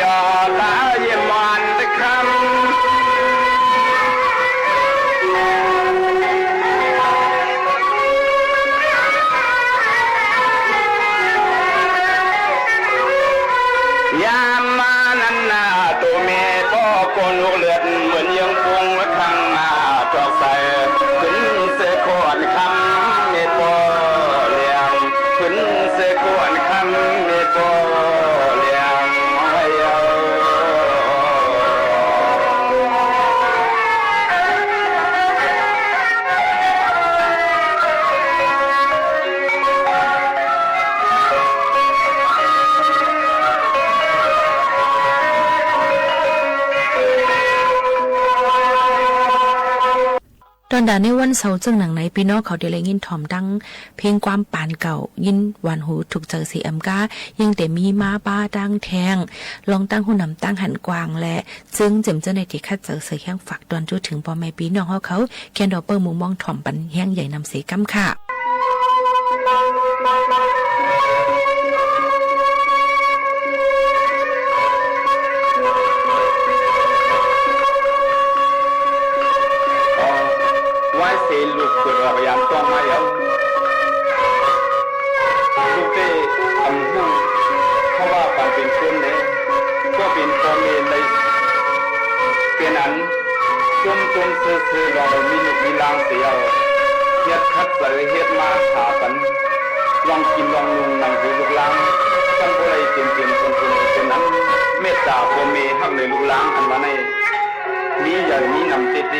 ยอตาเยี่ยมมันตะคำยามมานันนาตัวเมย์ก็โกนลูกเลือดเหมือนยังปวงไว้ข้างหน้าจอกใส่ขึ้นเสือขวดคำเมโปเลียงขึ้นเสือขวดคำเมโปเลียงไว้เอาตอนดาในวันเสาร์จึงหนังไหนพี่น้องเขาเดเลยยินถ่อมดังเพลงความป่านเก่ายินหวานหูถูกเจอสีกายังแต่มีมาบ้าดังแทงลองตั้งหุ่นนำตั้งหันกวางและซึ่งเจ็มเจ้าในที่คัดเจอเสียงฝากตอนจุดถึงพ่อแม่พี่น้องเขาแคนดอเปอร์มุมมองถ่อมปันแห้งใหญ่นำเสียกำค่ะลูกเกิดพยายามต้องมาแล้วลูกได้ทำหูเพราะว่าความเป็นคนเนี่ยก็เป็นพ่อแม่ในเป็นอันจมซื่อเรามีลูกมีลางเสียวเฮ็ดคัดใส่เฮ็ดมาขากันลองกินลองนุ่งนั่งอยู่ลูกหลานตั้งบ่ได้เป็นคนเป็นนั้นเมตตาพ่อแม่ฮักในลูกหลานอันว่าในมีใหญ่มีนำติด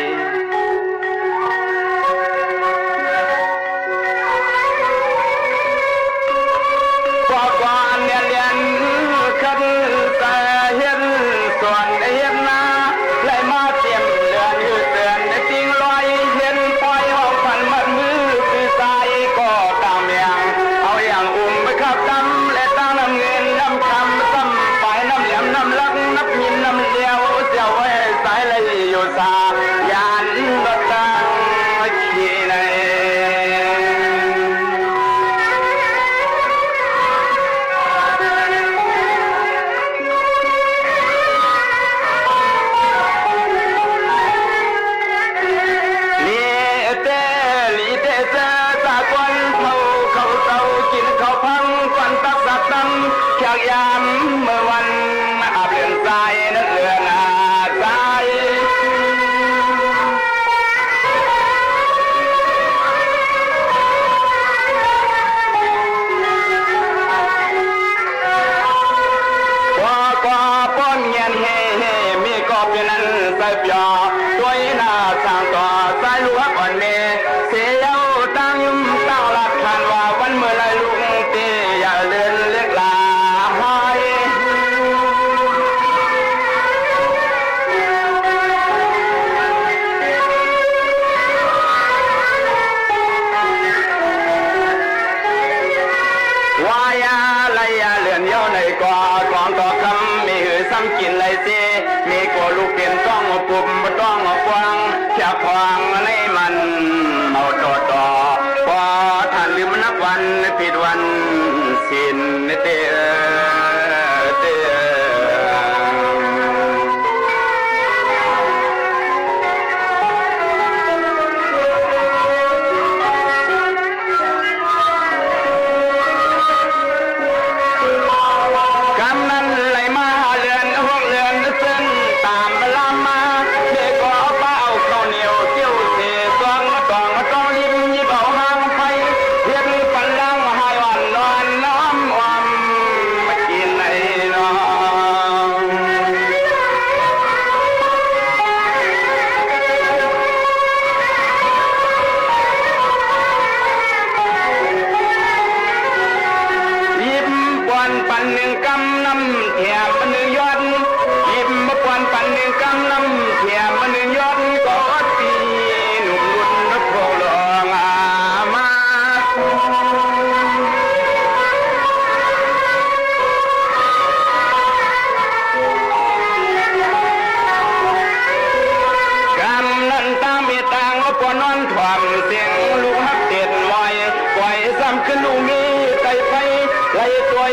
ตัว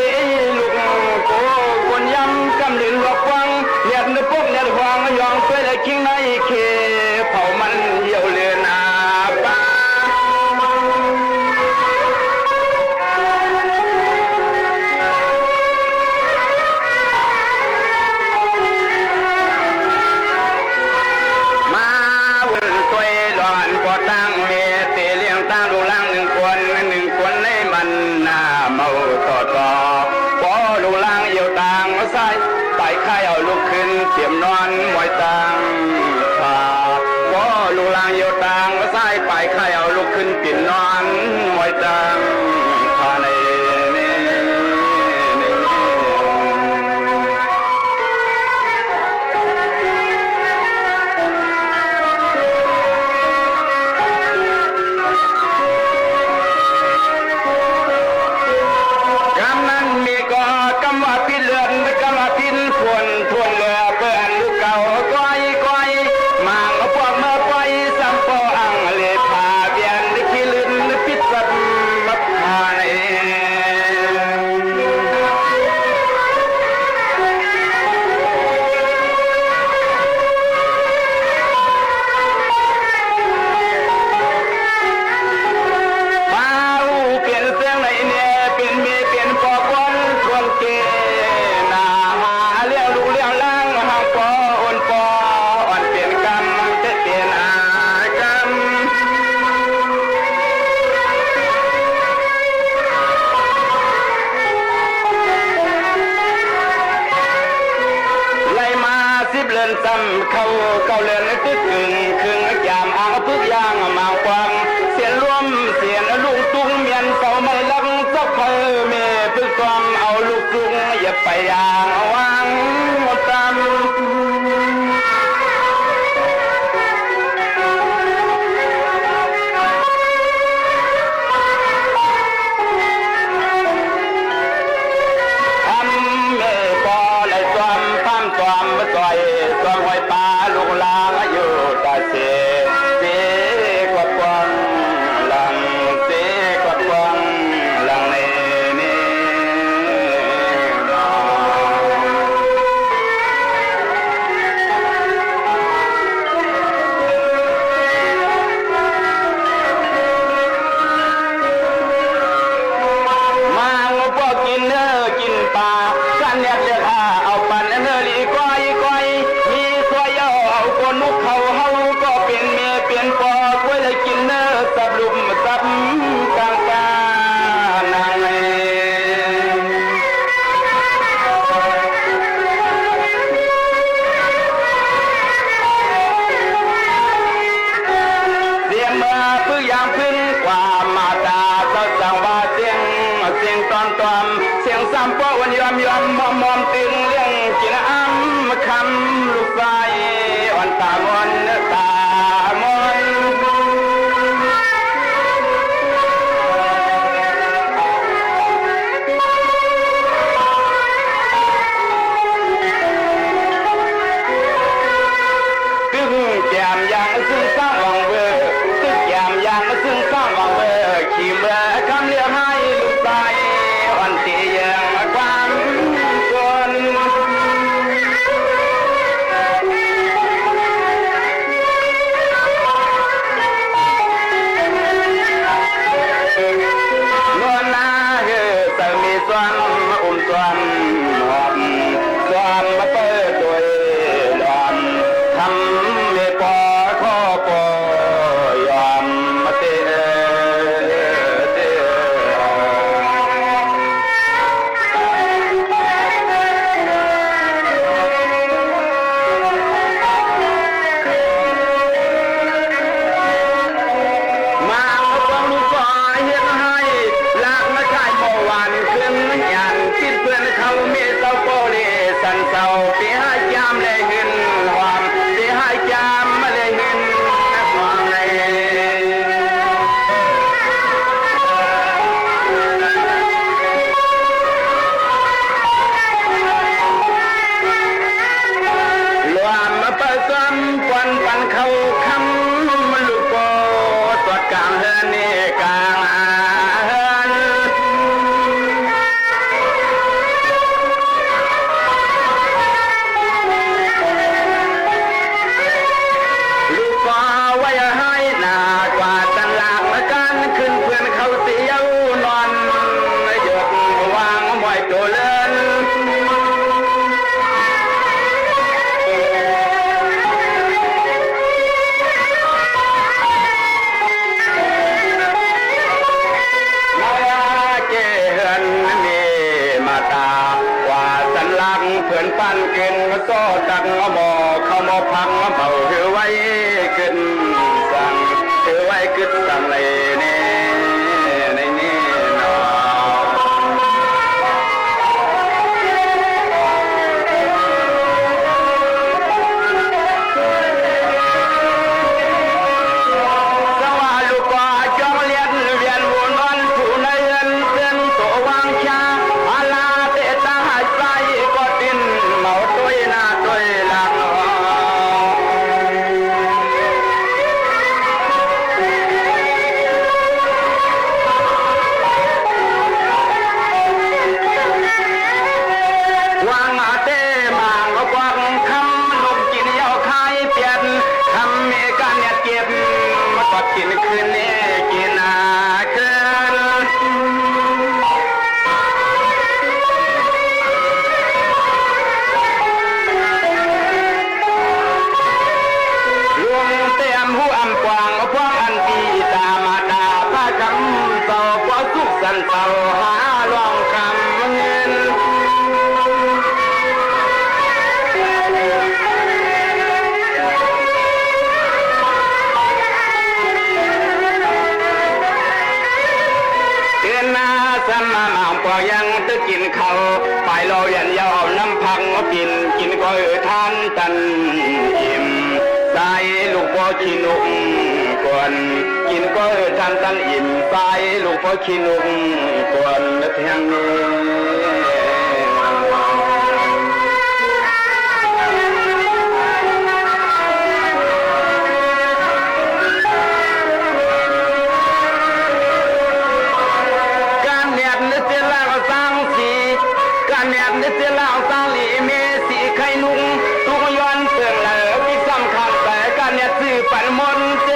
ลูกโกคนยำกำลินหลอกวังเลียดนึกพวกเลียดวางยองตัวละคิงในเคเผามันเหี่ยวเลือนาป้ามาวนตัวหลอนปอตั้งเมเตเลี้ยงตั้งดูล่างหนึ่งคนในมันน่าเมาต่อพอดูล่างเหี่ยวต่างมาใส่ไปค่ายเอาลุกขึ้นเตรียมนอนมวยตังขาพอดูล่างเหี่ยวต่างมาใส่ไปค่ายเอาลุกขึ้นเตรียมนอนมวยตังขาในเขาเลือนตึกกึ่งครึ่งยามอ่างพึกยางมางฟังเสียนรวมเสียนลุงตุ้งเมียนเสาไม่ลังสักเพอเมพึกกอมเอาลูกตุ้งอย่าไปยางวางตามเ นปันเกินมาโซ่ตังมาบอกเข้ามาพังมาเป่าเหือไว้ขึ้นสั่งเหือไว้ขึ้นสั่งเลยเนี่ยในนี่นอสว่าลูกว่าจองเลียนเวียนวนวันผู้ในเงินเส้นตัววางชาอาลาเตตาหายใจก็ดินเมาตัวหน้าตัวหลังวางอาเต้มางก็กวางคำลูกกินยาวคายเปลี่ยนคำมีการเนี่ยเก็บมาก็กินคืนนี้กินคืนลวงเตียมหูอ่ำกวางพวงอันตีตามาดาพาคำเต่าพวสุขสันเต่าหาลองคำเงินเกินนาสมาหมางปอยังตึกกินเขาไปเราเรียนยาวน้ำพังกินก็ทานตันอิ่มใส่ลูกพ่อขี้นุ่มกวนกินก็ทานตันอิ่มใส่ลูกพ่อขี้นุ่มกวนเทียงนี้การเนียดนึกจะเล่าสร้างสีการเนียดนึกจะเล่าสร้างหลีเมสีไข่นุ่งทุกย้อนเตือนเหลือวิสำคัญแต่การเนียดสื่อปันมนเจ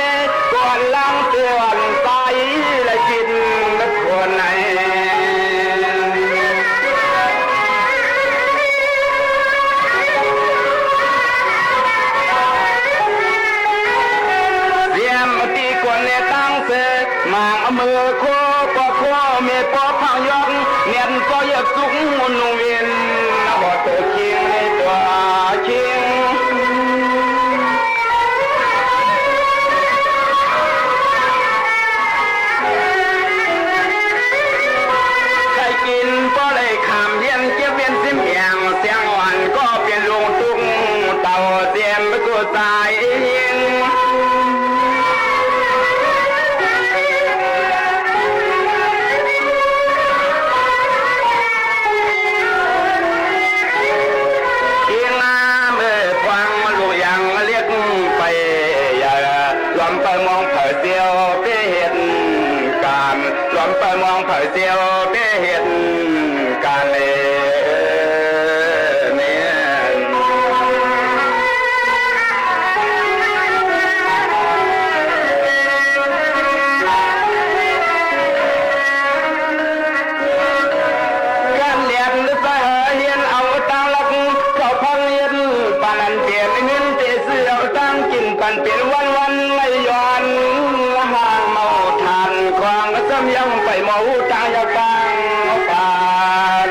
ก่อนล้างเตือนตายและกินนักคนไหนเสียมตีกวนเนี่ยตั้งเสกมางมือโคปอโคเมปอพังยองเนียนก็อยากสุกมุนเวียนบอตัวเคียงในตัวเคียงใครกินก็เลยขามเย็นเก็บเวียนซิมเหียงเสียงอ่อนก็เปลี่ยนลงตุ้งเต่าเสียมไม่กูตายยิงมองเผยเสียวไปเห็นการล้อมไปมองเผยเสียวไปเห็นการเลยเนี่ยการเรียนหรือไปเรียนเอาตั้งหลักเขาพังเรียนปานันเปลี่ยนเงินเตะเสือตั้งกินปันเปลี่ยนวันไม่ย้อนห่างเมาทานควางซ้ำยังไปเมาตางยาฟังปาน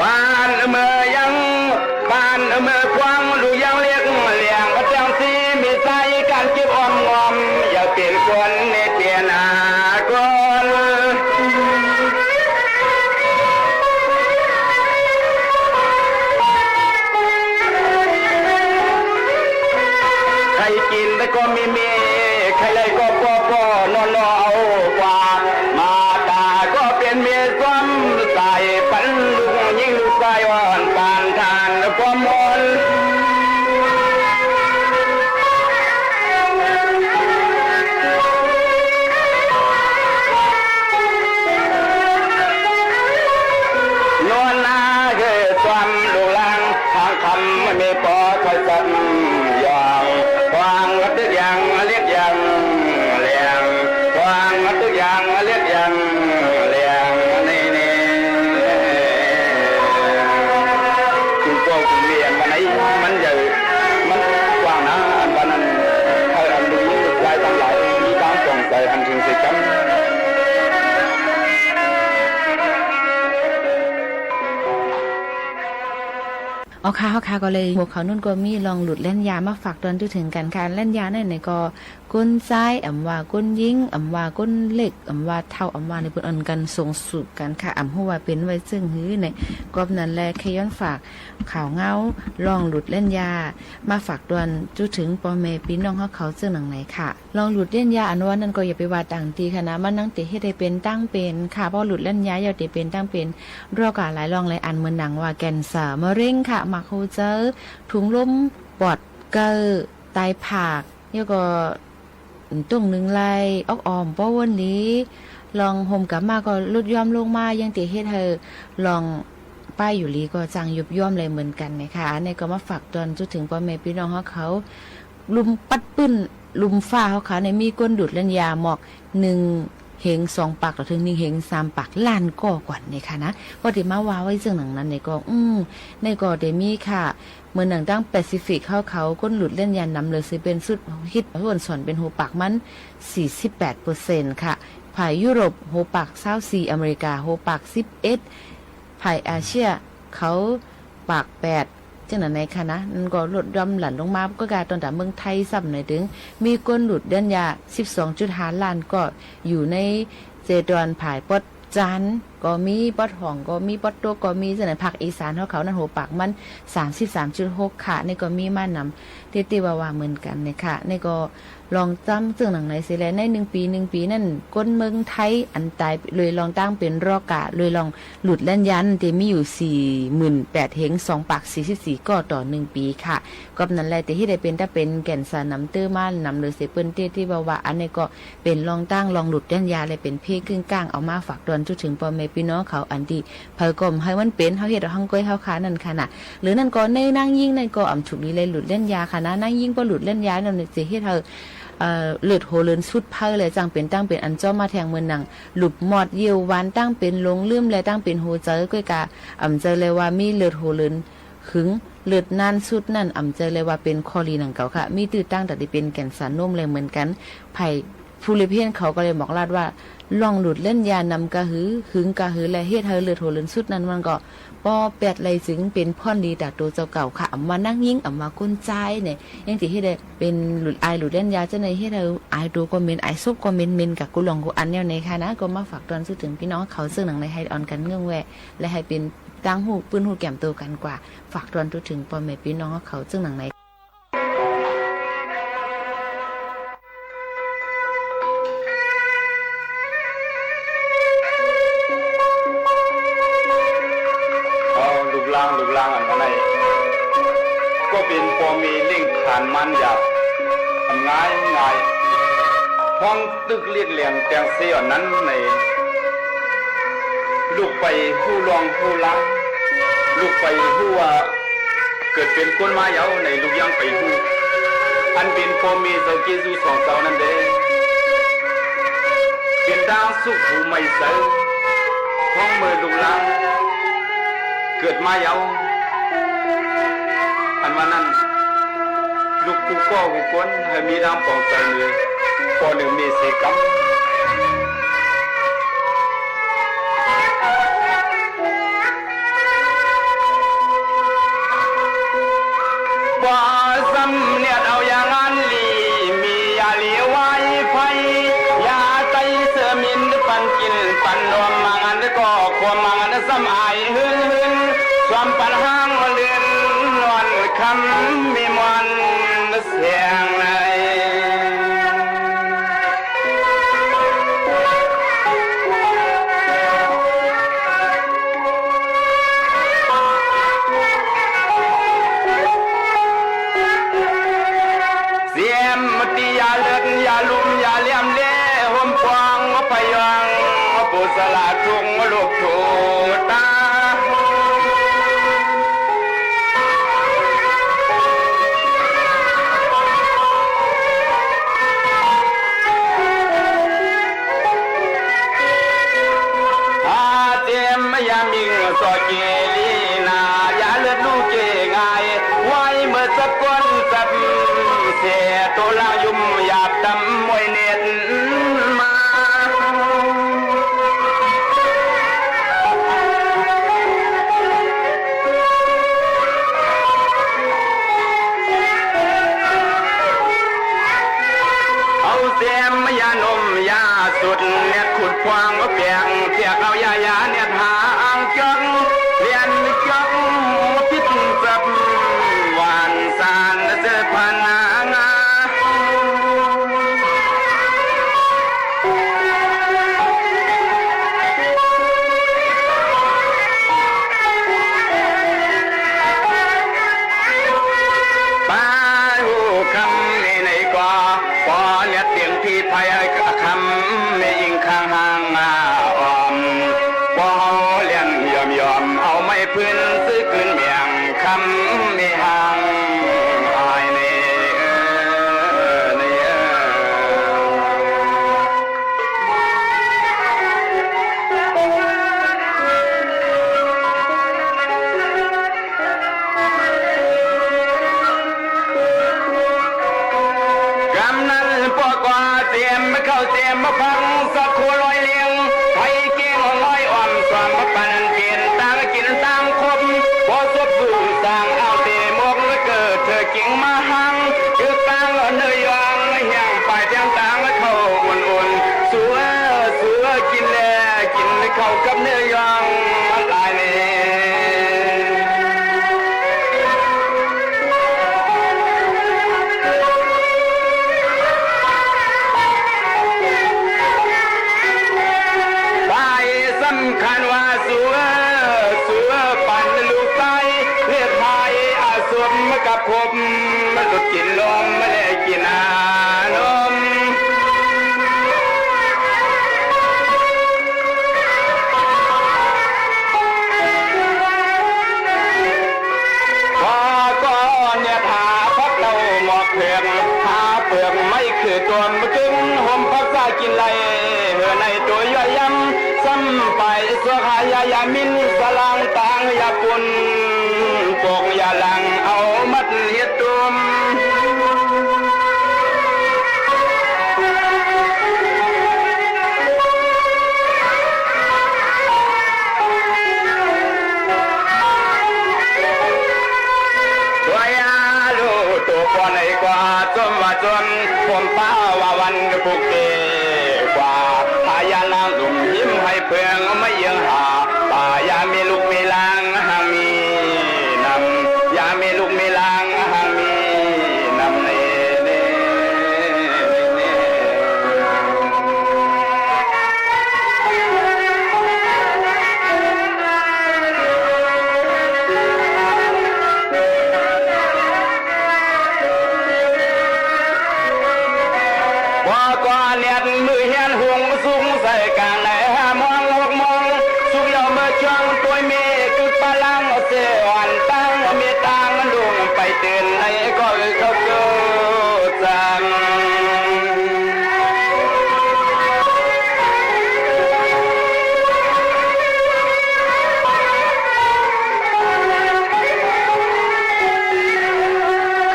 บ้านเมื่อยังบ้านเมื่อควางดูยังเลี้ยงกระเจียงซีมีใจการเก็บออมงอมอย่าเปลี่ยนคนในเปลี่ยนคนใครกินแต่ก็มีใครเลยก็ปอนอนเอากว่ามาตาก็เป็นเมียซ้ำใส่ปันลุงยิ่งลูกชายอ่อนปานทานความมนนอนนาเกิดความลุลังทางคำไม่มีปอคอยสั่นยองวางวัดทุกอย่างเรียกยังเลี้ยงวางวัดทุกอย่างเรียกยังเลี้ยงนี่คุณพ่อคุณเลี้ยงมันไหนมันใหญ่มันกว้างนะอันบ้านนั้นให้อันดูยิ่ง เอาค่ะก็เลยหัวเขานุ่นก็มีลองหลุดเล่นยามาฝากตอนถึงกันค่ะเล่นยาในก็ก้นซ้ายว่าก้นยิงว่าก้นเล็กว่าเท่าว่าในเปิ้นอันกันส่งสูบกันค่ะฮู้ว่าเป็นไว้ซึ่งหื้อในกอบนั้นแลขย้อนฝากข่าวเงาลองหลุดเล่นยามาฝากตอนจุถึงพ่อแม่พี่น้องเขาซึ่งหนังไหนค่ะลองหลุดเล่นยาอันว่านั้นก็อย่าไปว่าต่างตีค่ะนะมันนั่งติเฮ็ดให้เป็นตั้งเป็นค่ะเพราะหลุดเล่นยาอย่าติเป็นตั้งเป็นโรคหลายรองหลายอันเหมือนหนังว่าแกนสามะเร็งค่ะมักฮู้เจอถุงลมปอดเกอไตผากแล้วก็ตุ้งหนึ่งไล่ออกอ่อมป้อวันนี้ลองห่มกลับมาก็ลดย่อมลงมายังติเฮ็ดเธอลองป้ายอยู่ลีก็จังยุบย่อมเลยเหมือนกันนะคะในก็มาฝากตอนจนถึงพ่อแม่พี่น้องเขาลุมปัดปื้นลุมฟ้าเขาในมีก้นดูดเล่นยาหมอก1 เหง2 ปากต่อถึง1 เหง3 ปากล้านก่อนนี่ค่ะนะพอได้มาว่าไว้ซึ่งหนังนั้นในก็ในก็ได้มีค่ะเมื่อหนังตั้งแปซิฟิกเขาก้นหลุดเล่นยานำเลยสิเป็นสุดฮิตส่วนสอนเป็นหูปากมัน 48% ค่ะภายยุโรปหูปาก24อเมริกาหูปาก11ภายอาเซียเขาปาก8จังนั้นในค่ะนะนั่นก็ลดย่อมหลั่นลงมาก็กลายตอนแต่เมืองไทยซ้ำหน่อยถึงมีก้นหลุดเล่นยา 12.5 ล้านก็อยู่ในเจดอนภายปดจันก็มีปอดห่องก็มีปอดโตก็มีจังนั้นภาคอีสานเขานั่นหัวปากมัน 33.6 ค่ะนี่ก็มีมานำเตี้ยๆว่าเหมือนกันเนี่ยค่ะนี่ก็ลองจำซึ่งหนังไหนสิแลใน1 ปีนั่นก้นเมืองไทยอันตายเลยลองตั้งเป็นรอกะเลยลองหลุดเล่นยันที่มีอยู่ 48,000 เหง2 ปาก 44ก็ต่อ1 ปีค่ะก็นั้นแหละแต่ที่ได้เป็นถ้าเป็นแก่นสารน้ำเตื้อมานำเลยเสเปิ้นเตี้ยที่ว่าอันนี้ก็เป็นลองตั้งลองหลุดเล่นยาเลยเป็นเพครึ่งกลางเอามาฝากตอนจนถึงพ่อแม่พี่น้องเขาอันที่เพิ่นก็ให้มันเป็นเฮาเฮ็ดเฮาก้อยเฮาค้านั่นค่ะน่ะหรือนั่นก็ในนั่งยิ่งนั่นก็อำฉุกนี้เลยหลุดเล่นยาค่ะนะนั่งยิ่งบ่หลุดเล่นยานั่นสิเฮ็ดเฮาเลือดโหเลินสุดเพ้อเลยจังเป็นตั้งเป็นอันเจ้ามาแทงเมืองหนังหลุบหมอดเยียววันตั้งเป็นลงลืมและตั้งเป็นโหเจอก้อยกะเจอเลยว่ามีเลือดโหเลินหึงเลือดนานสุดนั่นเจอเลยว่าเป็นคอรีหนังเก่าค่ะมีตื้อตั้งแต่ที่เป็นแก่นสารนุ่มเลยเหมือนกันไผ่ผู้เลเพียนเขาก็เลยบอกลาดว่าลองหลุดเล่นยานำกะหือหึงกะหือและเฮ็ดเฮาเลือดโหเลินสุดนั้นมันก็ป้อแปดเลยถึงเป็นพ่อนดีจากตัวเจ้าเก่าค่ะมานั่งยิ่งมาก้นใจเนี่ยยังที่ให้ได้เป็นหลุดไอหลุดเล่นยาจะในให้เราไอตัวก็เมนไอซุปก็เมนกับกุหลงกุอันเนี่ยในค่ะนะก็มาฝากตอนซื้อถึงพี่น้องเขาซึ่งหนังในให้ออนกันเงื่อนแวะและให้เป็นตั้งหูปืนหูแก้มตัวกันกว่าฝากตอนถึงพ่อแม่พี่น้องเขาซึ่งหนังในลูกล่างอันนั้นก็เป็นพอมีเล่งขานมันหยาบง่ายห้องตึกเลียดเหลี่ยงแตงเสียนั้นในลูกไปผู้ลองผู้ล้างลูกไปผู้ว่าเกิดเป็นคนมาเยาในลูกยังไปผู้อันเป็นพอมีเจ้าเกจูสองเจ้านั้นเด้เป็นดางสุขผู้ไม่เสยห้องมือลูกล้างเกิดมาเยาอันว่านั้นลูกผู้ก่อผู้คนให้มีน้ำปองใจเลยพอหนึ่งมีสีกำว่าซ้ำเนี่ยเอาอย่างนั้นลีมียาเหลียวไว้ไฟยาไตเสือมินปันกินปันรวมมางันก็ความมางันซ้ำอายหืนความปัญหาเลือนนวลคำมีมันเสียงในเสียมตียาเลือดยาลุ่มยาเลี่ยมเล่ห่มฟองพยังปุสลาทุงลูกถูตาสอเกลีนายาเลือดลูกเกง่ายไว้เมื่อสักคนสับเสียตัวลายุ่มหยาบดำมวยเน็ตมา สุดเนี่ยขุดควางก็เปียงเสียกเอายายาเนี่ยหาอ่างจังเรียนจังพิษแบบหวานสานเจอพันงาป้าหูคำในกว่าพอเลียดเตียงที่ภัยคำไม่ยิงข้างห่างอ่อมพอเลียนยอมเอาไม่พื้นซื้อคืนเมียงคำไม่ห่างอายในกำนันปอกว่าเตรียมเข้าเตรียมมาพังสักครัวลอยเลียงไทยเก่งลอยอ่อมสวมมาปันเกณฑ์ต่างกินต่างคมพอสบสู่ต่างเอาเตมกแล้วเกิดเธอกิ่งมาหังคือต่างเนยยองเฮียงไปเตียงต่างแล้วเข้าอุ่นๆสัวกินแลกินเข้ากับเนื้อยองลายนี่สำคัญว่าสัวปั่นลูกไตเลือดไทยอาสมกับผมมันก็กินลมไม่ได้กินนมพอก่อนเนี่ยหาพักเต่าหมอกเผือกหาเปลือกไม่คือตัวมกึ่งห่มพักซากินไรเหือในตัวย่อยยำซ้ำไปสวขายายามินสลังต่างยาปุ่นปกยาลังเอามัดเฮ็ดตุมตัวยาลูตัวก่อนในกว่าจมว่าจนผมป้าว่าวันปุกเกกว่าพายานางดุมยิ้มให้เพื่องไม่ยังหาป่ายามีลูกมีลางหามีนำยามีลูกมีลางหามีนำเน่ว่าก่อนเนี่ยมือเฮียนห่วงสูงใส่กลางไหนมองหกมองสุกยาวเมื่อช่วงตัวเมฆคือปลังเสียวันตั้งเมตางลุงไปเตือนในก็เขาเกิดจัง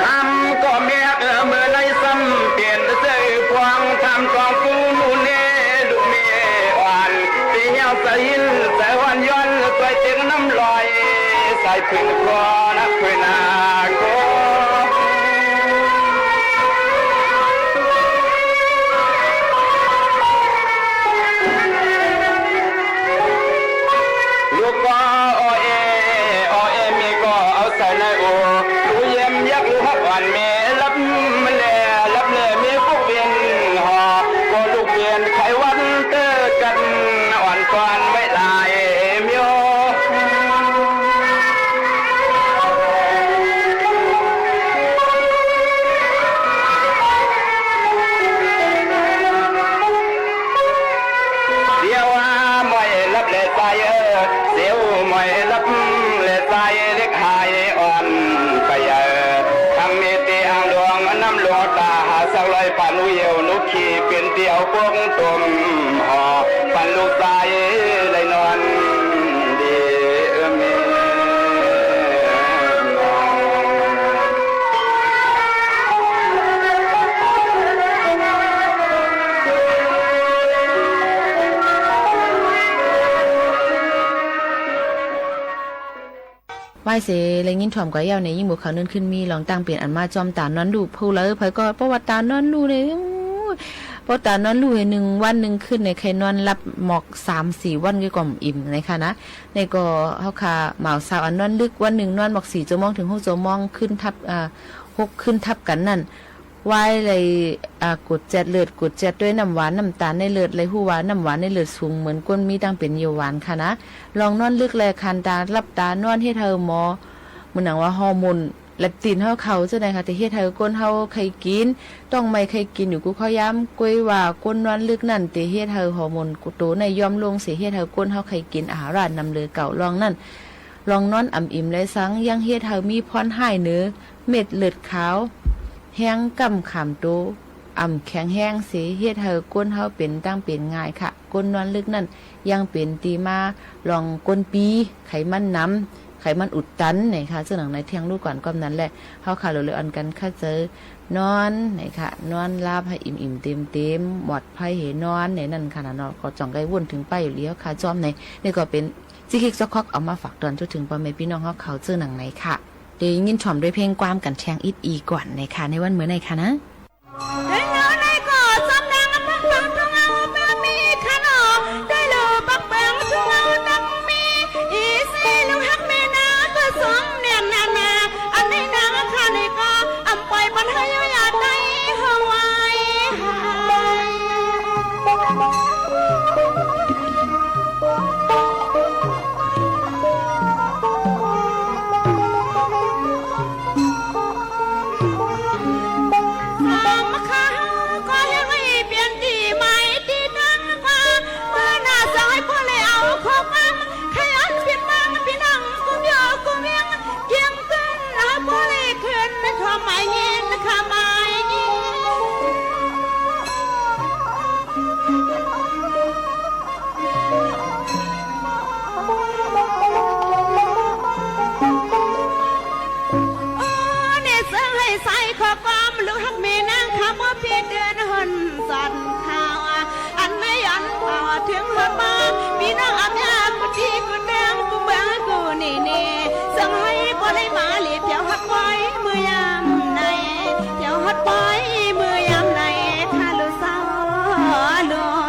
คำก็เมียเมื่อในซ้ำเปลี่ยนเสื้อพวงทำกองฟูมูเน่ลูกเมียอ่อนตีเหี่ยวใส่หินใส่วันย้อนใส่เตียงน้ำลอยใส่พึ่งคอนักพึ่งนาโกลูกก็โอเอมีก็เอาใส่ในโอลูเยี่ยมยักษ์ลูกฮักอ่อนเมรับเลยมีพวกเวียนหอก็ลูกเวียนไขวันเตอกันอ่อนก่อนไว้ลายเมียวเดี๋ยวไม่รับเลยใจเสียวไม่รับเลยใจเล็กหายอ่อนไปทำมีเตียงดวงน้ำหลวงตาสักลอยปันเยี่ยวนุกขี่เป็นเตียวพวกตุ่มหอปันลูกตายเลยนอนดีเมีไหวเสเลยยินถ่อมก็ยาวในยิ่งบุกเขาเนินขึ้นมีลองตั้งเปลี่ยนอันมาจอมตานอนดูผู้เลยเผยก็ประวัติตานอนดูเลย เพราะตานอนลู่หนึ่งวันหนึ่งขึ้นในใครนอนรับหมอก3-4 วันก็ก่อมอิ่มนะคะนะในก็เฮาค่ะหมาวสาวอันนอนลึกวันหนึ่งนอนหมอก4 ชั่วโมงถึง6 ชั่วโมงขึ้นทับ6ขึ้นทับกันนั่นไว้เลยกดเจ็ดเลือดกดเจ็ดด้วยน้ำหวานน้ำตาลในเลือดเลยหู้ว่าน้ำหวานในเลือดสูงเหมือนก้นมีดังเป็นเยาหวานค่ะนะลองนอนลึกแลคันตารับตานอนให้เธอหมอมันหนังว่าฮอร์โมนแลปตินเขาจะได้ค่ะแต่เฮ็ดให้ก้นเฮาใครกินต้องไม่ใครกินอยู่กูเขาย้ำกวยว่าก้นนอนลึกนั่นแต่เฮ็ดให้ฮอร์โมนกูโตในยอมลงเสียเฮ็ดให้ก้นเฮาใครกินอาหารนำเลยเก่าลองนั่นลองนอนอ่ำอิ่มเลยสังยังเฮ็ดให้มีพรให้เนื้อเม็ดเลือดขาวแห้งกำขามโตอ่ำแข็งแห้งเสียเฮ็ดให้ก้นเฮาเป็นตั้งเป็นง่ายค่ะก้นนอนลึกนั่นยังเป็นตีมาลองก้นปีไขมันน้ำไขมันอุดตันไหนคะซึ่งหนังในเที่ยงลูกก่อนก็นั้นแหละเฮาค่ะเลยอันกันค่าเจอนอนไหนค่ะนอนลาบให้อิ่มๆเต็มๆหมดไผเหนอนไหนนั่นค่ะเนาะก็จ่องไกวนถึงไปอยู่แล้วค่ะจอมไหนนี่ก็เป็นจิกิกซอกเอามาฝากตอนจนถึงพ่อแม่พี่น้องเฮาเขาซึ่งหนังไหนค่ะเดี๋ยวยินชมด้วยเพลงความกันแทงอิดอีก่อนในค่ะในวันเหมือนในค่ะนะได้แล้วในก่อสำแดงปังปังทุงเอาแบบมีขนมได้เลยปังปังทุงเอาดังมีอีซีลูกฮักแม่นาก็สมเนียนนานาอันในนางค่ะในก็อำปล่อยบนให้ยาใจเฮาไว้ถึงหัวมาพี่น้องอาแม่กูดีกูแดงกูเบื่อกูนี่นี่สั่งให้บ่ได้มาหลีเที่ยวฮัดไว้มือยามในเที่ยวฮัดไว้มือยามในถ้าลูกสาวน้อย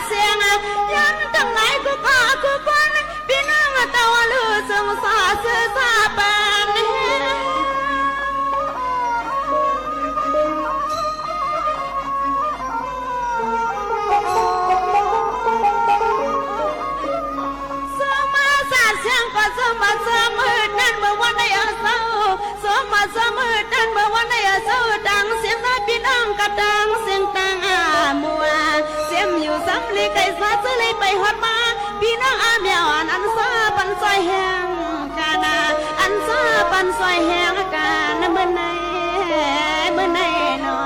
เสียงยันตั้งไหนกูก็กูควรพี่น้องตะวันลือสงสารเสือสาปานสมาสาเสียงก็สมาสมืดนั่นเมื่อวันในอาเศร้าสมาสมืดนั่นเมื่อวันในอาเศร้าดังเสียงน้าพี่น้องกระดังเสียงตังมัวเสียมอยู่ซ้ำเลยไก่ซาจะเลยไปหอดมาพี่น้องอาเมียวอันซาปันซอยแห้งกานาอันซาปันซอยแห้งกานาเมื่อไหนนอ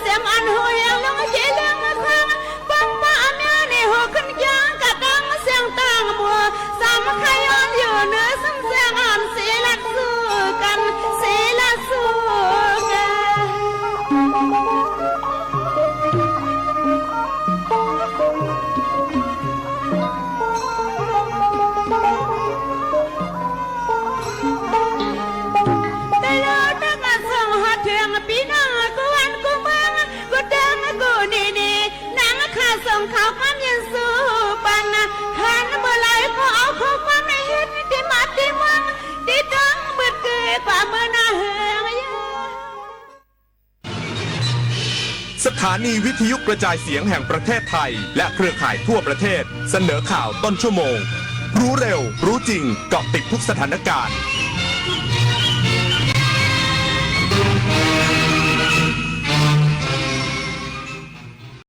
เสียมอันหัวเหี่ยวแล้วเจเลี้ยงมาครั้งปังป้าเมียในหัวขึ้นยางกระดังเสียงต่างบัวสามขย้อนอยู่เนื้อ สถานีวิทยุกระจายเสียงแห่งประเทศไทยและเครือข่ายทั่วประเทศเสนอข่าวต้นชั่วโมง รู้เร็วรู้จริงเกาะติดทุกสถานการณ์